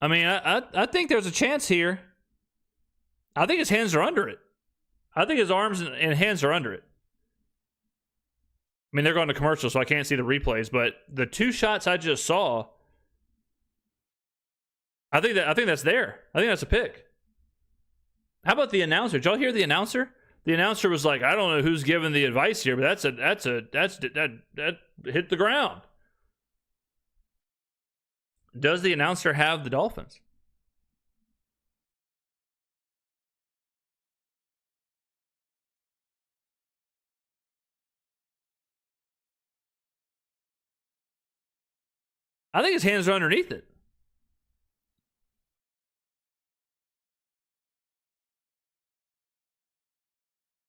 Speaker 3: I mean, I think there's a chance here. I think his hands are under it. I think his arms and hands are under it. I mean, they're going to commercial, so I can't see the replays, but the 2 shots I just saw, I think that's there. I think that's a pick. How about the announcer? Did y'all hear the announcer? The announcer was like, I don't know who's giving the advice here, but that hit the ground. Does the announcer have the Dolphins? I think his hands are underneath it.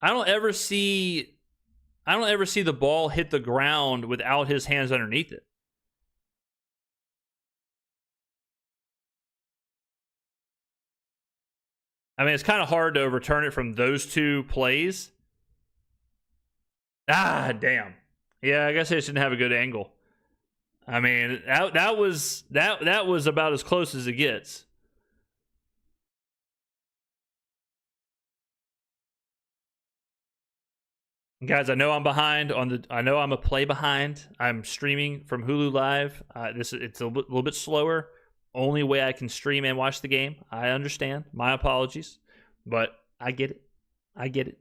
Speaker 3: I don't ever see the ball hit the ground without his hands underneath it. I mean, it's kind of hard to overturn it from those two plays. Ah, damn. Yeah, I guess I shouldn't have a good angle. I mean, that was about as close as it gets. Guys, I know I'm behind I know I'm a play behind. I'm streaming from Hulu Live. It's a little bit slower. Only way I can stream and watch the game. I understand. My apologies, but I get it. I get it.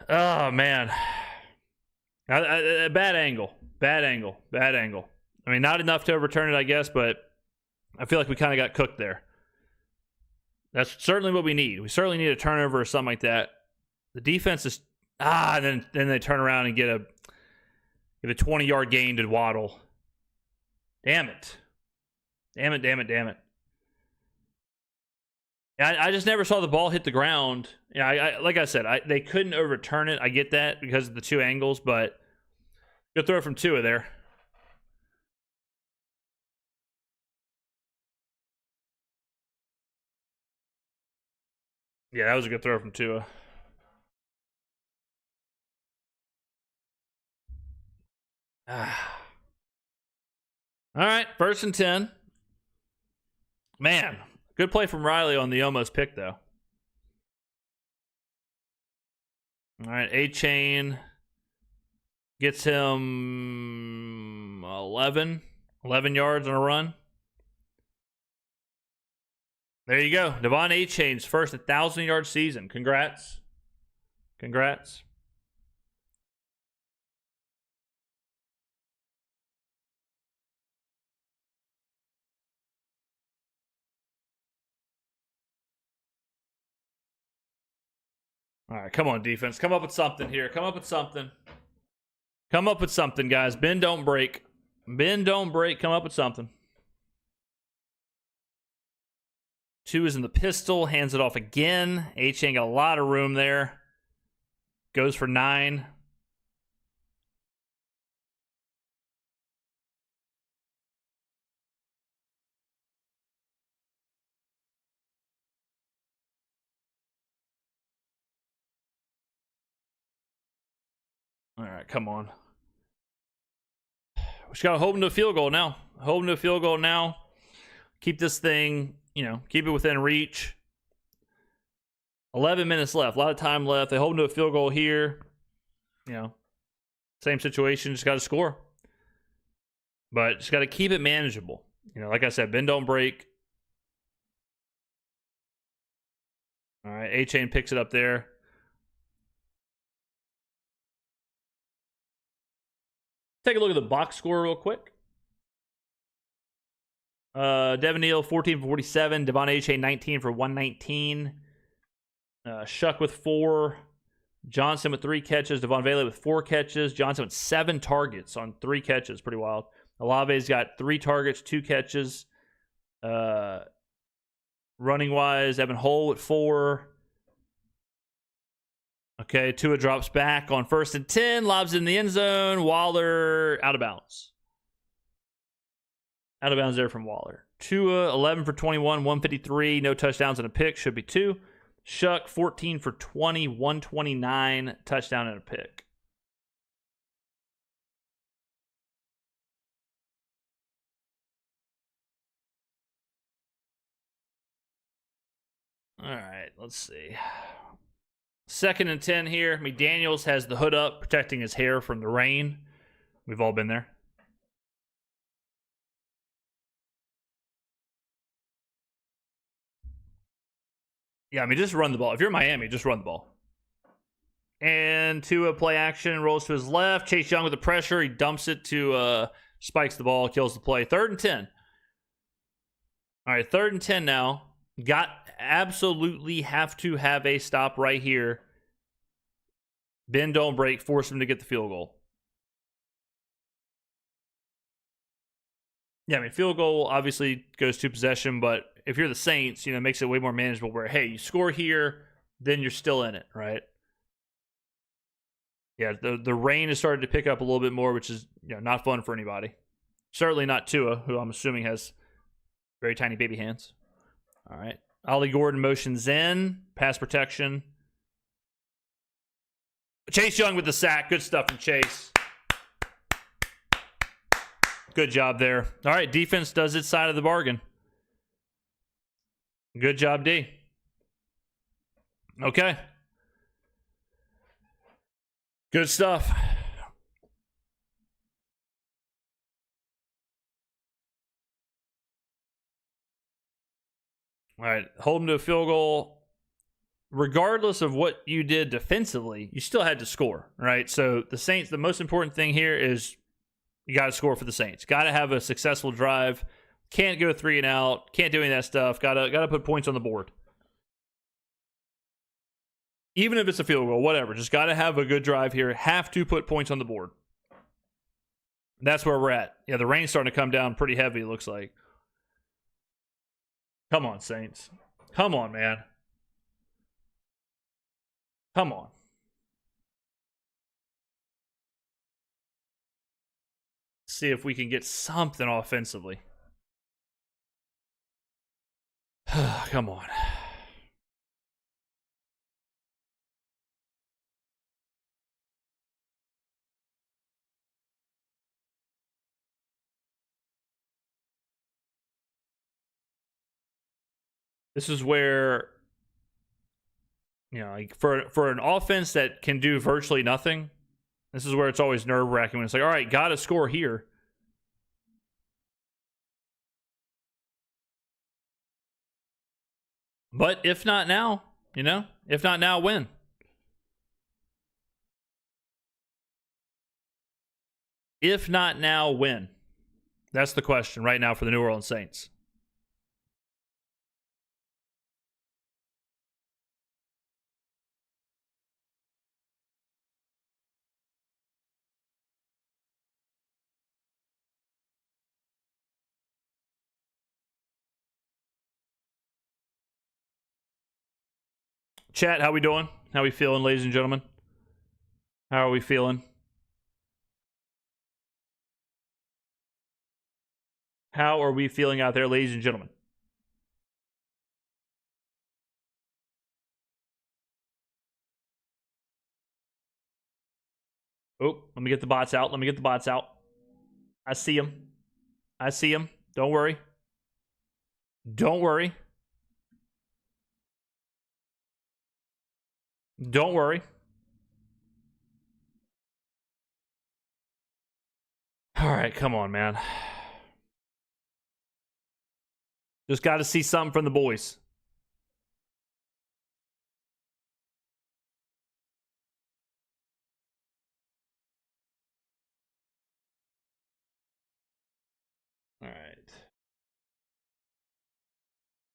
Speaker 3: Oh man, bad angle. Bad angle. Bad angle. I mean, not enough to overturn it, I guess, but I feel like we kind of got cooked there. That's certainly what we need. We certainly need a turnover or something like that. The defense is and then they turn around and get a 20-yard gain to Waddle. Damn it. Damn it. I just never saw the ball hit the ground. Yeah, like I said, they couldn't overturn it. I get that because of the two angles, but good throw from Tua there. Yeah, that was a good throw from Tua. All right, 1st and 10. Man, good play from Riley on the almost pick, though. All right, A-Chain gets him 11 yards on a run. There you go. Devon A-Chain's first 1,000-yard season. Congrats. Congrats. All right, come on, defense. Come up with something here. Come up with something. Come up with something, guys. Bend, don't break. Bend, don't break. Come up with something. 2 is in the pistol. Hands it off again. H-Chain got a lot of room there. Goes for 9. All right, come on. We just got to hold him to a field goal now. Hold him to a field goal now. Keep this thing, keep it within reach. 11 minutes left. A lot of time left. They hold him to a field goal here. Same situation. Just got to score. But just got to keep it manageable. Like I said, bend, don't break. All right, A-Chain picks it up there. Take a look at the box score real quick. Devin Neal, 14 for 47. Devon A-Chain, 19 for 119. Shuck with 4. Johnson with 3 catches. Devon Vele with 4 catches. Johnson with 7 targets on 3 catches. Pretty wild. Olave's got 3 targets, 2 catches. Running wise, Evan Hull with 4. Okay, Tua drops back on 1st and 10. Lobs in the end zone. Waller out of bounds. Out of bounds there from Waller. Tua, 11 for 21, 153. No touchdowns and a pick. Should be 2. Shuck, 14 for 20, 129. Touchdown and a pick. All right, let's see. 2nd and 10 here. McDaniels has the hood up, protecting his hair from the rain. We've all been there. Yeah, I mean, just run the ball. If you're Miami, just run the ball. And Tua play action, rolls to his left. Chase Young with the pressure. He dumps it to, spikes the ball, kills the play. 3rd and 10. All right, 3rd and 10 now. Absolutely have to have a stop right here. Bend, don't break. Force him to get the field goal. Yeah, I mean, field goal obviously goes to possession, but if you're the Saints, it makes it way more manageable where, hey, you score here, then you're still in it, right? Yeah, the rain has started to pick up a little bit more, which is not fun for anybody. Certainly not Tua, who I'm assuming has very tiny baby hands. All right. Ollie Gordon motions in, pass protection. Chase Young with the sack. Good stuff from Chase. Good job there. All right, defense does its side of the bargain. Good job, D. Okay. Good stuff. All right, hold them to a field goal. Regardless of what you did defensively, you still had to score, right? So the Saints, the most important thing here is you got to score for the Saints. Got to have a successful drive. Can't go 3 and out. Can't do any of that stuff. Got to put points on the board. Even if it's a field goal, whatever. Just got to have a good drive here. Have to put points on the board. That's where we're at. Yeah, the rain's starting to come down pretty heavy, it looks like. Come on, Saints. Come on, man. Come on. See if we can get something offensively. Come on. This is where, like for an offense that can do virtually nothing, this is where it's always nerve-wracking when it's like, all right, got to score here. But if not now, if not now, when? If not now, when? That's the question right now for the New Orleans Saints. Chat, how we doing? How we feeling, ladies and gentlemen? How are we feeling? How are we feeling out there, ladies and gentlemen? Oh, let me get the bots out. I see them. Don't worry. Don't worry. Don't worry. All right, come on, man. Just got to see something from the boys. All right.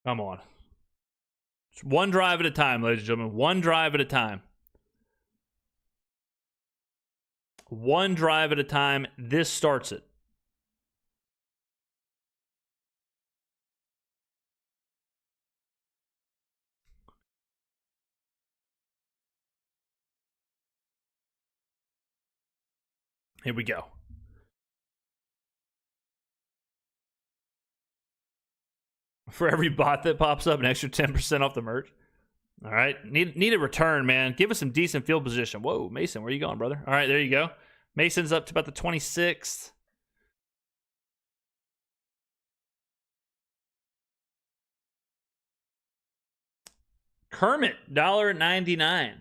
Speaker 3: Come on. It's one drive at a time, ladies and gentlemen. One drive at a time. One drive at a time. This starts it. Here we go. For every bot that pops up, an extra 10% off the merch. All right. Need a return, man. Give us some decent field position. Whoa, Mason, where you going, brother? All right, there you go. Mason's up to about the 26th. Kermit, $1.99.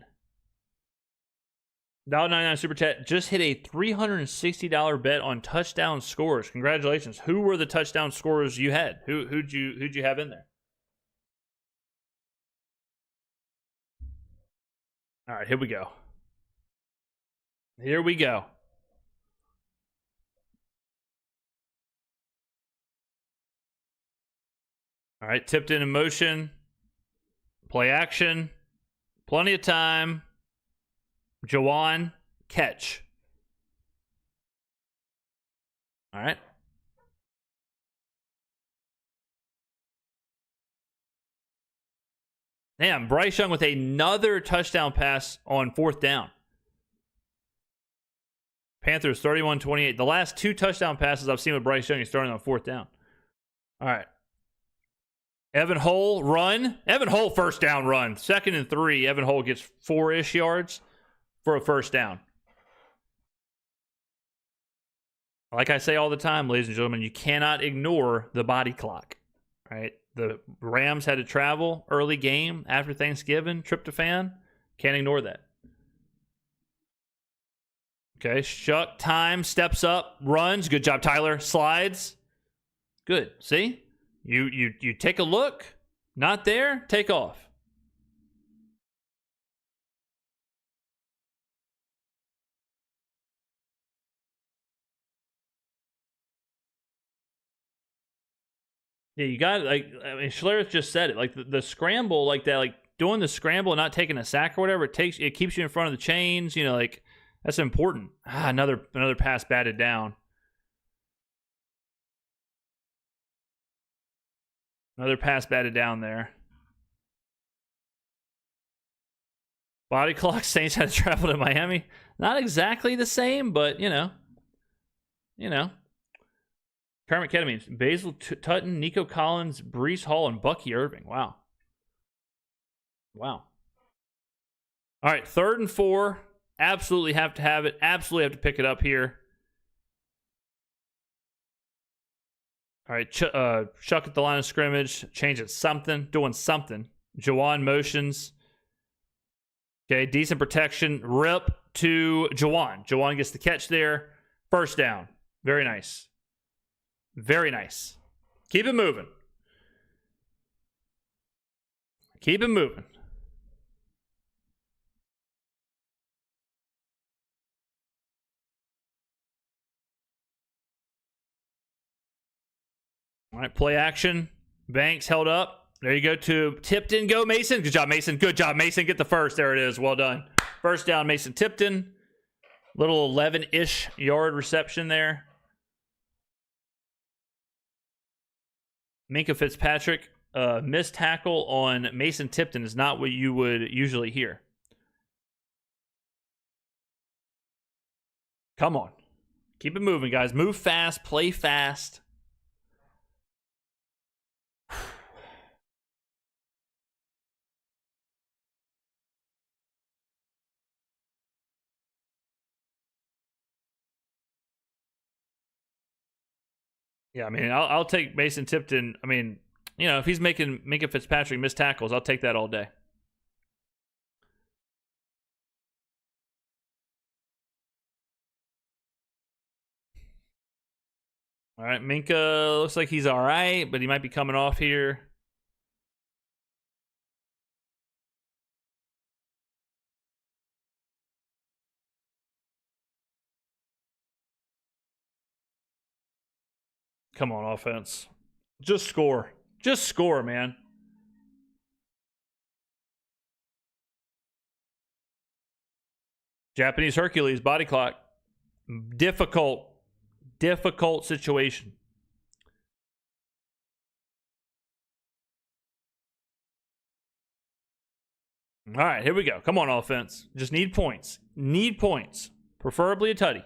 Speaker 3: $1.99 super chat. Just hit a $360 bet on touchdown scores. Congratulations. Who were the touchdown scorers you had? Who'd you have in there? All right, here we go. Here we go. All right, tipped in motion. Play action. Plenty of time. Jawan, catch. All right. Damn, Bryce Young with another touchdown pass on 4th down. Panthers 31-28. The last 2 touchdown passes I've seen with Bryce Young, he's starting on 4th down. All right. Evan Hull, run. Evan Hull, first down run. 2nd and 3. Evan Hull gets 4-ish yards for a first down. Like I say all the time, ladies and gentlemen, you cannot ignore the body clock, right? The Rams had to travel early game after Thanksgiving, tryptophan. Can't ignore that. Okay, Shuck, time, steps up, runs. Good job, Tyler. Slides. Good. See? You take a look. Not there, take off. Yeah, you got, like, I mean, Schlereth just said it. Like, the scramble, like that, like, doing the scramble and not taking a sack or whatever, it keeps you in front of the chains, you know, like, that's important. Another pass batted down. Another pass batted down there. Body clock, Saints had to travel to Miami. Not exactly the same, but, you know. Kermit Ketamine, Basil Tutton, Nico Collins, Breece Hall, and Bucky Irving. Wow. All right, 3rd and 4. Absolutely have to have it. Absolutely have to pick it up here. All right, Shuck at the line of scrimmage. Change it something. Doing something. Jawan motions. Okay, decent protection. Rip to Jawan. Jawan gets the catch there. First down. Very nice. Very nice. Keep it moving. Keep it moving. All right, play action. Banks held up. There you go to Tipton. Go, Mason. Good job, Mason. Good job, Mason. Get the first. There it is. Well done. First down, Mason Tipton. Little 11-ish yard reception there. Minka Fitzpatrick, missed tackle on Mason Tipton is not what you would usually hear. Come on. Keep it moving, guys. Move fast. Play fast. Yeah, I mean, I'll take Mason Tipton. I mean, you know, if he's making Minka Fitzpatrick miss tackles, I'll take that all day. All right, Minka looks like he's all right, but he might be coming off here. Come on, offense. Just score. Just score, man. Japanese Hercules, body clock. Difficult situation. All right, here we go. Come on, offense. Just need points. Need points. Preferably a tutty.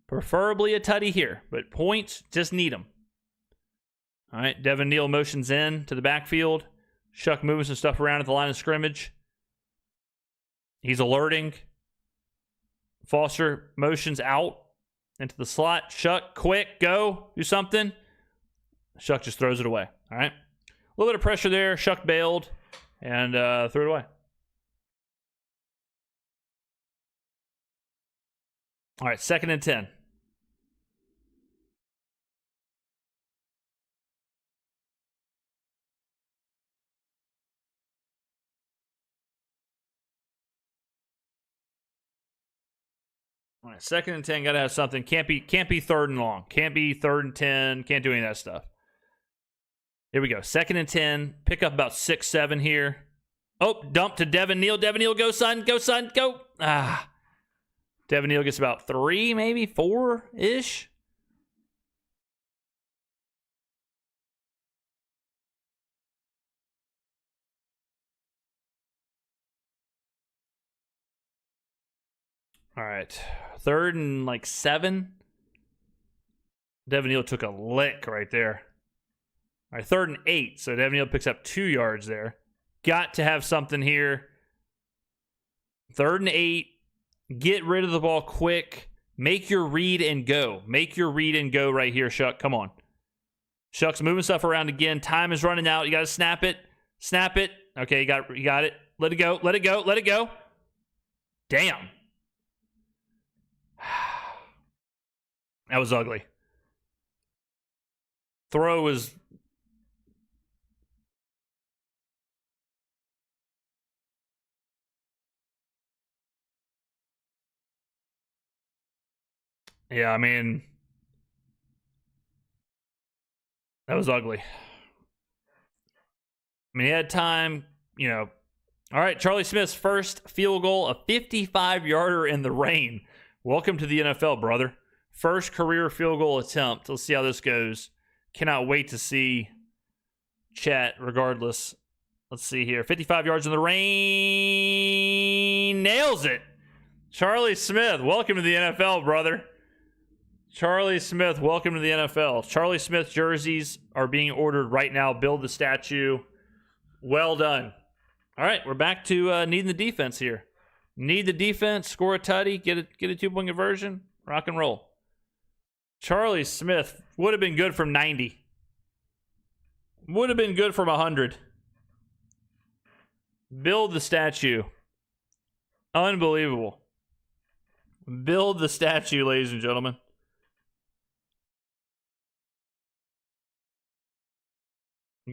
Speaker 3: Preferably a tutty here, but points, just need them. All right, Devin Neal motions in to the backfield. Shuck moving some stuff around at the line of scrimmage. He's alerting. Foster motions out into the slot. Shuck, quick, go, do something. Shuck just throws it away. All right, a little bit of pressure there. Shuck bailed and threw it away. All right, 2nd and 10. All right, 2nd and 10, gotta have something. Can't be 3rd and long. Can't be 3rd and 10. Can't do any of that stuff. Here we go. 2nd and 10. Pick up about 6, 7 here. Oh, dump to Devin Neal. Devin Neal, go, son. Go, son. Go. Devin Neal gets about 3, maybe 4-ish. All right. 3rd and like 7. Devin Neal took a lick right there. All right, 3rd and 8. So Devin Neal picks up 2 yards there. Got to have something here. 3rd and 8. Get rid of the ball quick. Make your read and go. Make your read and go right here, Shuck. Come on. Shuck's moving stuff around again. Time is running out. You got to snap it. Snap it. Okay, you got it. Let it go. Let it go. Let it go. Damn. That was ugly. Throw was... Yeah, I mean... That was ugly. I mean, he had time, you know. All right, Charlie Smith's first field goal, a 55-yarder in the rain. Welcome to the NFL, brother. First career field goal attempt. Let's see how this goes. Cannot wait to see chat regardless. Let's see here. 55 yards in the rain. Nails it. Charlie Smith, welcome to the NFL, brother. Charlie Smith, welcome to the NFL. Charlie Smith jerseys are being ordered right now. Build the statue. Well done. All right, we're back to needing the defense here. Need the defense, score a tutty, get a 2-point conversion, rock and roll. Charlie Smith would have been good from 90. Would have been good from 100. Build the statue. Unbelievable. Build the statue, ladies and gentlemen.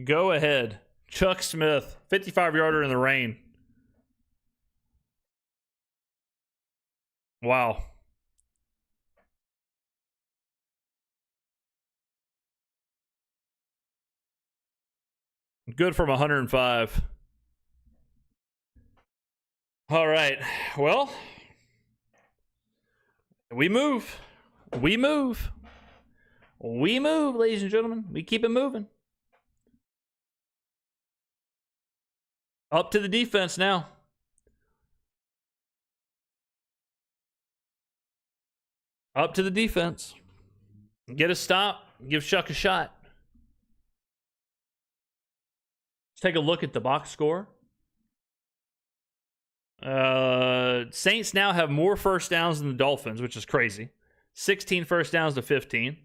Speaker 3: Go ahead. Chuck Smith, 55-yarder in the rain. Wow. Good from 105. All right. Well, we move. We move. We move, ladies and gentlemen. We keep it moving. Up to the defense now. Up to the defense. Get a stop. Give Shuck a shot. Let's take a look at the box score. Saints now have more first downs than the Dolphins, which is crazy. 16 first downs to 15.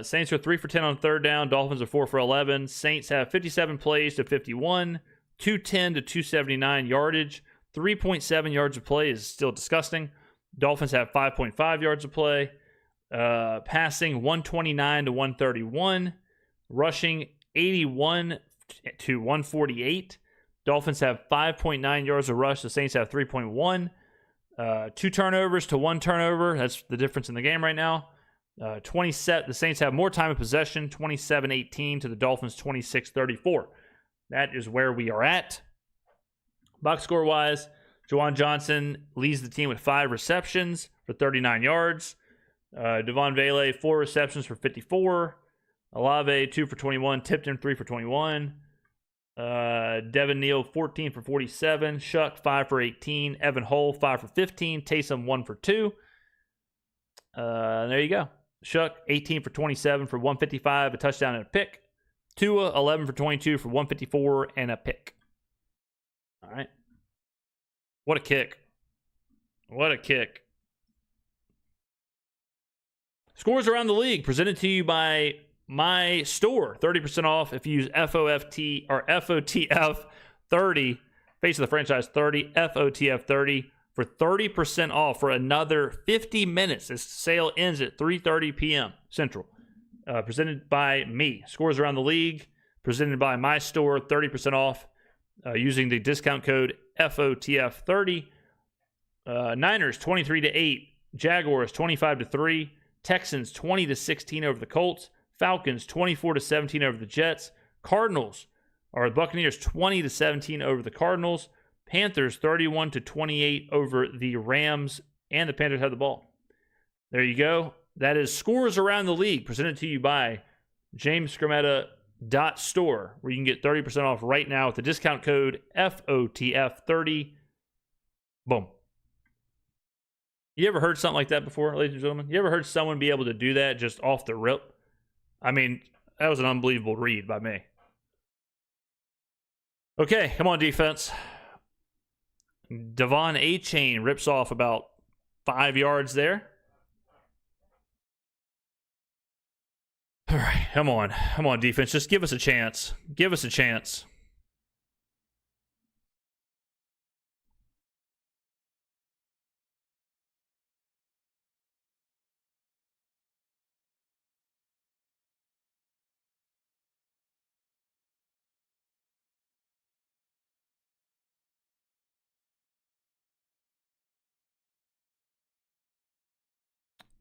Speaker 3: Saints are 3 for 10 on 3rd down. Dolphins are 4 for 11. Saints have 57 plays to 51. 210 to 279 yardage. 3.7 yards of play is still disgusting. Dolphins have 5.5 yards of play. Passing 129 to 131. Rushing 81 to 148. Dolphins have 5.9 yards of rush. The Saints have 3.1. 2 turnovers to 1 turnover. That's the difference in the game right now. The Saints have more time of possession, 27-18 to the Dolphins, 26-34. That is where we are at. Box score-wise, Juwan Johnson leads the team with 5 receptions for 39 yards. Devon Vele, 4 receptions for 54. Olave, 2 for 21. Tipton, 3 for 21. Devin Neal, 14 for 47. Shuck, 5 for 18. Evan Hull, 5 for 15. Taysom, 1 for 2. There you go. Shuck, 18 for 27 for 155, a touchdown and a pick. Tua, 11 for 22 for 154 and a pick. All right. What a kick. What a kick. Scores around the league presented to you by my store. 30% off if you use FOFT or FOTF 30. Face of the franchise 30, FOTF 30 for 30% off for another 50 minutes. This sale ends at 3:30 p.m. Central. Presented by me. Scores around the league. Presented by my store. 30% off using the discount code FOTF30. Niners 23-8. Jaguars 25-3. Texans 20-16 over the Colts. Falcons 24-17 over the Jets. Cardinals are the Buccaneers 20-17 over the Cardinals. Panthers 31-28 over the Rams, and the Panthers have the ball. There you go. That is Scores Around the League, presented to you by James Skrmetta .store, where you can get 30% off right now with the discount code FOTF30. Boom. You ever heard something like that before, ladies and gentlemen? You ever heard someone be able to do that just off the rip? I mean, that was an unbelievable read by me. Okay, come on, defense. Devon A-Chain rips off about 5 yards there. All right, come on. Come on, defense. Just give us a chance. Give us a chance.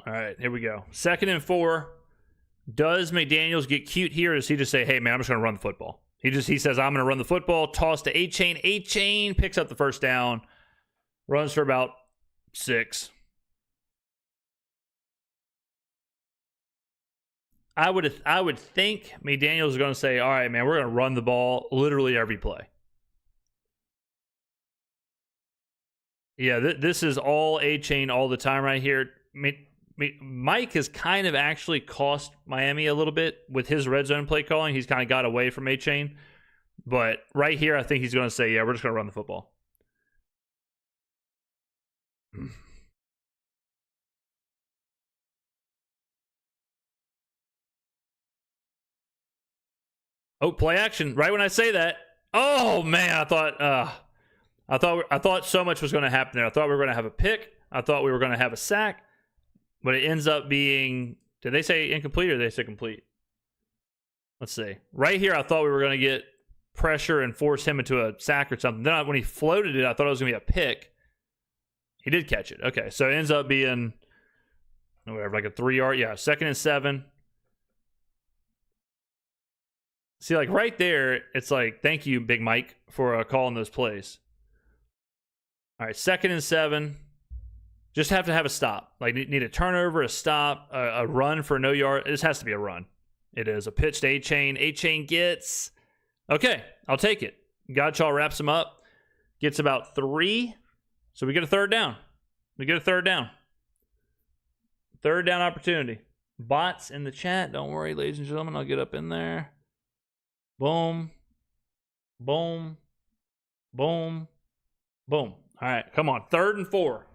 Speaker 3: All right, here we go. 2nd and 4. Does McDaniels get cute here, or does he just say, hey, man, I'm just going to run the football? He says, I'm going to run the football, toss to A-Chain. A-Chain picks up the first down, runs for about 6. I would think McDaniels is going to say, all right, man, we're going to run the ball literally every play. Yeah, this is all A-Chain all the time right here. Mike has kind of actually cost Miami a little bit with his red zone play calling. He's kind of got away from A-Chain. But right here, I think he's going to say, yeah, we're just going to run the football. Oh, play action. Right when I say that. Oh, man, I thought so much was going to happen there. I thought we were going to have a pick. I thought we were going to have a sack. But it ends up being, did they say incomplete or did they say complete? Let's see. Right here, I thought we were going to get pressure and force him into a sack or something. Then when he floated it, I thought it was going to be a pick. He did catch it. Okay, so it ends up being, whatever, like a 3-yard. Yeah, 2nd and 7. See, like right there, it's like, thank you, Big Mike, for calling those plays. All right, 2nd and 7. Just have to have a stop. Like, need a turnover, a stop, a run for no yard. This has to be a run. It is. A pitch to A-Chain. A-Chain gets... Okay, I'll take it. Godchall wraps him up. Gets about 3. So we get a 3rd down. We get a 3rd down. 3rd down opportunity. Bots in the chat. Don't worry, ladies and gentlemen. I'll get up in there. Boom. Boom. Boom. Boom. All right, come on. 3rd and 4.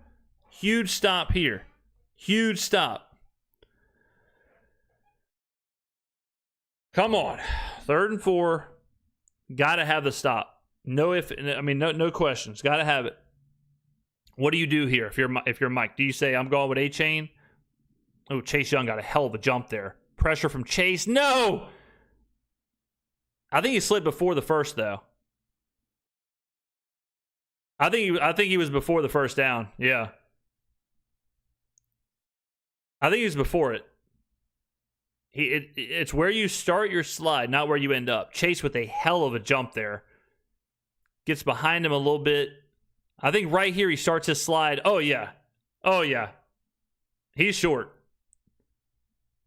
Speaker 3: Huge stop here. Huge stop. Come on. 3rd and 4. Got to have the stop. No questions. Got to have it. What do you do here if you're Mike? Do you say, I'm going with A-Chain? Oh, Chase Young got a hell of a jump there. Pressure from Chase. No! I think he slid before the first, though. I think he was before the first down. Yeah. I think he was before it. It's where you start your slide, not where you end up. Chase with a hell of a jump there. Gets behind him a little bit. I think right here he starts his slide. Oh, yeah. Oh, yeah. He's short.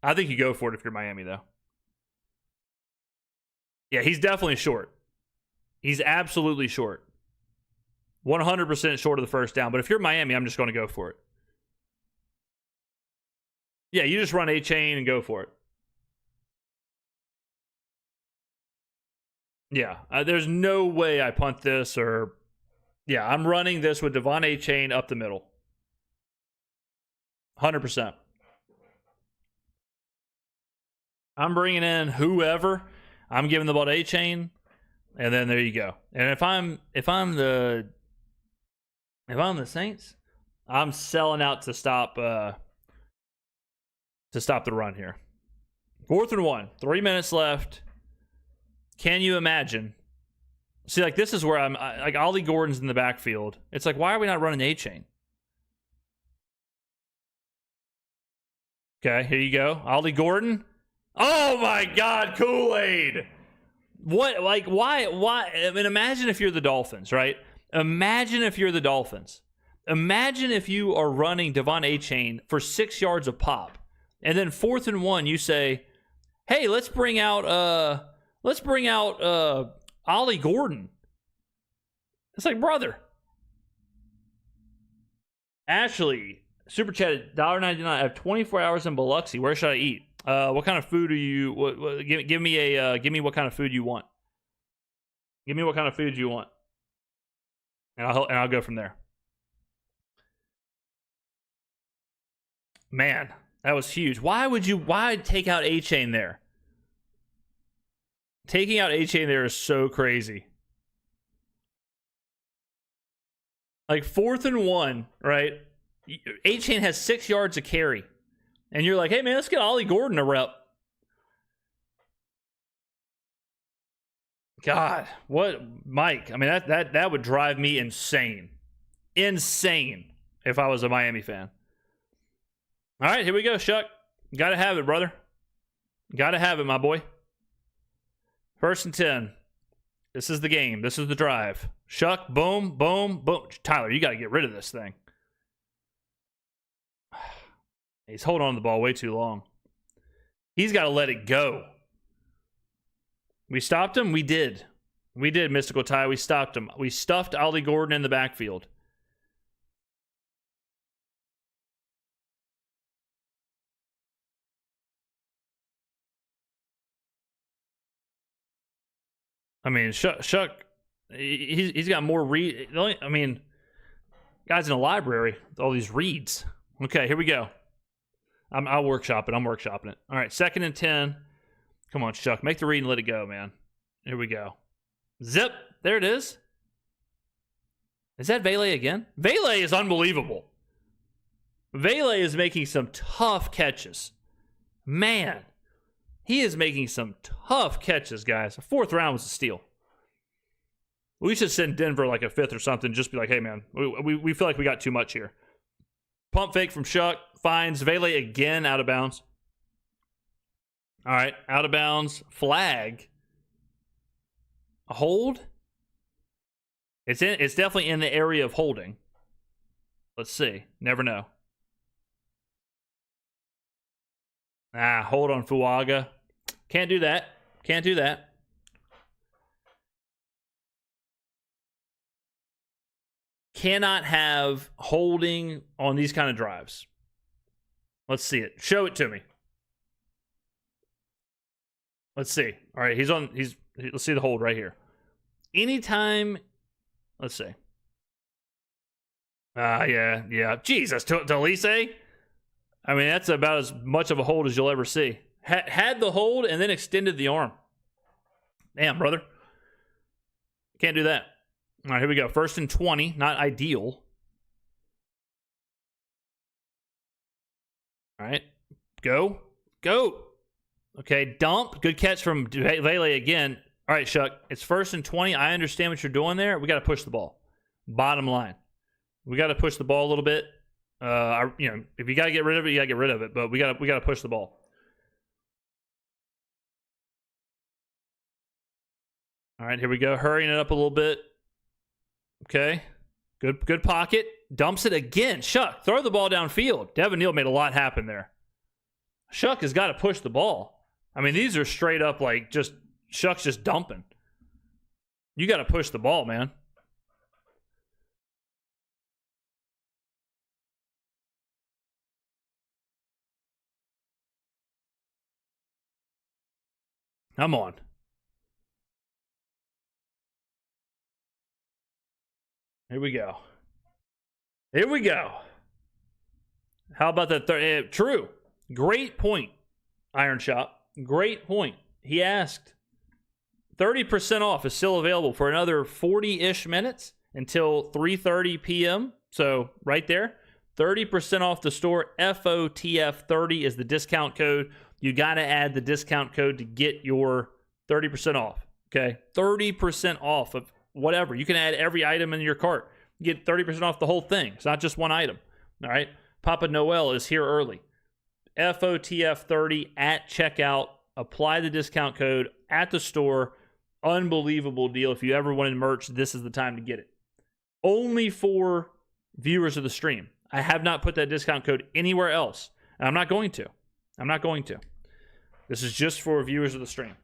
Speaker 3: I think you go for it if you're Miami, though. Yeah, he's definitely short. He's absolutely short. 100% short of the first down. But if you're Miami, I'm just going to go for it. Yeah, you just run A-Chain and go for it. Yeah, there's no way I punt this or... Yeah, I'm running this with Devon A-Chain up the middle. 100%. I'm bringing in whoever. I'm giving the ball to A-Chain, and then there you go. And if I'm the Saints, I'm selling out to stop the run here. 4th and 1, 3 minutes left. Can you imagine? See, like, this is where I'm like, Ollie Gordon's in the backfield. It's like, why are we not running A-Chain? Okay, here you go. Ollie Gordon. Oh my God, Kool-Aid. What, like, why? I mean, imagine if you're the Dolphins, right? Imagine if you're the Dolphins. Imagine if you are running Devon A-Chain for 6 yards of pop. And then 4th and 1, you say, hey, let's bring out Ollie Gordon. It's like, brother. Ashley, Super chatted $1.99. I have 24 hours in Biloxi. Where should I eat? What kind of food do you? Give me what kind of food you want. Give me what kind of food you want, and I'll go from there. Man, that was huge. Why take out A-Chain there? Taking out A-Chain there is so crazy. Like 4th and 1, right? A-Chain has 6 yards of carry. And you're like, hey, man, let's get Ollie Gordon a rep. God, what, Mike? I mean, that would drive me insane. Insane if I was a Miami fan. All right, here we go, Shuck. Got to have it, brother. Got to have it, my boy. 1st and 10. This is the game. This is the drive. Shuck, boom, boom, boom. Tyler, you got to get rid of this thing. He's holding on to the ball way too long. He's got to let it go. We stopped him? We did. We did, Mystical Ty. We stopped him. We stuffed Ollie Gordon in the backfield. I mean, Shuck, he's got more read. I mean, guy's in a library with all these reads. Okay, here we go. I'll workshop it. I'm workshopping it. All right, 2nd and 10. Come on, Shuck. Make the read and let it go, man. Here we go. Zip. There it is. Is that Vele again? Vele is unbelievable. Vele is making some tough catches. Man, he is making some tough catches, guys. 4th round was a steal. We should send Denver like a 5th or something. Just be like, hey, man, we feel like we got too much here. Pump fake from Shuck. Finds Vele again out of bounds. All right, out of bounds. Flag. A hold? It's definitely in the area of holding. Let's see. Never know. Hold on Fuaga. Can't do that. Can't do that. Cannot have holding on these kind of drives. Let's see it. Show it to me. Let's see. All right, let's see the hold right here. Anytime, let's see. Yeah. Jesus, Talise. I mean, that's about as much of a hold as you'll ever see. Had the hold and then extended the arm. Damn, brother. Can't do that. All right, here we go. 1st and 20. Not ideal. All right. Go. Okay, dump. Good catch from Vele again. All right, Shuck. It's 1st and 20. I understand what you're doing there. We got to push the ball. Bottom line. We got to push the ball a little bit. If you got to get rid of it, you got to get rid of it. But we got to push the ball. All right, here we go. Hurrying it up a little bit. Okay. Good pocket. Dumps it again. Shuck, throw the ball downfield. Devin Neal made a lot happen there. Shuck has got to push the ball. I mean, these are straight up like just Shuck's just dumping. You got to push the ball, man. Come on. Here we go. Here we go. How about that? True. Great point, Iron Shop. Great point. He asked. 30% off is still available for another 40-ish minutes until 3:30 p.m. So right there, 30% off the store. FOTF30 is the discount code. You got to add the discount code to get your 30% off. Okay, 30% off of whatever. You can add every item in your cart. You get 30% off the whole thing. It's not just one item. All right. Papa Noel is here early. FOTF30 at checkout. Apply the discount code at the store. Unbelievable deal. If you ever wanted merch, this is the time to get it. Only for viewers of the stream. I have not put that discount code anywhere else. And I'm not going to. This is just for viewers of the stream.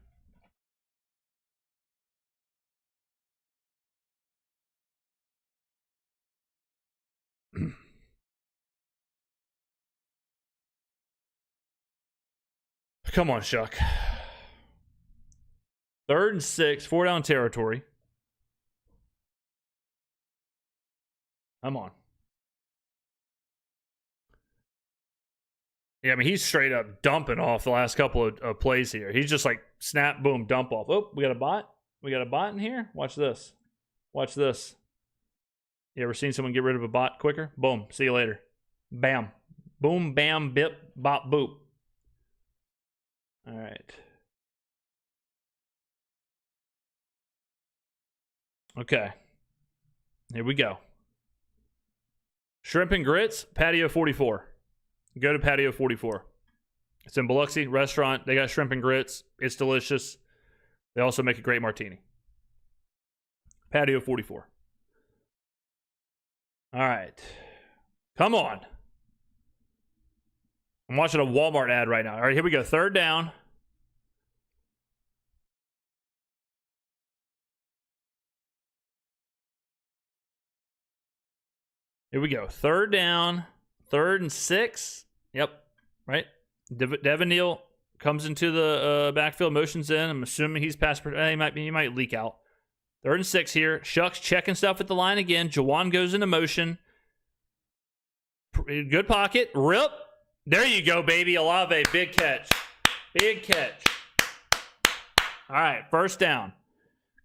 Speaker 3: Come on, Shuck. 3rd and 6, 4 down territory. Come on. Yeah, I mean, he's straight up dumping off the last couple of plays here. He's just like snap, boom, dump off. Oh, we got a bot. We got a bot in here. Watch this. Watch this. You ever seen someone get rid of a bot quicker? Boom. See you later. Bam. Boom, bam, bip, bop, boop. All right. Okay. Here we go. Shrimp and grits, patio 44. Go to patio 44. It's in Biloxi restaurant. They got shrimp and grits. It's delicious. They also make a great martini. Patio 44. All right. Come on. I'm watching a Walmart ad right now. All right, here we go. 3rd down. Here we go. 3rd down. 3rd and 6. Yep. Right. Devin Neal comes into the backfield, motions in. I'm assuming he's past. He might leak out. 3rd and 6 here. Shucks checking stuff at the line again. Jawan goes into motion. Good pocket. Rip. There you go, baby. Olave. Big catch. Big catch. All right. 1st down.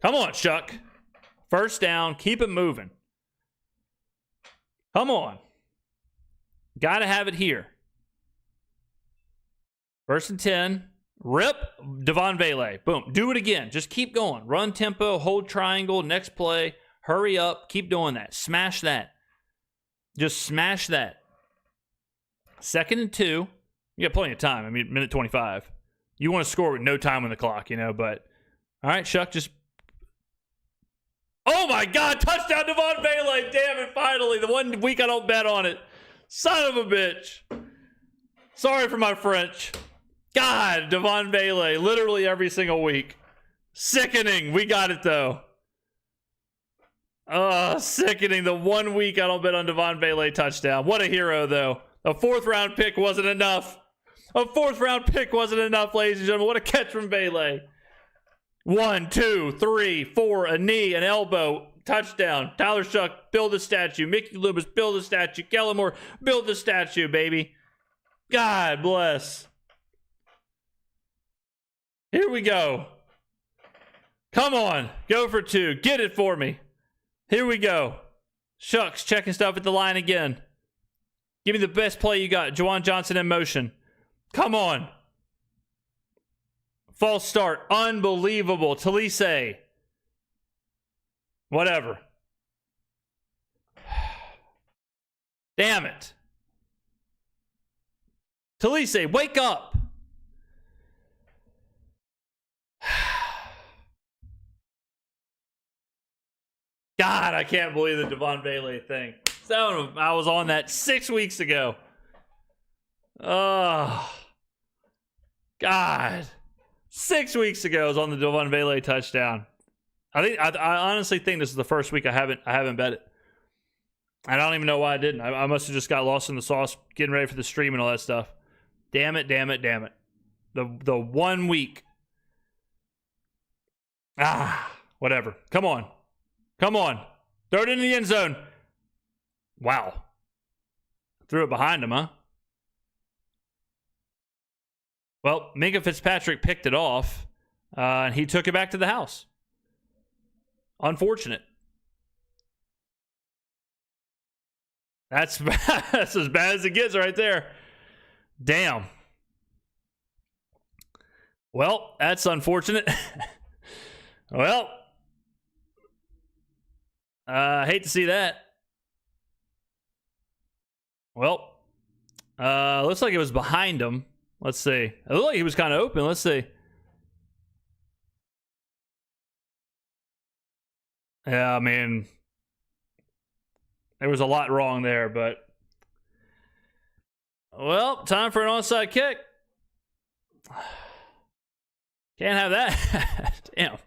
Speaker 3: Come on, Shuck. 1st down. Keep it moving. Come on. Got to have it here. 1st and 10. Rip. Devon Vele. Boom. Do it again. Just keep going. Run tempo. Hold triangle. Next play. Hurry up. Keep doing that. Smash that. Just smash that. 2nd and 2. You got plenty of time. I mean, minute 25. You want to score with no time on the clock, but... All right, Shuck, just... Oh, my God. Touchdown, Devon Vele. Damn it, finally. The 1 week I don't bet on it. Son of a bitch. Sorry for my French. God, Devon Vele. Literally every single week. Sickening. We got it, though. Sickening. The 1 week I don't bet on Devon Vele touchdown. What a hero, though. A 4th-round pick wasn't enough. A 4th-round pick wasn't enough, ladies and gentlemen. What a catch from Vele. 1, 2, 3, 4, a knee, an elbow, touchdown. Tyler Shuck, build a statue. Mickey Loomis, build a statue. Kellen Moore, build a statue, baby. God bless. Here we go. Come on. Go for 2. Get it for me. Here we go. Shucks checking stuff at the line again. Give me the best play you got. Juwan Johnson in motion. Come on. False start. Unbelievable. Talise. Whatever. Damn it. Talise, wake up. God, I can't believe the Devon Vele thing. I was on that 6 weeks ago. Oh, God. 6 weeks ago, I was on the Devon Vele touchdown. I honestly think this is the first week I haven't bet it. I don't even know why I didn't. I must have just got lost in the sauce, getting ready for the stream and all that stuff. Damn it, damn it, damn it. The 1 week. Whatever. Come on. Come on. Throw it into the end zone. Wow. Threw it behind him, huh? Well, Minka Fitzpatrick picked it off, and he took it back to the house. Unfortunate. That's as bad as it gets right there. Damn. Well, that's unfortunate. Well, I hate to see that. Well, looks like it was behind him. Let's see. It looked like he was kind of open. Let's see. Yeah, I mean, there was a lot wrong there, but well, time for an onside kick. Can't have that. Damn.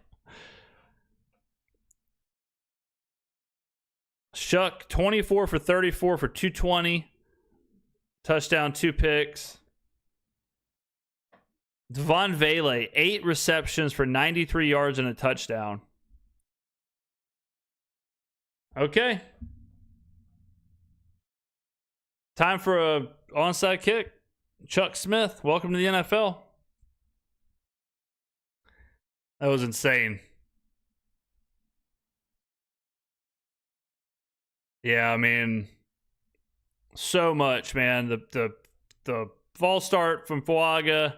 Speaker 3: Shuck, 24 for 34 for 220. Touchdown, 2 picks. Devon Vele, 8 receptions for 93 yards and a touchdown. Okay. Time for a onside kick. Chuck Smith, welcome to the NFL. That was insane. Yeah, I mean, so much, man. The false start from Fuaga.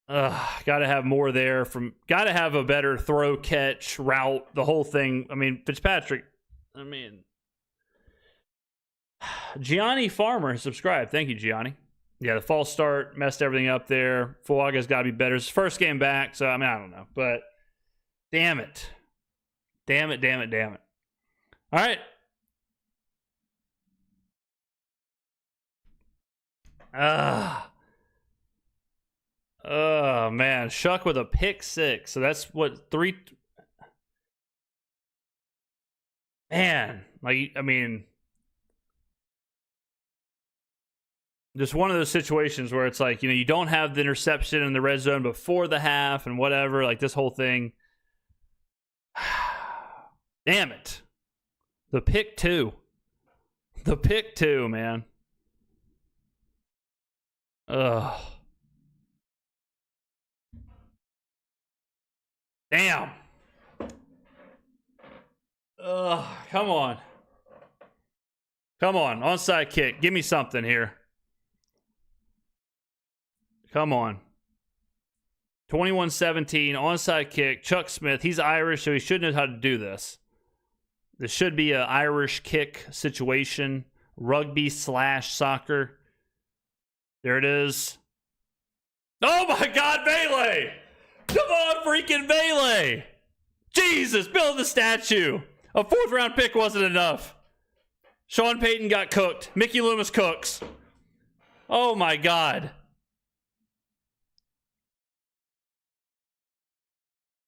Speaker 3: Gotta have more there. Gotta have a better throw, catch, route, the whole thing. I mean, Fitzpatrick. I mean, Gianni Farmer subscribed. Thank you, Gianni. Yeah, the false start messed everything up there. Fuaga's got to be better. It's his first game back, so I mean, I don't know. But damn it. Damn it. All right. Oh, man. Shuck with a pick 6. So that's what, 3. Man. Like, I mean, just one of those situations where it's like, you don't have the interception in the red zone before the half and whatever. Like, this whole thing. Damn it. The pick 2. The pick 2, man. Ugh. Damn. Ugh. Come on. Come on. Onside kick. Give me something here. Come on. 21-17. Onside kick. Chuck Smith. He's Irish, so he should know how to do this. This should be an Irish kick situation. Rugby/soccer. There it is. Oh my God, Vele! Come on, freaking Vele! Jesus, build the statue. A 4th round pick wasn't enough. Sean Payton got cooked. Mickey Loomis cooks. Oh my God.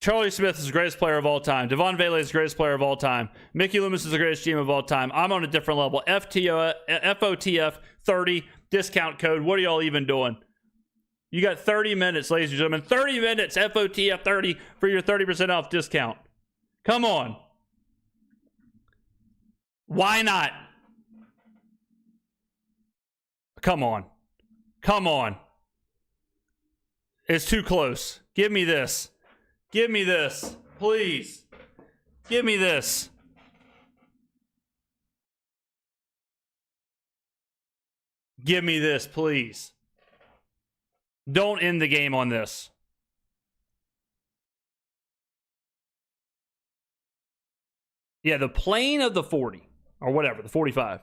Speaker 3: Charlie Smith is the greatest player of all time. Devon Vele is the greatest player of all time. Mickey Loomis is the greatest GM of all time. I'm on a different level. FOTF 30 discount code. What are y'all even doing? You got 30 minutes, ladies and gentlemen. 30 minutes, FOTF 30 for your 30% off discount. Come on. Why not? Come on. Come on. It's too close. Give me this. Give me this. Please. Give me this. Give me this, please. Don't end the game on this. Yeah, the plane of the 40. Or whatever, the 45.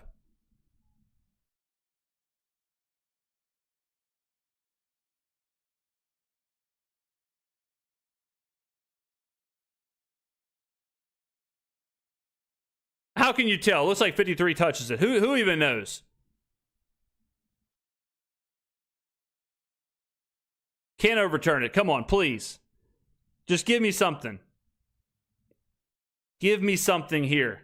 Speaker 3: How can you tell? It looks like 53 touches it. Who even knows? Can't overturn it. Come on, please. Just give me something. Give me something here.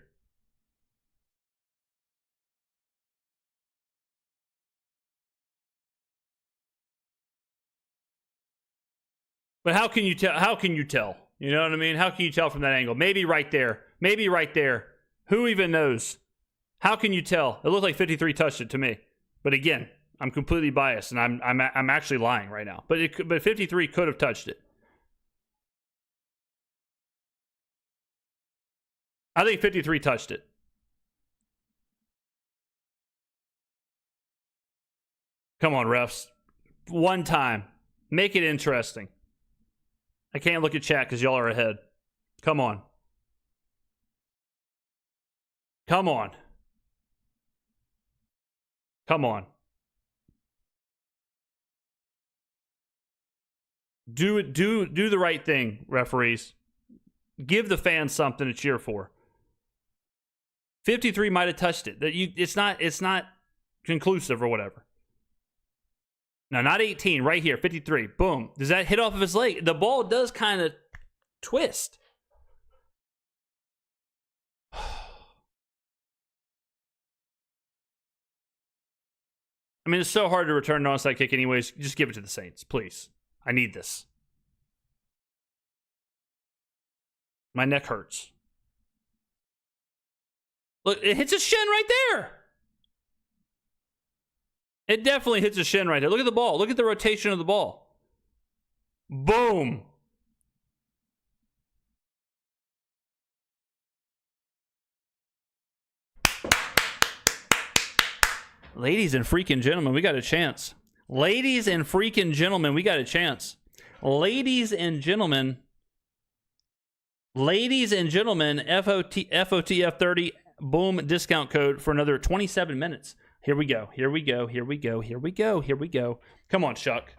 Speaker 3: But how can you tell? How can you tell? You know what I mean? How can you tell from that angle? Maybe right there. Maybe right there. Who even knows? How can you tell? It looked like 53 touched it to me. But again, I'm completely biased, and I'm actually lying right now. But 53 could have touched it. I think 53 touched it. Come on, refs. One time. Make it interesting. I can't look at chat because y'all are ahead. Come on. Come on. Come on. Do the right thing, referees. Give the fans something to cheer for. 53 might have touched it. It's not conclusive or whatever. No, not 18. Right here, 53. Boom. Does that hit off of his leg? The ball does kind of twist. I mean, it's so hard to return an onside kick anyways. Just give it to the Saints, please. I need this. My neck hurts. Look, it hits his shin right there. It definitely hits his shin right there. Look at the ball. Look at the rotation of the ball. Boom. Ladies and freaking gentlemen, we got a chance. Ladies and freaking gentlemen, we got a chance. Ladies and gentlemen, FOTF30, boom, discount code for another 27 minutes. Here we go. Here we go. Here we go. Here we go. Here we go. Come on, Shuck.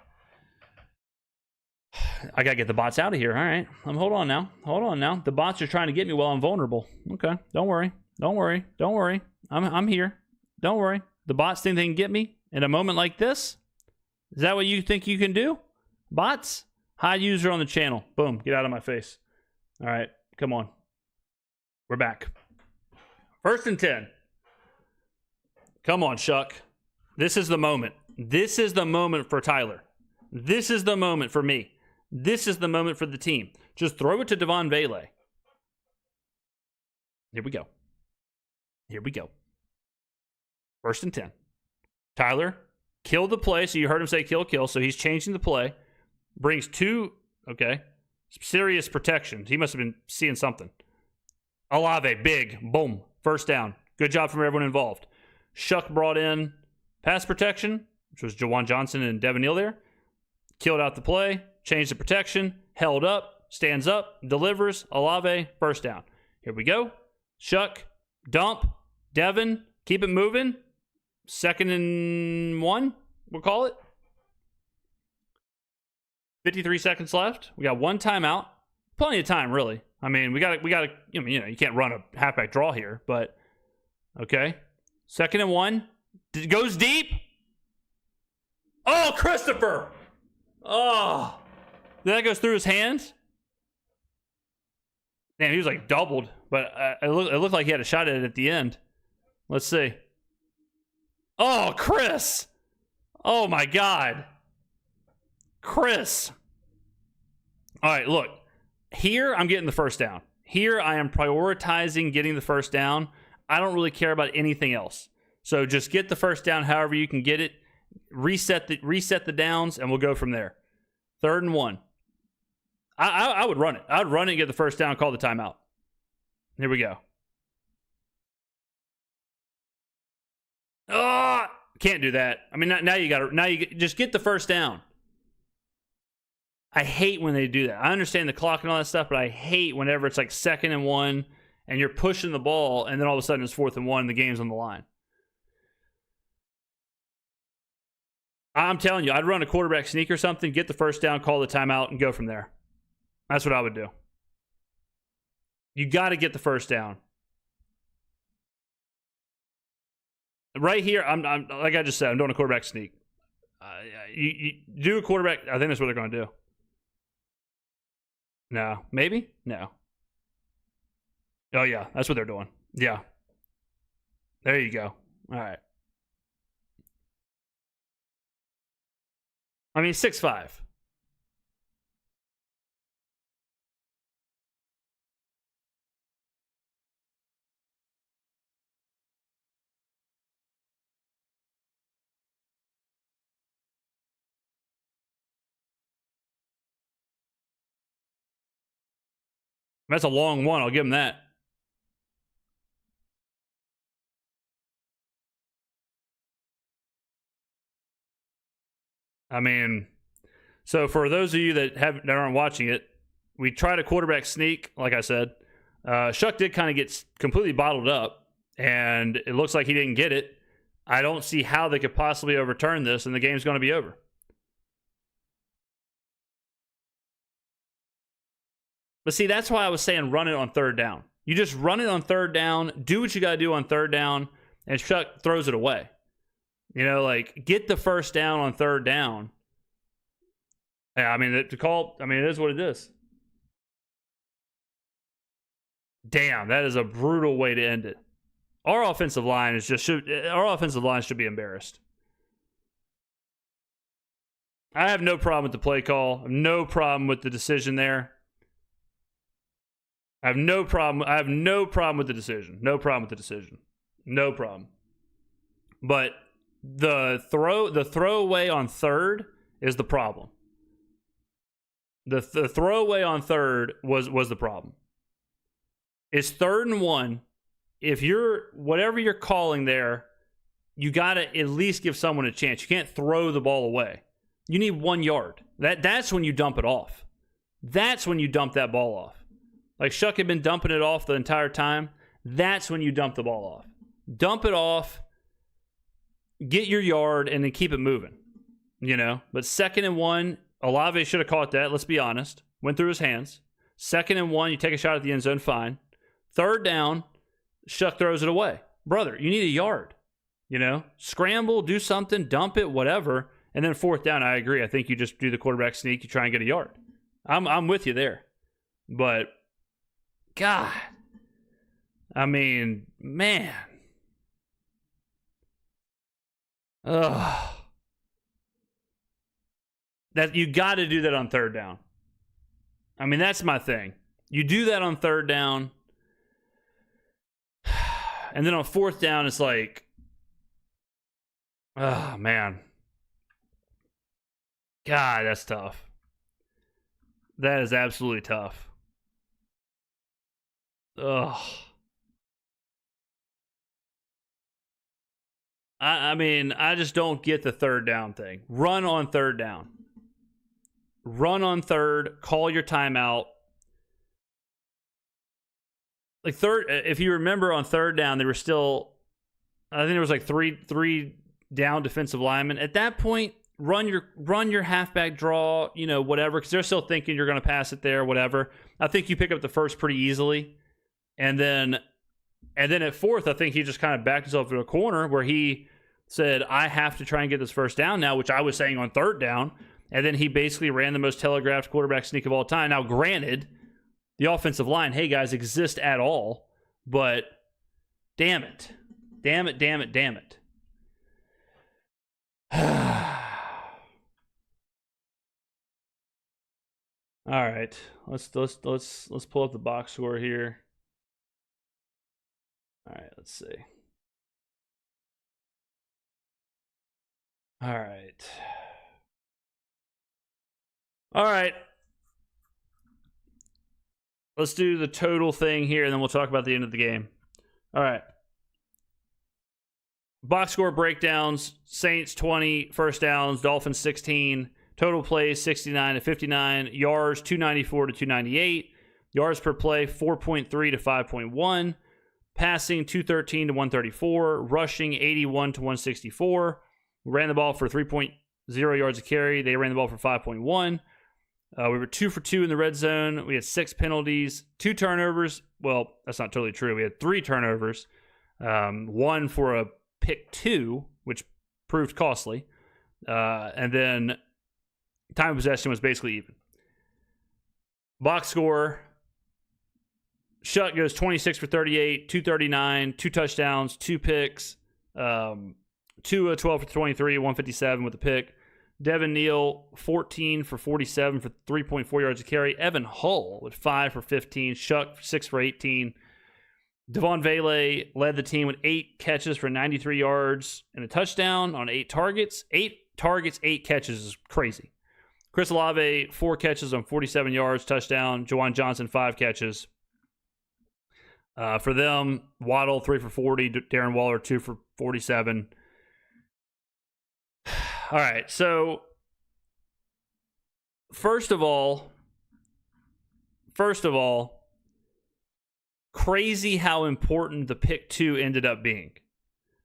Speaker 3: I got to get the bots out of here. All right. Hold on now. Hold on now. The bots are trying to get me while I'm vulnerable. Okay. Don't worry. Don't worry. Don't worry. I'm here. Don't worry. The bots think they can get me in a moment like this? Is that what you think you can do? Bots? High user on the channel. Boom. Get out of my face. All right. Come on. We're back. 1st and 10. Come on, Shuck. This is the moment. This is the moment for Tyler. This is the moment for me. This is the moment for the team. Just throw it to Devon Vele. Here we go. Here we go. 1st and 10. Tyler, kill the play. So you heard him say kill. So he's changing the play. Brings 2, okay, serious protections. He must have been seeing something. Olave, big, boom, 1st down. Good job from everyone involved. Shuck brought in pass protection, which was Jawan Johnson and Devin Neal there. Killed out the play, changed the protection, held up, stands up, delivers. Olave, 1st down. Here we go. Shuck, dump, Devin, keep it moving. 2nd and 1, we'll call it. 53 seconds left. We got 1 timeout. Plenty of time, really. I mean, we got to. You can't run a halfback draw here, but okay. 2nd and 1. It goes deep. Oh, Christopher. Oh. That goes through his hands. Damn, he was like doubled, but it looked like he had a shot at it at the end. Let's see. Oh, Chris. Oh, my God. Chris. All right, look. Here, I'm getting the 1st down. Here, I am prioritizing getting the 1st down. I don't really care about anything else. So just get the 1st down however you can get it. Reset the downs, and we'll go from there. 3rd and 1. I would run it. I would run it and get the 1st down, call the timeout. Here we go. Oh, can't do that. I mean, now you just get the 1st down. I hate when they do that. I understand the clock and all that stuff, but I hate whenever it's like 2nd and 1 and you're pushing the ball and then all of a sudden it's 4th and 1 and the game's on the line. I'm telling you, I'd run a quarterback sneak or something, get the 1st down, call the timeout, and go from there. That's what I would do. You got to get the 1st down. Right here, I'm like I just said, I'm doing a quarterback sneak. You do a quarterback. I think that's what they're going to do. No, maybe no. Oh yeah, that's what they're doing. Yeah. There you go. All right. I mean, 6'5". That's a long one. I'll give him that. I mean, so for those of you that aren't watching it, we tried a quarterback sneak, like I said. Shuck did kind of get completely bottled up, and it looks like he didn't get it. I don't see how they could possibly overturn this, and the game's going to be over. But see, that's why I was saying run it on 3rd down. You just run it on 3rd down, do what you got to do on 3rd down, and Shuck throws it away. You know, like, get the 1st down on 3rd down. Yeah, I mean, it is what it is. Damn, that is a brutal way to end it. Our offensive line should be embarrassed. I have no problem with the play call. I have no problem with the decision there. I have no problem with the decision. No problem with the decision. No problem. But the throwaway on third is the problem. The throwaway on third was the problem. It's 3rd and 1. If whatever you're calling there, you got to at least give someone a chance. You can't throw the ball away. You need 1 yard. That's when you dump it off. That's when you dump that ball off. Like Shuck had been dumping it off the entire time. That's when you dump the ball off. Dump it off, get your yard, and then keep it moving. But 2nd and 1, Olave should have caught that, let's be honest. Went through his hands. 2nd and 1, you take a shot at the end zone, fine. 3rd down, Shuck throws it away. Brother, you need a yard. Scramble, do something, dump it, whatever. And then 4th down, I agree. I think you just do the quarterback sneak, you try and get a yard. I'm with you there. But, God, I mean, man. Ugh. That you got to do that on 3rd down. I mean, that's my thing. You do that on 3rd down. And then on 4th down, it's like, oh, man. God, that's tough. That is absolutely tough. Ugh. I mean, I just don't get the 3rd down thing. Run on 3rd down. Run on 3rd. Call your timeout. Like if you remember on 3rd down, they were still, I think there was like three down defensive linemen. At that point, run your halfback draw, whatever, because they're still thinking you're going to pass it there, whatever. I think you pick up the first pretty easily. And then at 4th, I think he just kind of backed himself into a corner where he said, I have to try and get this first down now, which I was saying on 3rd down. And then he basically ran the most telegraphed quarterback sneak of all time. Now, granted, the offensive line, hey, guys, exist at all. But damn it. Damn it, damn it, damn it. All right. Let's pull up the box score here. All right, let's see. All right. All right. Let's do the total thing here, and then we'll talk about the end of the game. All right. Box score breakdowns. Saints 20 first downs, Dolphins 16. Total plays 69 to 59. Yards 294 to 298. Yards per play 4.3 to 5.1. Passing 213 to 134. Rushing 81 to 164. Ran the ball for 3.0 yards a carry. They ran the ball for 5.1. We were 2 for 2 in the red zone. We had 6 penalties, 2 turnovers. Well, that's not totally true. We had 3 turnovers. 1 for a pick 2, which proved costly. And then time of possession was basically even. Box score. Shuck goes 26 for 38, 239, 2 touchdowns, 2 picks. Tua 12 for 23, 157 with a pick. Devin Neal, 14 for 47 for 3.4 yards a carry. Evan Hull with 5 for 15. Shuck, 6 for 18. Devon Vele led the team with 8 catches for 93 yards and a touchdown on 8 targets. 8 targets, 8 catches is crazy. Chris Olave, 4 catches on 47 yards, touchdown. Juwan Johnson, 5 catches. For them, Waddle, 3 for 40. Darren Waller, 2 for 47. All right, so first of all, crazy how important the pick 2 ended up being,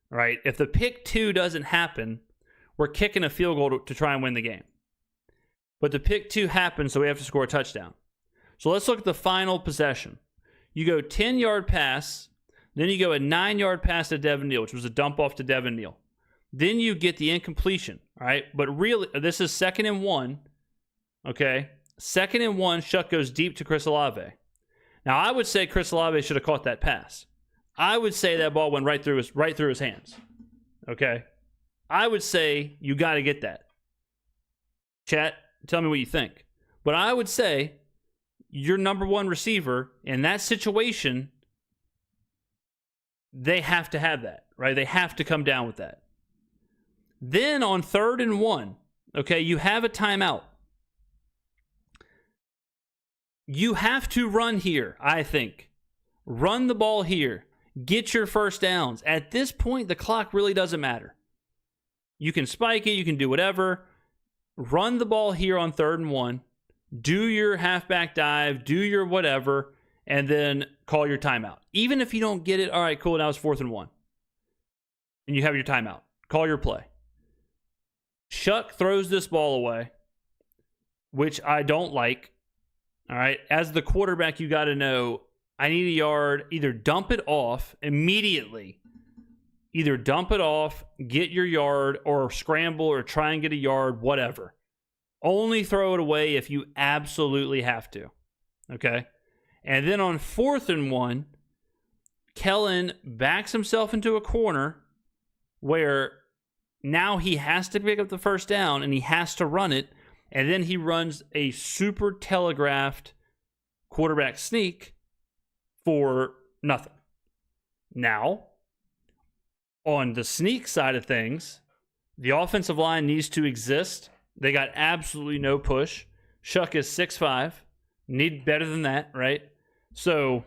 Speaker 3: right? If the pick 2 doesn't happen, we're kicking a field goal to try and win the game. But the pick 2 happened, so we have to score a touchdown. So let's look at the final possession. You go 10-yard pass, then you go a 9-yard pass to Devin Neal, which was a dump off to Devin Neal. Then you get the incompletion, all right? But really, this is 2nd and 1, okay? 2nd and 1, Shuck goes deep to Chris Olave. Now, I would say Chris Olave should have caught that pass. I would say that ball went right through his hands, okay? I would say you got to get that. Chat, tell me what you think. But I would say your number one receiver in that situation, they have to have that, right? They have to come down with that. Then on 3rd and 1, okay, you have a timeout. You have to run here, I think. Run the ball here. Get your first downs. At this point, the clock really doesn't matter. You can spike it. You can do whatever. Run the ball here on 3rd and 1. Do your halfback dive. Do your whatever. And then call your timeout. Even if you don't get it, all right, cool, now it's 4th and 1. And you have your timeout. Call your play. Shuck throws this ball away, which I don't like. All right, as the quarterback, you got to know, I need a yard. Either dump it off immediately. Either dump it off, get your yard, or scramble or try and get a yard, whatever. Only throw it away if you absolutely have to. Okay? And then on 4th and 1, Kellen backs himself into a corner where now he has to pick up the first down and he has to run it. And then he runs a super telegraphed quarterback sneak for nothing. Now, on the sneak side of things, the offensive line needs to exist. They got absolutely no push. Shuck is 6'5". Need better than that, right? So,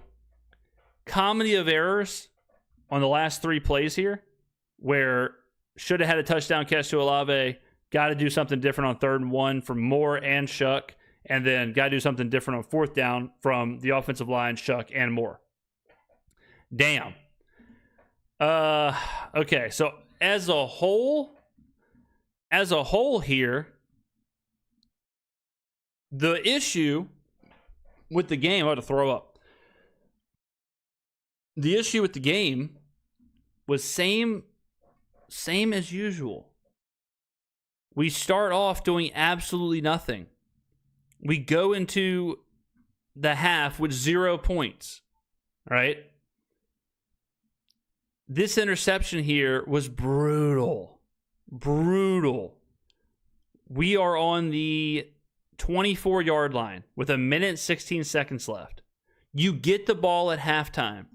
Speaker 3: comedy of errors on the last 3 plays here, where should have had a touchdown catch to Olave, got to do something different on 3rd and 1 from Moore and Shuck, and then got to do something different on 4th down from the offensive line, Shuck and Moore. Damn. Okay, so as a whole here, the issue with the game, I had to throw up. The issue with the game was same as usual. We start off doing absolutely nothing. We go into the half with 0 points, right? This interception here was brutal. Brutal. We are on the 24-yard line with 1 minute and 16 seconds left. You get the ball at halftime.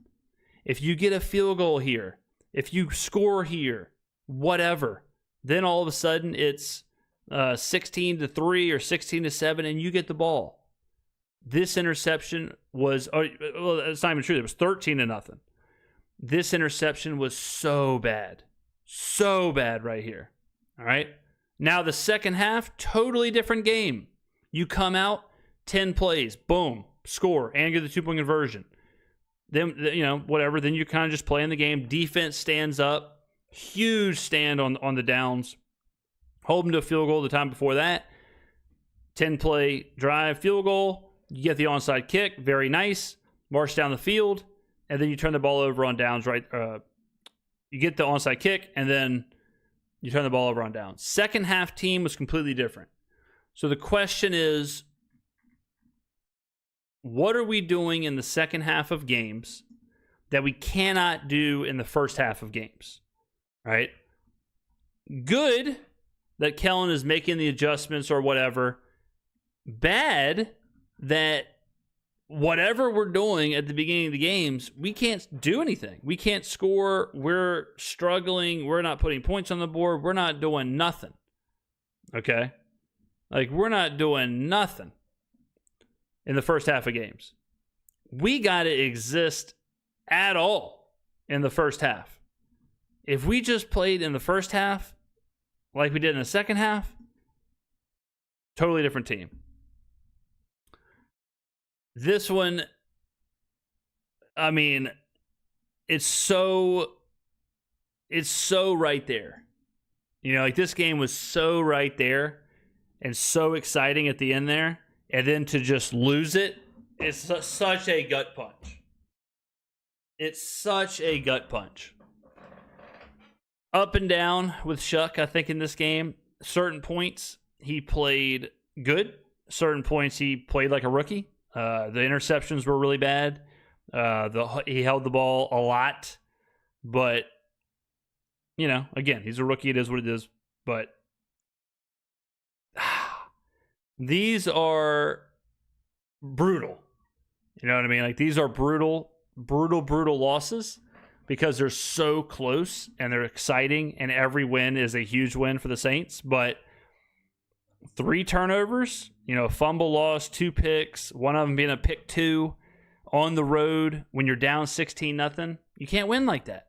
Speaker 3: If you get a field goal here, if you score here, whatever, then all of a sudden it's 16-3 or 16-7, and you get the ball. This interception was, well, it's not even true. It was 13-0. This interception was so bad right here. All right. Now the second half, totally different game. You come out, 10 plays, boom, score, and get the 2-point conversion. Then, whatever. Then you kind of just play in the game. Defense stands up. Huge stand on the downs. Hold them to a field goal the time before that. 10-play drive, field goal. You get the onside kick. Very nice. March down the field. And then you turn the ball over on downs, right? You get the onside kick, and then you turn the ball over on downs. Second half team was completely different. So the question is, what are we doing in the second half of games that we cannot do in the first half of games? Right? Good that Kellen is making the adjustments or whatever. Bad that whatever we're doing at the beginning of the games, we can't do anything. We can't score. We're struggling. We're not putting points on the board. We're not doing nothing. Okay? Like, we're not doing nothing in the first half of games. We got to exist at all in the first half. If we just played in the first half like we did in the second half, totally different team. This one, I mean, it's so right there. Like, this game was so right there and so exciting at the end there. And then to just lose it, it's such a gut punch. It's such a gut punch. Up and down with Shuck, I think, in this game. Certain points, he played good. Certain points, he played like a rookie. The interceptions were really bad. He held the ball a lot. But, again, he's a rookie. It is what it is. But these are brutal. You know what I mean? Like, these are brutal losses because they're so close and they're exciting, and every win is a huge win for the Saints. But 3 turnovers, fumble loss, 2 picks, one of them being a pick 2 on the road when you're down 16-0. You can't win like that.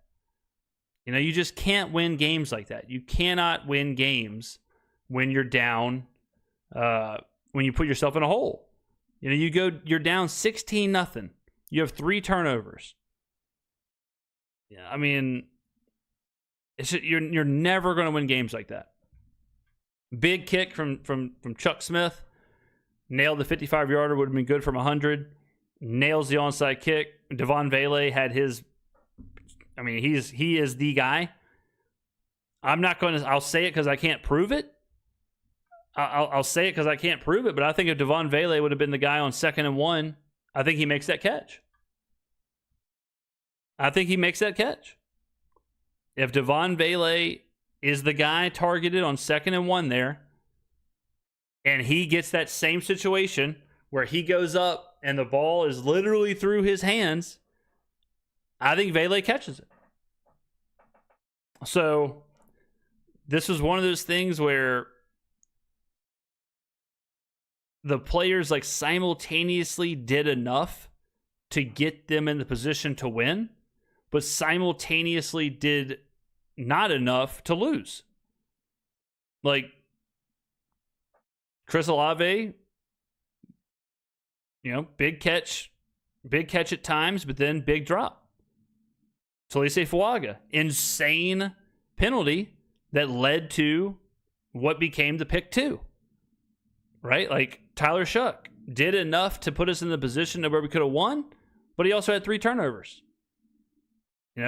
Speaker 3: You just can't win games like that. You cannot win games when you're down, when you put yourself in a hole. You're down 16-0. You have 3 turnovers. Yeah, I mean, you're never going to win games like that. Big kick from Chuck Smith. Nailed the 55-yarder, would have been good from 100. Nails the onside kick. Devon Vele had his. I mean, he is the guy. I'll say it because I can't prove it. I'll say it because I can't prove it, but I think if Devon Vele would have been the guy on 2nd and 1, I think he makes that catch. If Devon Vele is the guy targeted on 2nd and 1 there, and he gets that same situation where he goes up and the ball is literally through his hands, I think Vele catches it. So this was one of those things where the players simultaneously did enough to get them in the position to win, but simultaneously did not enough to lose. Chris Olave, big catch at times, but then big drop. Talise Fuaga, insane penalty that led to what became the pick 2. Right? Tyler Shuck did enough to put us in the position of where we could have won, but he also had 3 turnovers.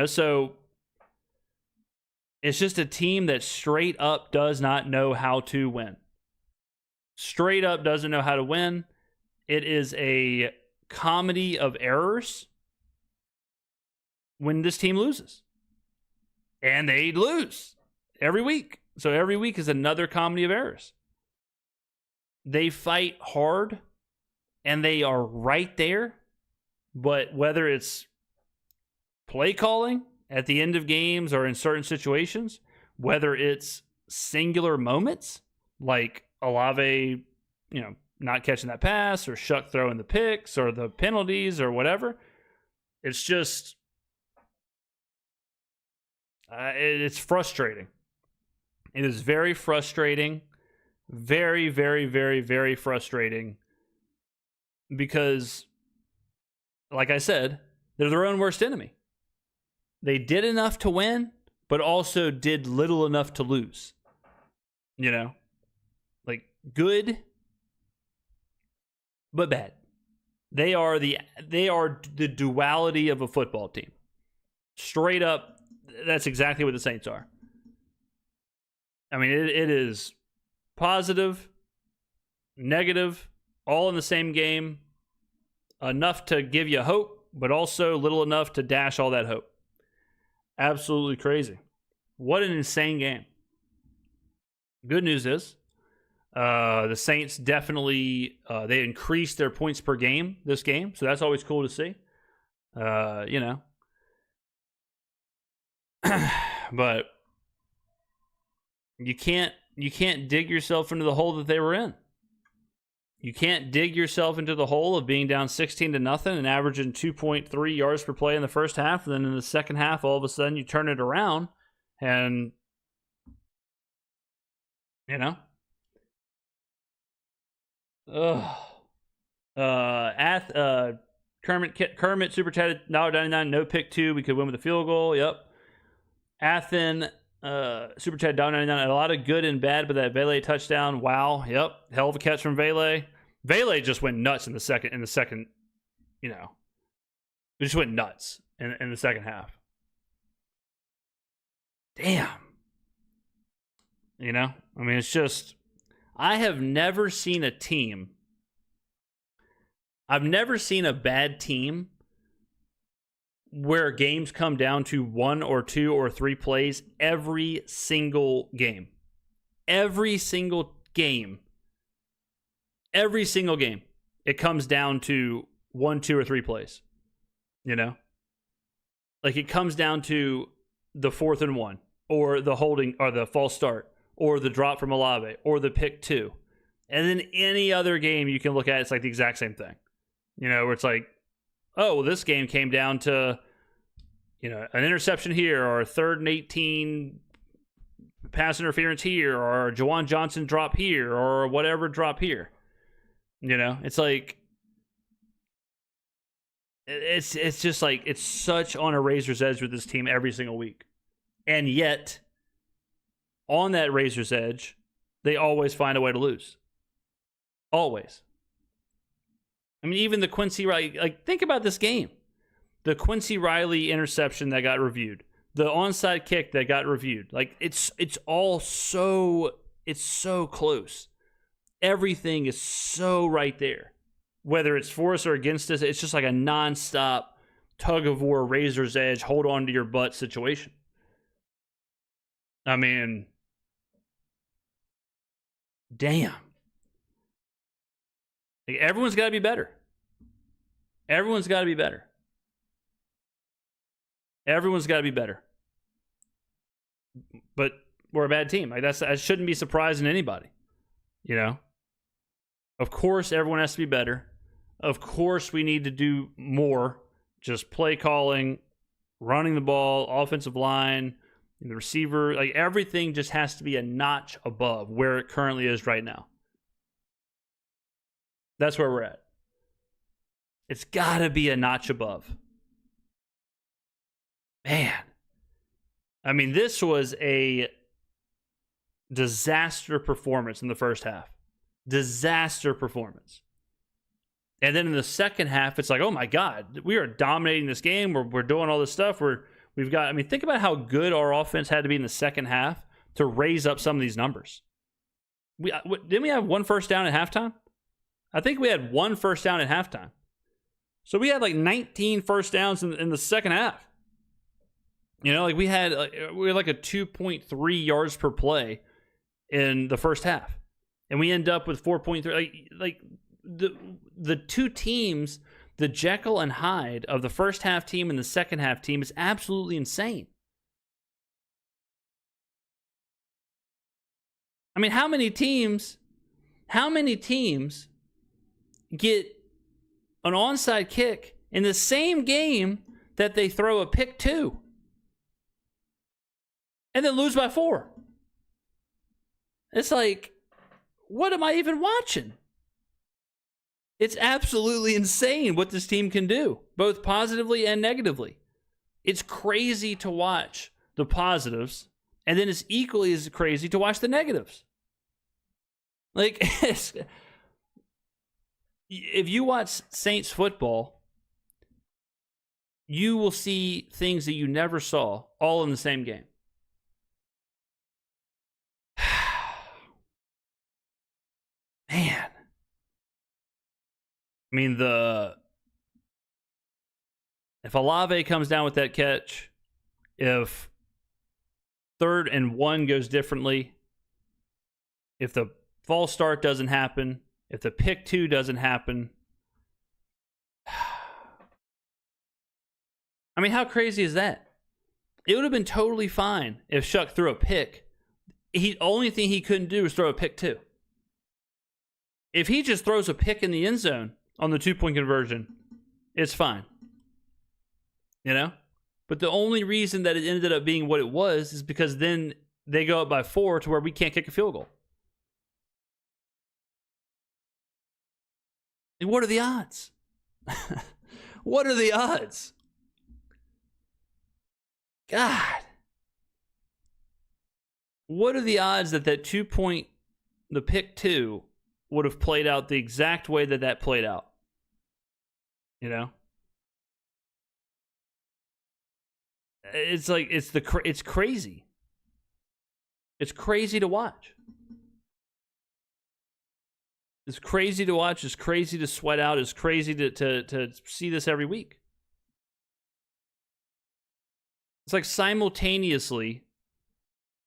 Speaker 3: So it's just a team that straight up does not know how to win. Straight up doesn't know how to win. It is a comedy of errors when this team loses. And they lose every week. So every week is another comedy of errors. They fight hard, and they are right there. But whether it's play calling at the end of games or in certain situations, whether it's singular moments like Olave, not catching that pass, or Shuck throwing the picks, or the penalties, or whatever, it's just it's frustrating. It is very frustrating. Very, very, very, very frustrating. Because, like I said, they're their own worst enemy. They did enough to win, but also did little enough to lose. Good, but bad. They are the duality of a football team. Straight up, that's exactly what the Saints are. I mean, it is positive, negative, all in the same game. Enough to give you hope, but also little enough to dash all that hope. Absolutely crazy. What an insane game. Good news is, the Saints definitely, they increased their points per game this game, so that's always cool to see. But you can't dig yourself into the hole that they were in. You can't dig yourself into the hole of being down 16-0 and averaging 2.3 yards per play in the first half. And then in the second half, all of a sudden you turn it around and, Kermit super chatted $1.99, no pick 2. We could win with a field goal. Yep. Athen super chat $1.99. A lot of good and bad, but that Vele touchdown, wow. Yep. Hell of a catch from Vele. Vele just went nuts in the second, he just went nuts in the second half. Damn. I mean, it's just, I have never seen a team. I've never seen a bad team where games come down to 1 or 2 or 3 plays every single game. Every single game Every single game, it comes down to 1, 2, or 3 plays. You know? Like, it comes down to the 4th and 1, or the holding, or the false start, or the drop from Olave, or the pick 2. And then any other game you can look at, it's like the exact same thing. You know, where it's like, oh, well, this game came down to, you know, an interception here, or a 3rd and 18 pass interference here, or a Juwan Johnson drop here, or whatever drop here. You know, it's like, it's just like, it's such on a razor's edge with this team every single week. And yet, on that razor's edge, they always find a way to lose. Always. I mean, even the Quincy Riley, like, think about this game. The Quincy Riley interception that got reviewed. The onside kick that got reviewed. Like, it's all so, it's so close. Everything is so right there. Whether it's for us or against us, it's just like a nonstop tug of war, razor's edge, hold on to your butt situation. I mean, damn. Like, everyone's got to be better. Everyone's got to be better. Everyone's got to be better. But we're a bad team. Like, that shouldn't be surprising to anybody. You know? Of course, everyone has to be better. Of course, we need to do more. Just play calling, running the ball, offensive line, the receiver. Like, everything just has to be a notch above where it currently is right now. That's where we're at. It's got to be a notch above. Man. I mean, this was a disaster performance in the first half. Disaster performance. And then in the second half, it's like, oh my God, we are dominating this game. We're doing all this stuff. We've got, I mean, think about how good our offense had to be in the second half to raise up some of these numbers. Didn't we have 1 first down at halftime? I think we had 1 first down at halftime. So we had like 19 first downs in the second half. You know, like we had like a 2.3 yards per play in the first half. And we end up with 4.3. Like the two teams, the Jekyll and Hyde of the first half team and the second half team, is absolutely insane. I mean, how many teams get an onside kick in the same game that they throw a pick 2 and then lose by 4? It's like, what am I even watching? It's absolutely insane what this team can do, both positively and negatively. It's crazy to watch the positives, and then it's equally as crazy to watch the negatives. Like, if you watch Saints football, you will see things that you never saw all in the same game. Man. I mean, if Olave comes down with that catch, if 3rd and 1 goes differently, if the false start doesn't happen, if the pick 2 doesn't happen, I mean, how crazy is that? It would have been totally fine if Shuck threw a pick. Only thing he couldn't do was throw a pick 2. If he just throws a pick in the end zone on the 2-point conversion, it's fine. You know? But the only reason that it ended up being what it was is because then they go up by 4 to where we can't kick a field goal. And what are the odds? What are the odds? God. What are the odds that 2-point, the pick 2, would have played out the exact way that played out? You know? It's like, it's crazy. It's crazy to watch. It's crazy to watch. It's crazy to sweat out. It's crazy to see this every week. It's like simultaneously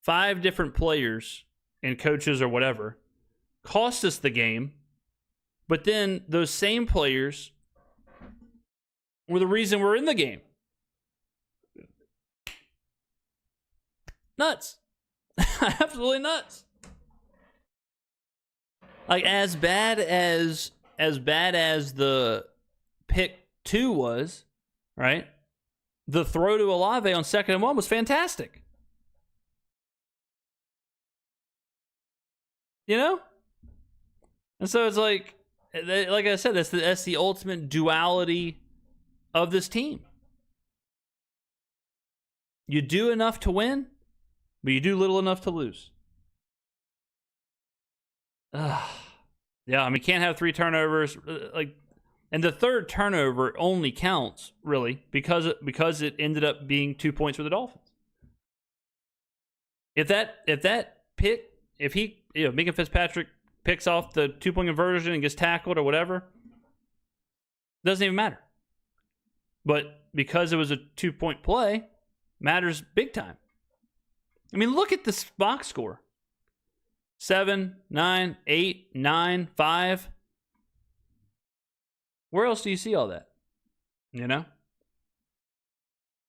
Speaker 3: 5 different players and coaches or whatever cost us the game But then those same players were the reason we're in the game. Nuts. Absolutely nuts. Like, as bad as the pick 2 was, right? The throw to Olave on 2nd and 1 was fantastic. You know? And so it's like I said, that's the ultimate duality of this team. You do enough to win, but you do little enough to lose. Yeah, I mean, can't have 3 turnovers. And the 3rd turnover only counts, really, because it ended up being 2 points for the Dolphins. If Minka Fitzpatrick picks off the 2-point conversion and gets tackled or whatever, doesn't even matter. But because it was a 2-point play, matters big time. I mean, look at this box score. 7, 9, 8, 9, 5. Where else do you see all that? You know?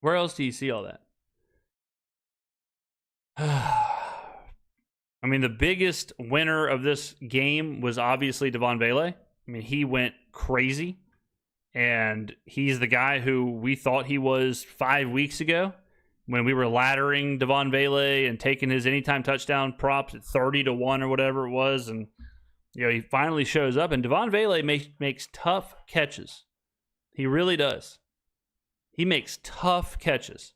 Speaker 3: Where else do you see all that? I mean, the biggest winner of this game was obviously Devon Vele. I mean, he went crazy. And he's the guy who we thought he was 5 weeks ago when we were laddering Devon Vele and taking his anytime touchdown props at 30-1 or whatever it was. And, you know, he finally shows up. And Devon Vele makes tough catches. He really does. He makes tough catches.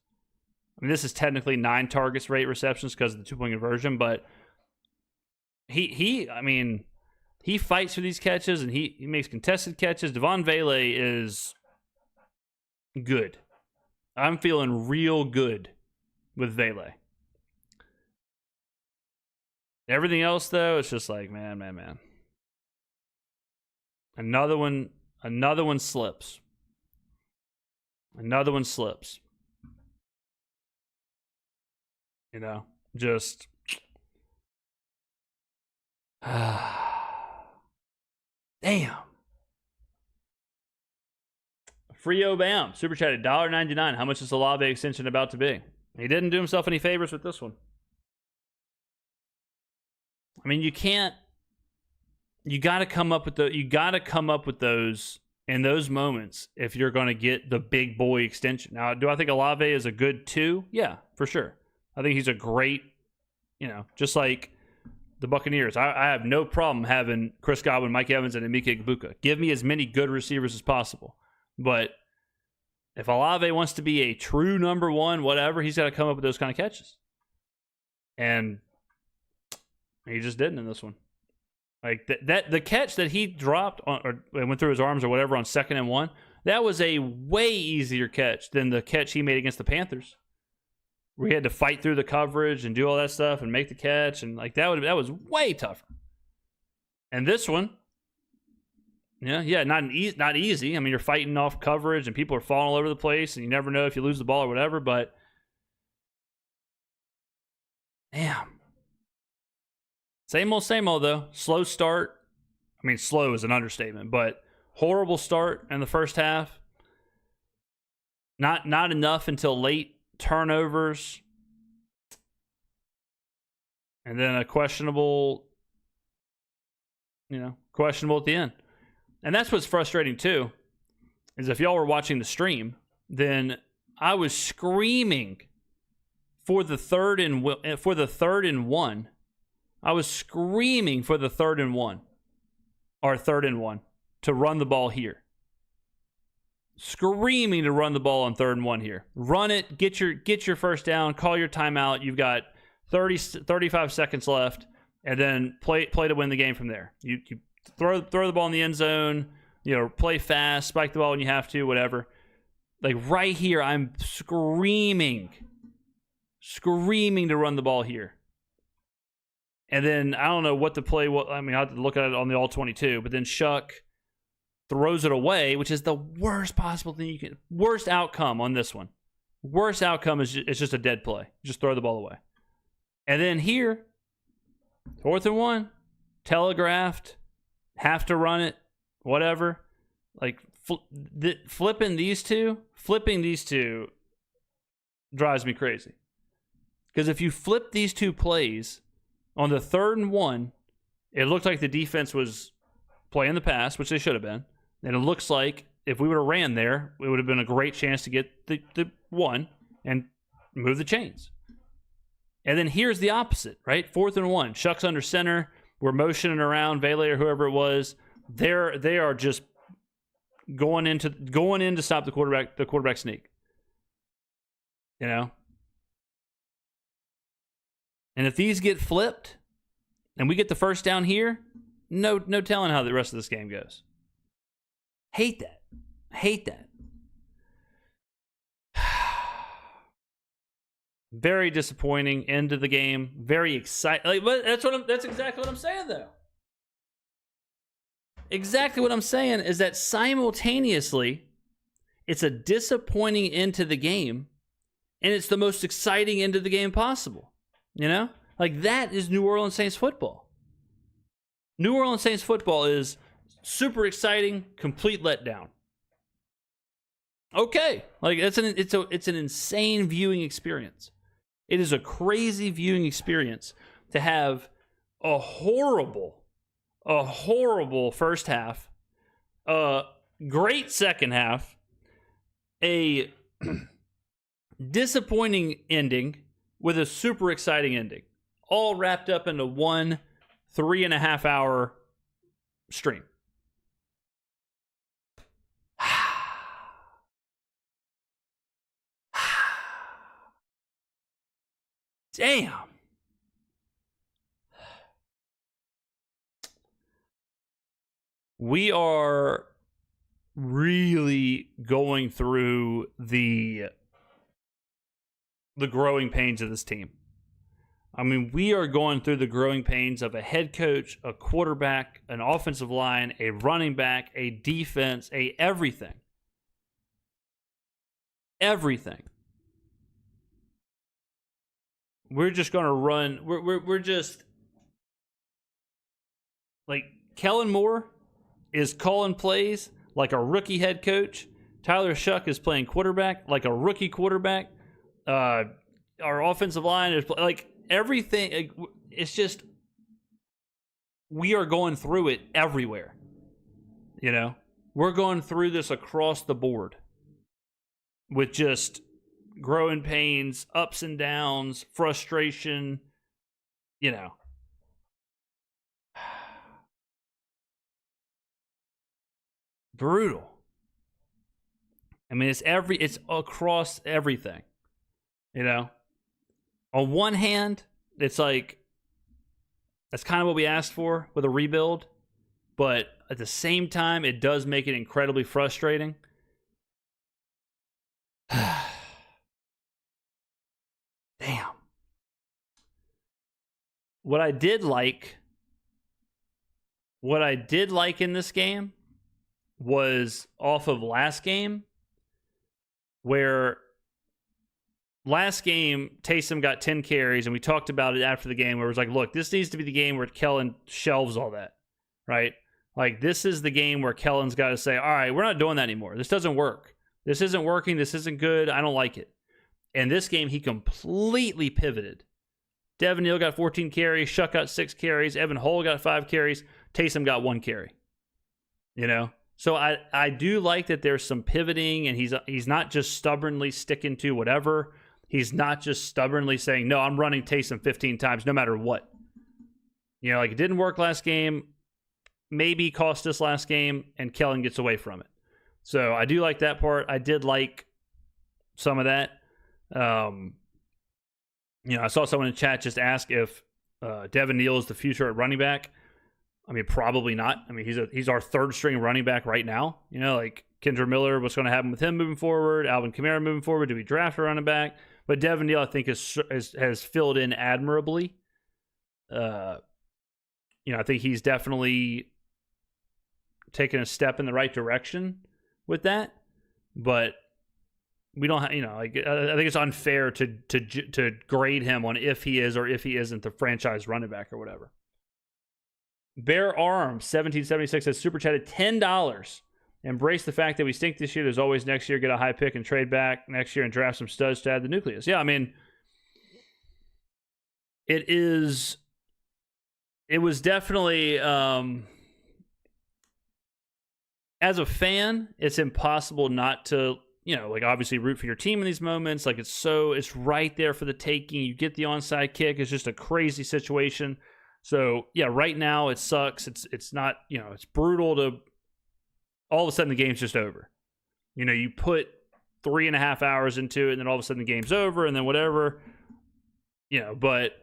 Speaker 3: I mean, this is technically 9 targets for 8 receptions because of the 2-point conversion, but he fights for these catches and he makes contested catches. Devon Vele is good. I'm feeling real good with Vele. Everything else, though, it's just like, man. Another one slips. Another one slips. You know, just damn. Frio Bam, super chatted, $1.99. How much is the Olave extension about to be? He didn't do himself any favors with this one. I mean, you got to come up with those in those moments if you're going to get the big boy extension. Now, do I think Olave is a good 2? Yeah, for sure. I think he's a great, just like the Buccaneers. I have no problem having Chris Godwin, Mike Evans, and Emeka Egbuka. Give me as many good receivers as possible. But if Olave wants to be a true number 1, whatever, he's got to come up with those kind of catches. And he just didn't in this one. Like that the catch that he dropped or went through his arms or whatever on 2nd and 1, that was a way easier catch than the catch he made against the Panthers. Where he had to fight through the coverage and do all that stuff and make the catch, and like that was way tougher. And this one, not easy. I mean, you're fighting off coverage and people are falling all over the place, and you never know if you lose the ball or whatever. But damn, same old though. Slow start. I mean, slow is an understatement, but horrible start in the first half. Not enough until late. Turnovers, and then a questionable at the end. And that's what's frustrating too, is if y'all were watching the stream, then I was screaming for the 3rd and 1. I was screaming for the 3rd and 1 or 3rd and 1 to run the ball here. Screaming to run the ball on 3rd and 1 here. Run it, get your first down, call your timeout. You've got 35 seconds left, and then play to win the game from there. You throw the ball in the end zone, play fast, spike the ball when you have to, whatever. Like right here, I'm screaming to run the ball here. And then I don't know what the play was. I mean, I have to look at it on the all-22, but then Shuck throws it away, which is the worst possible thing worst outcome on this one. Worst outcome is it's just a dead play. Just throw the ball away. And then here, 4th and 1, telegraphed, have to run it, whatever. Like flipping these two drives me crazy. Because if you flip these two plays on the 3rd and 1, it looked like the defense was playing the pass, which they should have been. And it looks like if we would have ran there, it would have been a great chance to get the 1 and move the chains. And then here's the opposite, right? 4th and 1. Shucks under center. We're motioning around Vele or whoever it was. They are just going in to stop the quarterback sneak. You know? And if these get flipped and we get the first down here, no telling how the rest of this game goes. Hate that. Very disappointing end of the game. Very exciting. Like, but that's exactly what I'm saying, though. Exactly what I'm saying is that simultaneously, it's a disappointing end to the game, and it's the most exciting end of the game possible. You know? Like, that is New Orleans Saints football. New Orleans Saints football is super exciting, complete letdown. Okay. Like, it's an insane viewing experience. It is a crazy viewing experience to have a horrible first half, a great second half, a disappointing ending with a super exciting ending, all wrapped up into one 3.5 hour stream. Damn. We are really going through the growing pains of this team. I mean, we are going through the growing pains of a head coach, a quarterback, an offensive line, a running back, a defense, a everything. Everything. We're just going to run. We're just like Kellen Moore is calling plays like a rookie head coach. Tyler Shuck is playing quarterback like a rookie quarterback. Our offensive line is like everything. It's just we are going through it everywhere. You know, we're going through this across the board with just growing pains, ups and downs, frustration, you know. Brutal. I mean, it's across everything, you know. On one hand, it's like that's kind of what we asked for with a rebuild, but at the same time, it does make it incredibly frustrating. Damn. What I did like in this game was off of last game, where last game Taysom got 10 carries, and we talked about it after the game where it was like, look, this needs to be the game where Kellen shelves all that, right? Like, this is the game where Kellen's got to say, all right, we're not doing that anymore. This doesn't work. This isn't working. This isn't good. I don't like it. And this game, he completely pivoted. Devin Neal got 14 carries. Shuck got 6 carries. Evan Hull got 5 carries. Taysom got 1 carry. You know? So I do like that there's some pivoting, and he's not just stubbornly sticking to whatever. He's not just stubbornly saying, no, I'm running Taysom 15 times no matter what. You know, like it didn't work last game. Maybe cost us last game, and Kellen gets away from it. So I do like that part. I did like some of that. You know, I saw someone in chat just ask if Devin Neal is the future at running back. I mean, probably not. I mean, he's our third string running back right now. You know, like Kendra Miller, what's going to happen with him moving forward? Alvin Kamara moving forward? Do we draft a running back? But Devin Neal, I think, has filled in admirably. You know, I think he's definitely taken a step in the right direction with that. But we don't have, you know, like I think it's unfair to grade him on if he is or if he isn't the franchise running back or whatever. Bear Arm 1776 has super chatted $10. Embrace the fact that we stink this year. There's always next year. Get a high pick and trade back next year and draft some studs to add the nucleus. Yeah, I mean, it was definitely, as a fan, it's impossible not to, like obviously root for your team in these moments. Like it's right there for the taking. You get the onside kick. It's just a crazy situation. So yeah, right now it sucks. It's not, it's brutal to, all of a sudden the game's just over. You put 3.5 hours into it and then all of a sudden the game's over and then whatever, but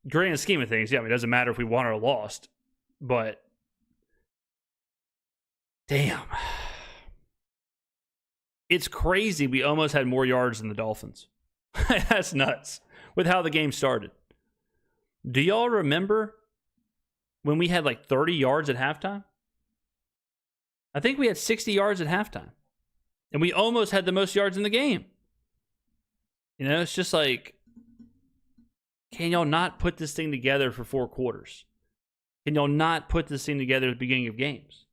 Speaker 3: grand scheme of things, yeah, I mean, it doesn't matter if we won or lost, but damn. It's crazy. We almost had more yards than the Dolphins. That's nuts with how the game started. Do y'all remember when we had like 30 yards at halftime? I think we had 60 yards at halftime. And we almost had the most yards in the game. It's just like, can y'all not put this thing together for 4 quarters? Can y'all not put this thing together at the beginning of games?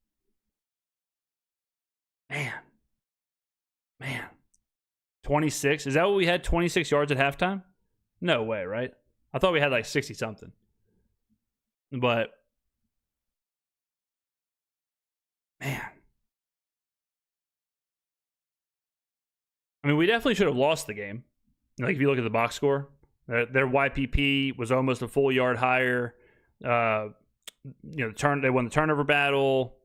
Speaker 3: Man. 26? Is that what we had? 26 yards at halftime? No way, right? I thought we had like 60 something. But man. I mean, we definitely should have lost the game. Like, if you look at the box score, their YPP was almost a full yard higher. They won the turnover battle.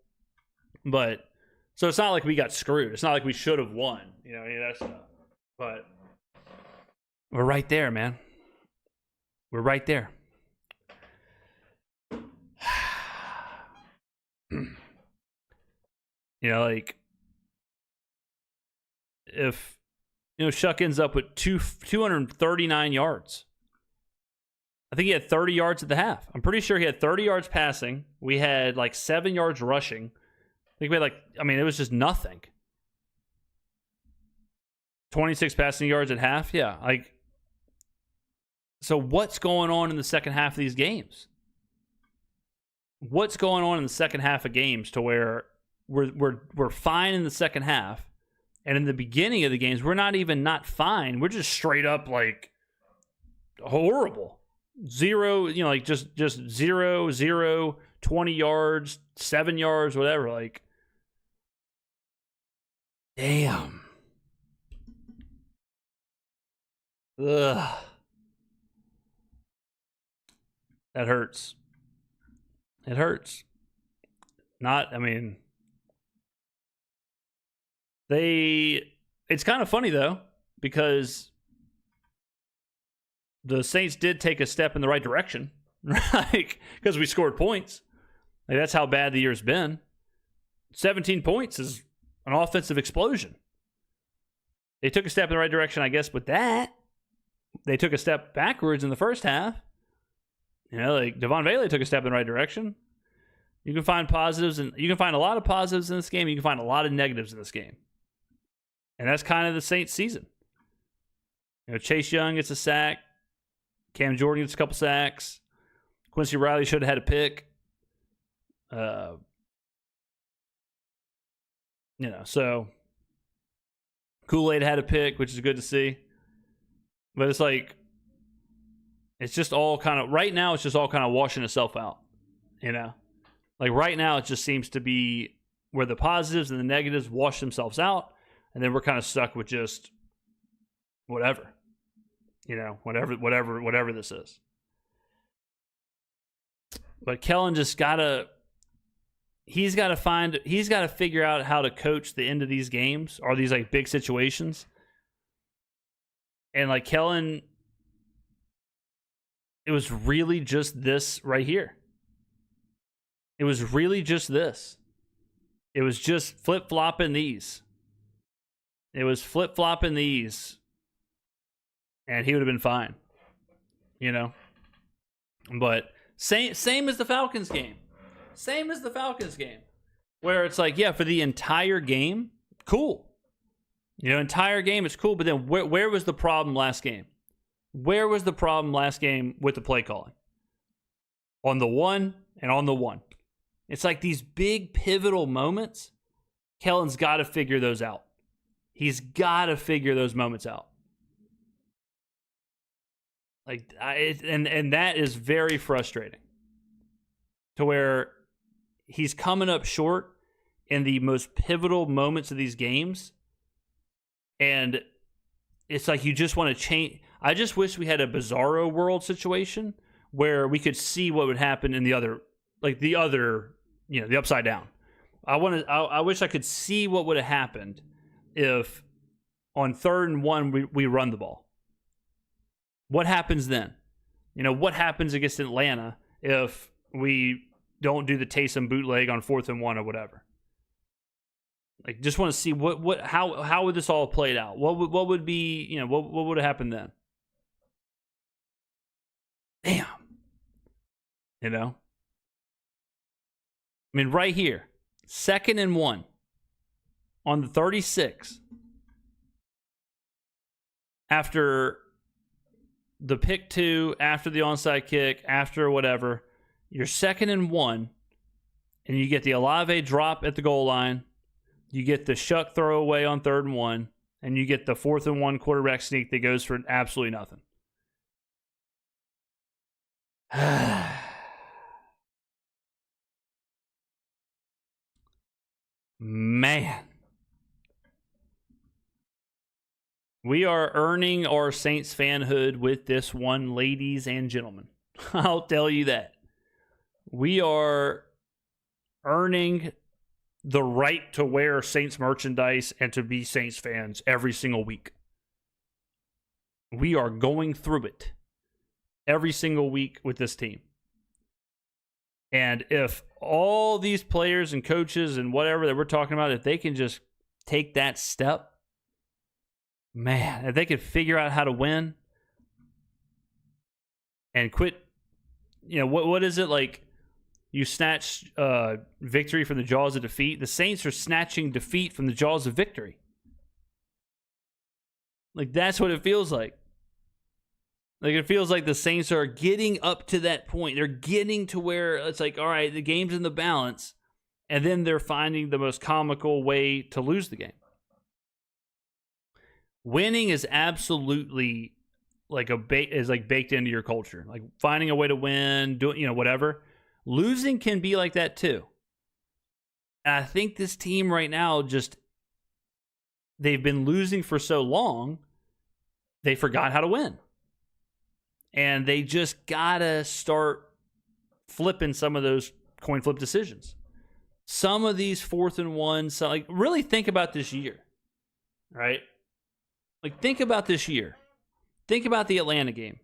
Speaker 3: But, so it's not like we got screwed. It's not like we should have won. Any of that stuff. But we're right there, man. We're right there. Like, if, Shuck ends up with 239 yards. I think he had 30 yards at the half. I'm pretty sure he had 30 yards passing. We had like 7 yards rushing. I think we had it was just nothing. 26 passing yards at half. Yeah. So what's going on in the second half of these games? What's going on in the second half of games to where we're fine in the second half, and in the beginning of the games we're not even not fine. We're just straight up like horrible. 0, just 0, 0, 20 yards, 7 yards, whatever. Like, damn. Ugh. That hurts. It hurts. It's kind of funny though, because the Saints did take a step in the right direction, right? Because we scored points. Like, that's how bad the year's been. 17 points is an offensive explosion. They took a step in the right direction, I guess, with that. They took a step backwards in the first half. Like Devon Bailey took a step in the right direction. You can find positives, and you can find a lot of positives in this game. You can find a lot of negatives in this game. And that's kind of the Saints season. Chase Young gets a sack. Cam Jordan gets a couple sacks. Quincy Riley should have had a pick. So Kool-Aid had a pick, which is good to see. But it's like, it's just all kind of, right now, it's just all kind of washing itself out. Like, right now, it just seems to be where the positives and the negatives wash themselves out, and then we're kind of stuck with just whatever. Whatever this is. But Kellen just he's got to figure out how to coach the end of these games, or these like big situations. And like Kellen, it was really just this right here. It was really just this. It was just flip-flopping these. It was flip-flopping these. And he would have been fine. You know? But same as the Falcons game. Same as the Falcons game. Where it's like, yeah, for the entire game, cool. You know, entire game is cool, but then where was the problem last game? Where was the problem last game with the play calling? On the 1,
Speaker 1: and on the 1. It's like these big pivotal moments. Kellen's got to figure those out. He's got to figure those moments out. And that is very frustrating. To where he's coming up short in the most pivotal moments of these games. And it's like you just want to change. I just wish we had a Bizarro world situation where we could see what would happen in the other, the upside down. I wish I could see what would have happened if on 3rd and 1 we run the ball. What happens then? What happens against Atlanta if we don't do the Taysom bootleg on 4th and 1 or whatever? Like, just want to see how would this all played out? What would be, what would have happened then? Damn. I mean, right here, 2nd and 1 on the 36. After the pick 2, after the onside kick, after whatever, you're 2nd and 1, and you get the Olave drop at the goal line. You get the shuck throwaway on 3rd and 1, and you get the 4th and 1 quarterback sneak that goes for absolutely nothing. Man. We are earning our Saints fanhood with this one, ladies and gentlemen. I'll tell you that. We are earning the right to wear Saints merchandise and to be Saints fans every single week. We are going through it every single week with this team. And if all these players and coaches and whatever that we're talking about, if they can just take that step, man, if they could figure out how to win and quit, what is it like? You snatch victory from the jaws of defeat. The Saints are snatching defeat from the jaws of victory. Like, that's what it feels like. Like, it feels like the Saints are getting up to that point. They're getting to where it's like, all right, the game's in the balance, and then they're finding the most comical way to lose the game. Winning is absolutely baked into your culture. Like, finding a way to win, doing, whatever. Losing can be like that too. And I think this team right now they've been losing for so long, they forgot how to win. And they just gotta start flipping some of those coin flip decisions. Some of these 4th and 1, really think about this year, right? Like, think about this year. Think about the Atlanta game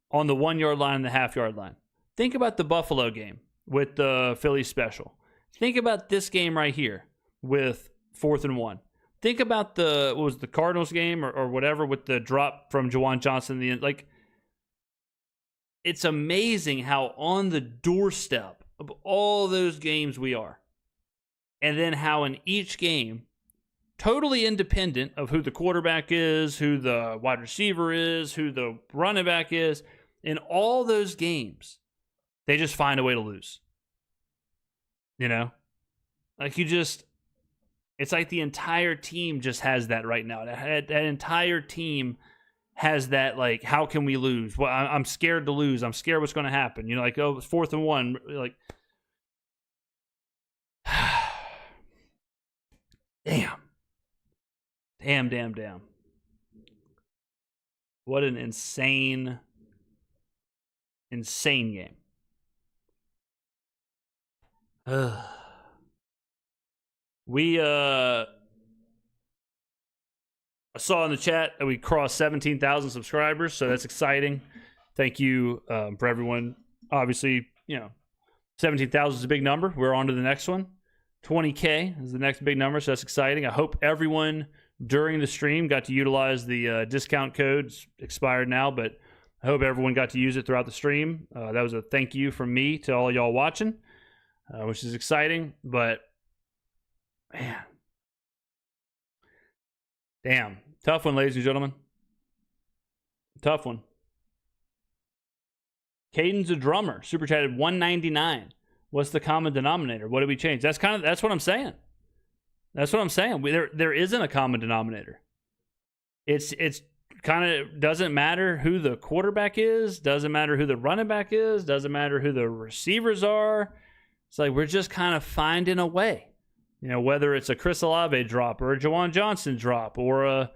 Speaker 1: on the 1-yard line and the half-yard line. Think about the Buffalo game with the Philly special. Think about this game right here with 4th and 1. Think about the Cardinals game or whatever with the drop from Juwan Johnson in the end. Like, it's amazing how on the doorstep of all those games we are. And then how in each game, totally independent of who the quarterback is, who the wide receiver is, who the running back is, in all those games, they just find a way to lose. Like, it's like the entire team just has that right now. That entire team has that, like, how can we lose? Well, I'm scared to lose. I'm scared what's going to happen. Like, oh, it's 4th and 1. Like, damn. Damn. What an insane game. I saw in the chat that we crossed 17,000 subscribers, so that's exciting. Thank you for everyone. Obviously, 17,000 is a big number. We're on to the next one. 20K is the next big number, so that's exciting. I hope everyone during the stream got to utilize the discount code. It's expired now, but I hope everyone got to use it throughout the stream. That was a thank you from me to all y'all watching, which is exciting. But, man. Damn. Tough one, ladies and gentlemen. Tough one. Caden's a drummer. Super chatted $1.99. What's the common denominator? What did we change? That's what I'm saying. That's what I'm saying. There isn't a common denominator. It's kind of doesn't matter who the quarterback is, doesn't matter who the running back is, doesn't matter who the receivers are. It's like we're just kind of finding a way. Whether it's a Chris Olave drop or a Jawan Johnson drop or a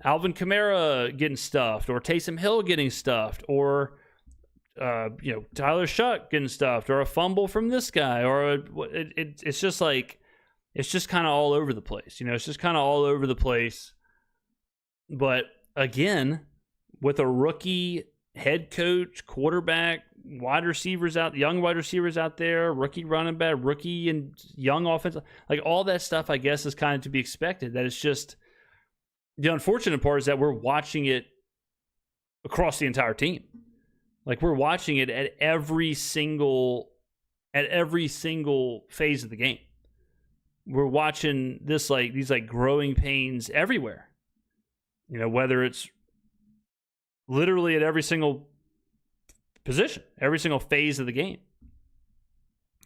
Speaker 1: Alvin Kamara getting stuffed or Taysom Hill getting stuffed or Tyler Shuck getting stuffed or a fumble from this guy or it's just like it's just kind of all over the place. It's just kind of all over the place. But again, with a rookie head coach, quarterback, young wide receivers out there, rookie running back, rookie and young offensive, like all that stuff, I guess, is kind of to be expected. That it's just the unfortunate part is that we're watching it across the entire team. Like we're watching it at every single phase of the game. We're watching these growing pains everywhere. Whether it's literally at every single position, every single phase of the game.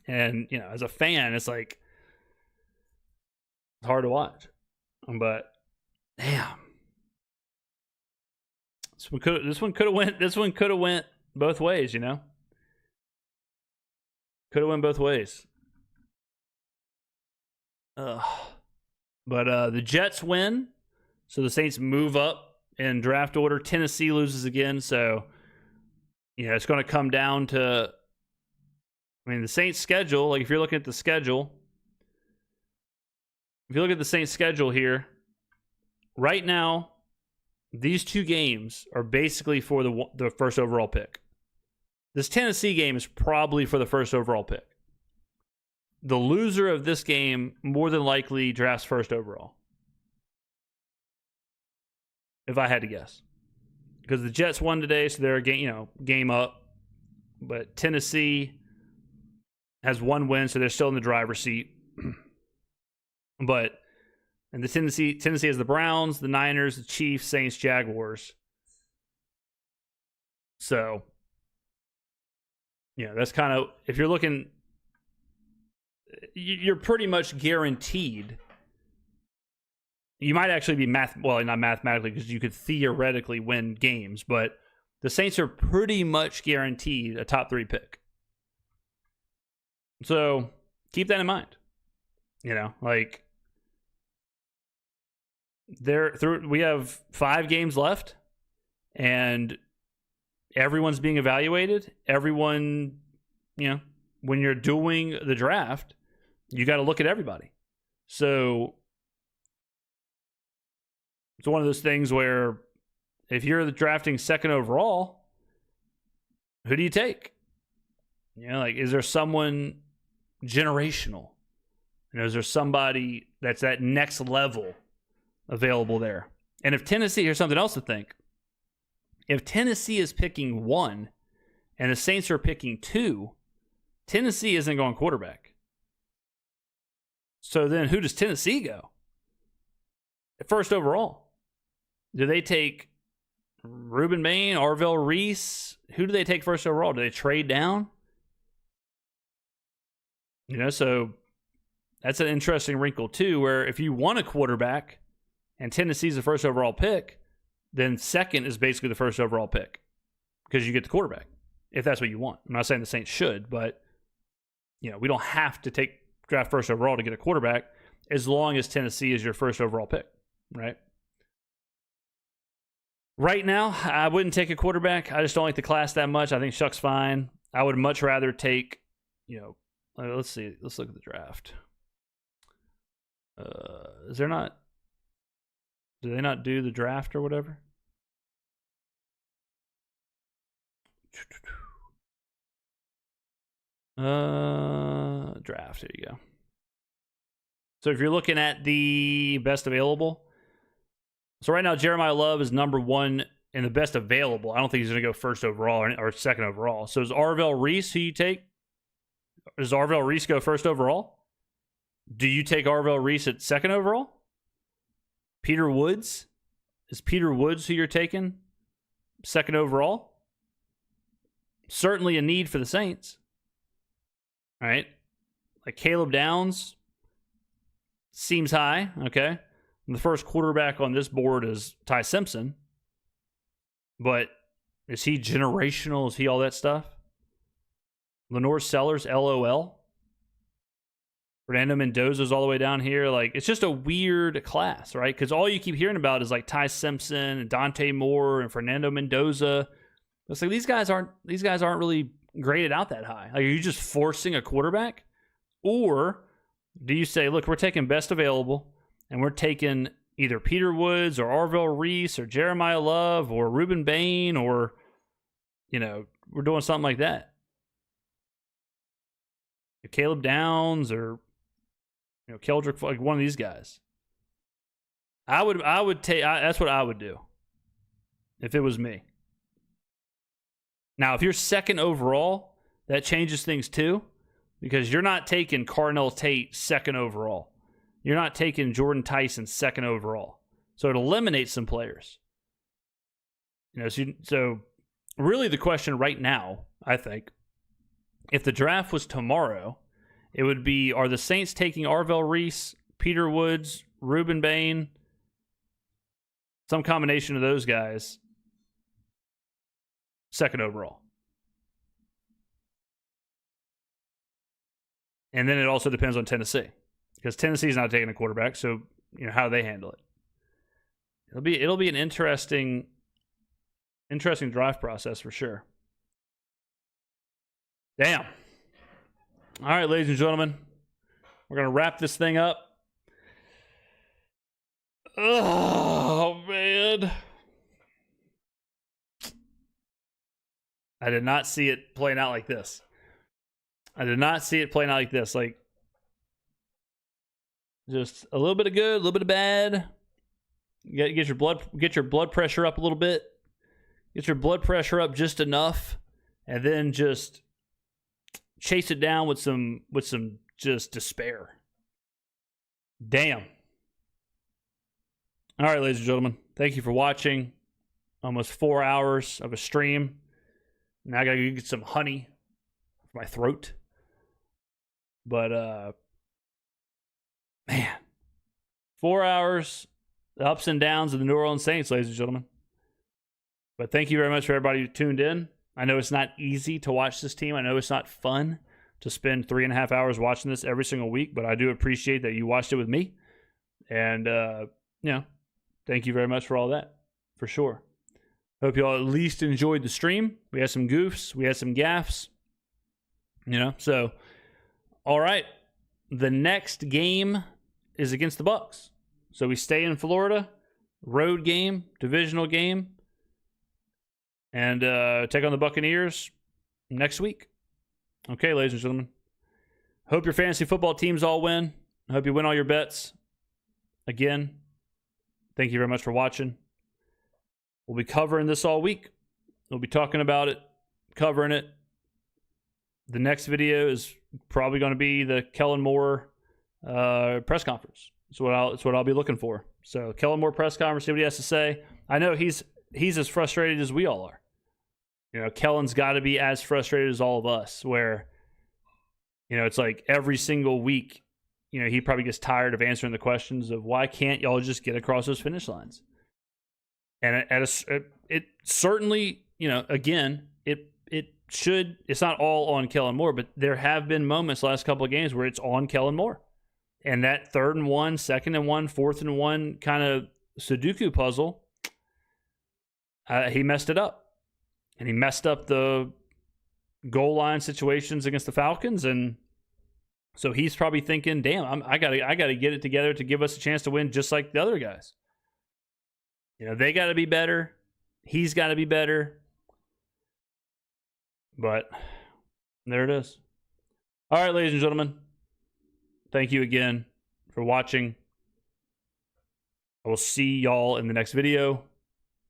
Speaker 1: And, as a fan, it's like, it's hard to watch. But, damn. This one could have went both ways, Could have went both ways. But the Jets win. So the Saints move up in draft order. Tennessee loses again. So, it's going to come down to, the Saints' schedule. Like, if you're looking at the schedule, the Saints' schedule here, right now, these two games are basically for the first overall pick. This Tennessee game is probably for the first overall pick. The loser of this game more than likely drafts first overall. If I had to guess. Because the Jets won today, so they're game up. But Tennessee has one win, so they're still in the driver's seat. And the Tennessee has the Browns, the Niners, the Chiefs, Saints, Jaguars. So, that's kind of, if you're looking, you're pretty much guaranteed. You might actually be not mathematically, because you could theoretically win games, but the Saints are pretty much guaranteed a top 3 pick. So keep that in mind. We have 5 games left, and everyone's being evaluated. Everyone, when you're doing the draft, you got to look at everybody. So it's one of those things where if you're drafting second overall, who do you take? Is there someone generational? Is there somebody that's that next level available there? And if Tennessee, here's something else to think. If Tennessee is picking 1 and the Saints are picking 2, Tennessee isn't going quarterback. So then who does Tennessee go? First overall. Do they take Ruben Bain, Arvell Reese? Who do they take first overall? Do they trade down? So that's an interesting wrinkle too, where if you want a quarterback and Tennessee's the first overall pick, then second is basically the first overall pick because you get the quarterback, if that's what you want. I'm not saying the Saints should, but we don't have to draft first overall to get a quarterback as long as Tennessee is your first overall pick, right? Right now, I wouldn't take a quarterback. I just don't like the class that much. I think Shuck's fine. I would much rather take, let's see. Let's look at the draft. Do they not do the draft or whatever? Draft. There you go. So if you're looking at the best available, so right now Jeremiah Love is number 1 in the best available. I don't think he's going to go first overall or second overall. So is Arvell Reese who you take? Does Arvell Reese go first overall? Do you take Arvell Reese at second overall? Peter Woods? Is Peter Woods who you're taking second overall? Certainly a need for the Saints. All right. Like Caleb Downs seems high, okay? And the first quarterback on this board is Ty Simpson. But is he generational? Is he all that stuff? Lenore Sellers, LOL. Fernando Mendoza's all the way down here. Like, it's just a weird class, right? Because all you keep hearing about is like Ty Simpson and Dante Moore and Fernando Mendoza. It's like these guys aren't really graded out that high. Like, are you just forcing a quarterback? Or do you say, look, we're taking best available and we're taking either Peter Woods or Arvell Reese or Jeremiah Love or Reuben Bain or, we're doing something like that. Caleb Downs or Keldrick, like one of these guys. I would take. That's what I would do if it was me. Now, if you're second overall, that changes things too, because you're not taking Carnell Tate second overall. You're not taking Jordan Tyson second overall. So it eliminates some players. So really the question right now, I think, if the draft was tomorrow, it would be, are the Saints taking Arvell Reese, Peter Woods, Reuben Bain, some combination of those guys, second overall? And then it also depends on Tennessee, because Tennessee's not taking a quarterback, so how do they handle it? It'll be an interesting draft process for sure. Damn. All right, ladies and gentlemen, we're going to wrap this thing up. Oh, man. I did not see it playing out like this. Like, just a little bit of good, a little bit of bad. Get your blood pressure up a little bit. Get your blood pressure up just enough, and then just chase it down with some just despair. Damn. All right, ladies and gentlemen, thank you for watching. Almost 4 hours of a stream. Now I gotta get some honey for my throat. But man, 4 hours, the ups and downs of the New Orleans Saints, ladies and gentlemen. But thank you very much for everybody who tuned in. I know it's not easy to watch this team. I know it's not fun to spend 3.5 hours watching this every single week, but I do appreciate that you watched it with me. And, thank you very much for all that, for sure. Hope you all at least enjoyed the stream. We had some goofs. We had some gaffes. So, all right. The next game is against the Bucs. So we stay in Florida, road game, divisional game, and take on the Buccaneers next week. Okay, ladies and gentlemen. Hope your fantasy football teams all win. I hope you win all your bets. Again, thank you very much for watching. We'll be covering this all week. We'll be talking about it, covering it. The next video is probably going to be the Kellen Moore press conference. That's what I'll be looking for. So Kellen Moore press conference, see what he has to say. I know he's as frustrated as we all are. Kellen's got to be as frustrated as all of us, where, it's like every single week, he probably gets tired of answering the questions of why can't y'all just get across those finish lines? And it certainly, again, it's not all on Kellen Moore, but there have been moments last couple of games where it's on Kellen Moore. And that 3rd and 1, 2nd and 1, 4th and 1 kind of Sudoku puzzle, he messed it up. And he messed up the goal line situations against the Falcons, and so he's probably thinking, "Damn, I gotta get it together to give us a chance to win, just like the other guys." They got to be better. He's got to be better. But there it is. All right, ladies and gentlemen, thank you again for watching. I will see y'all in the next video.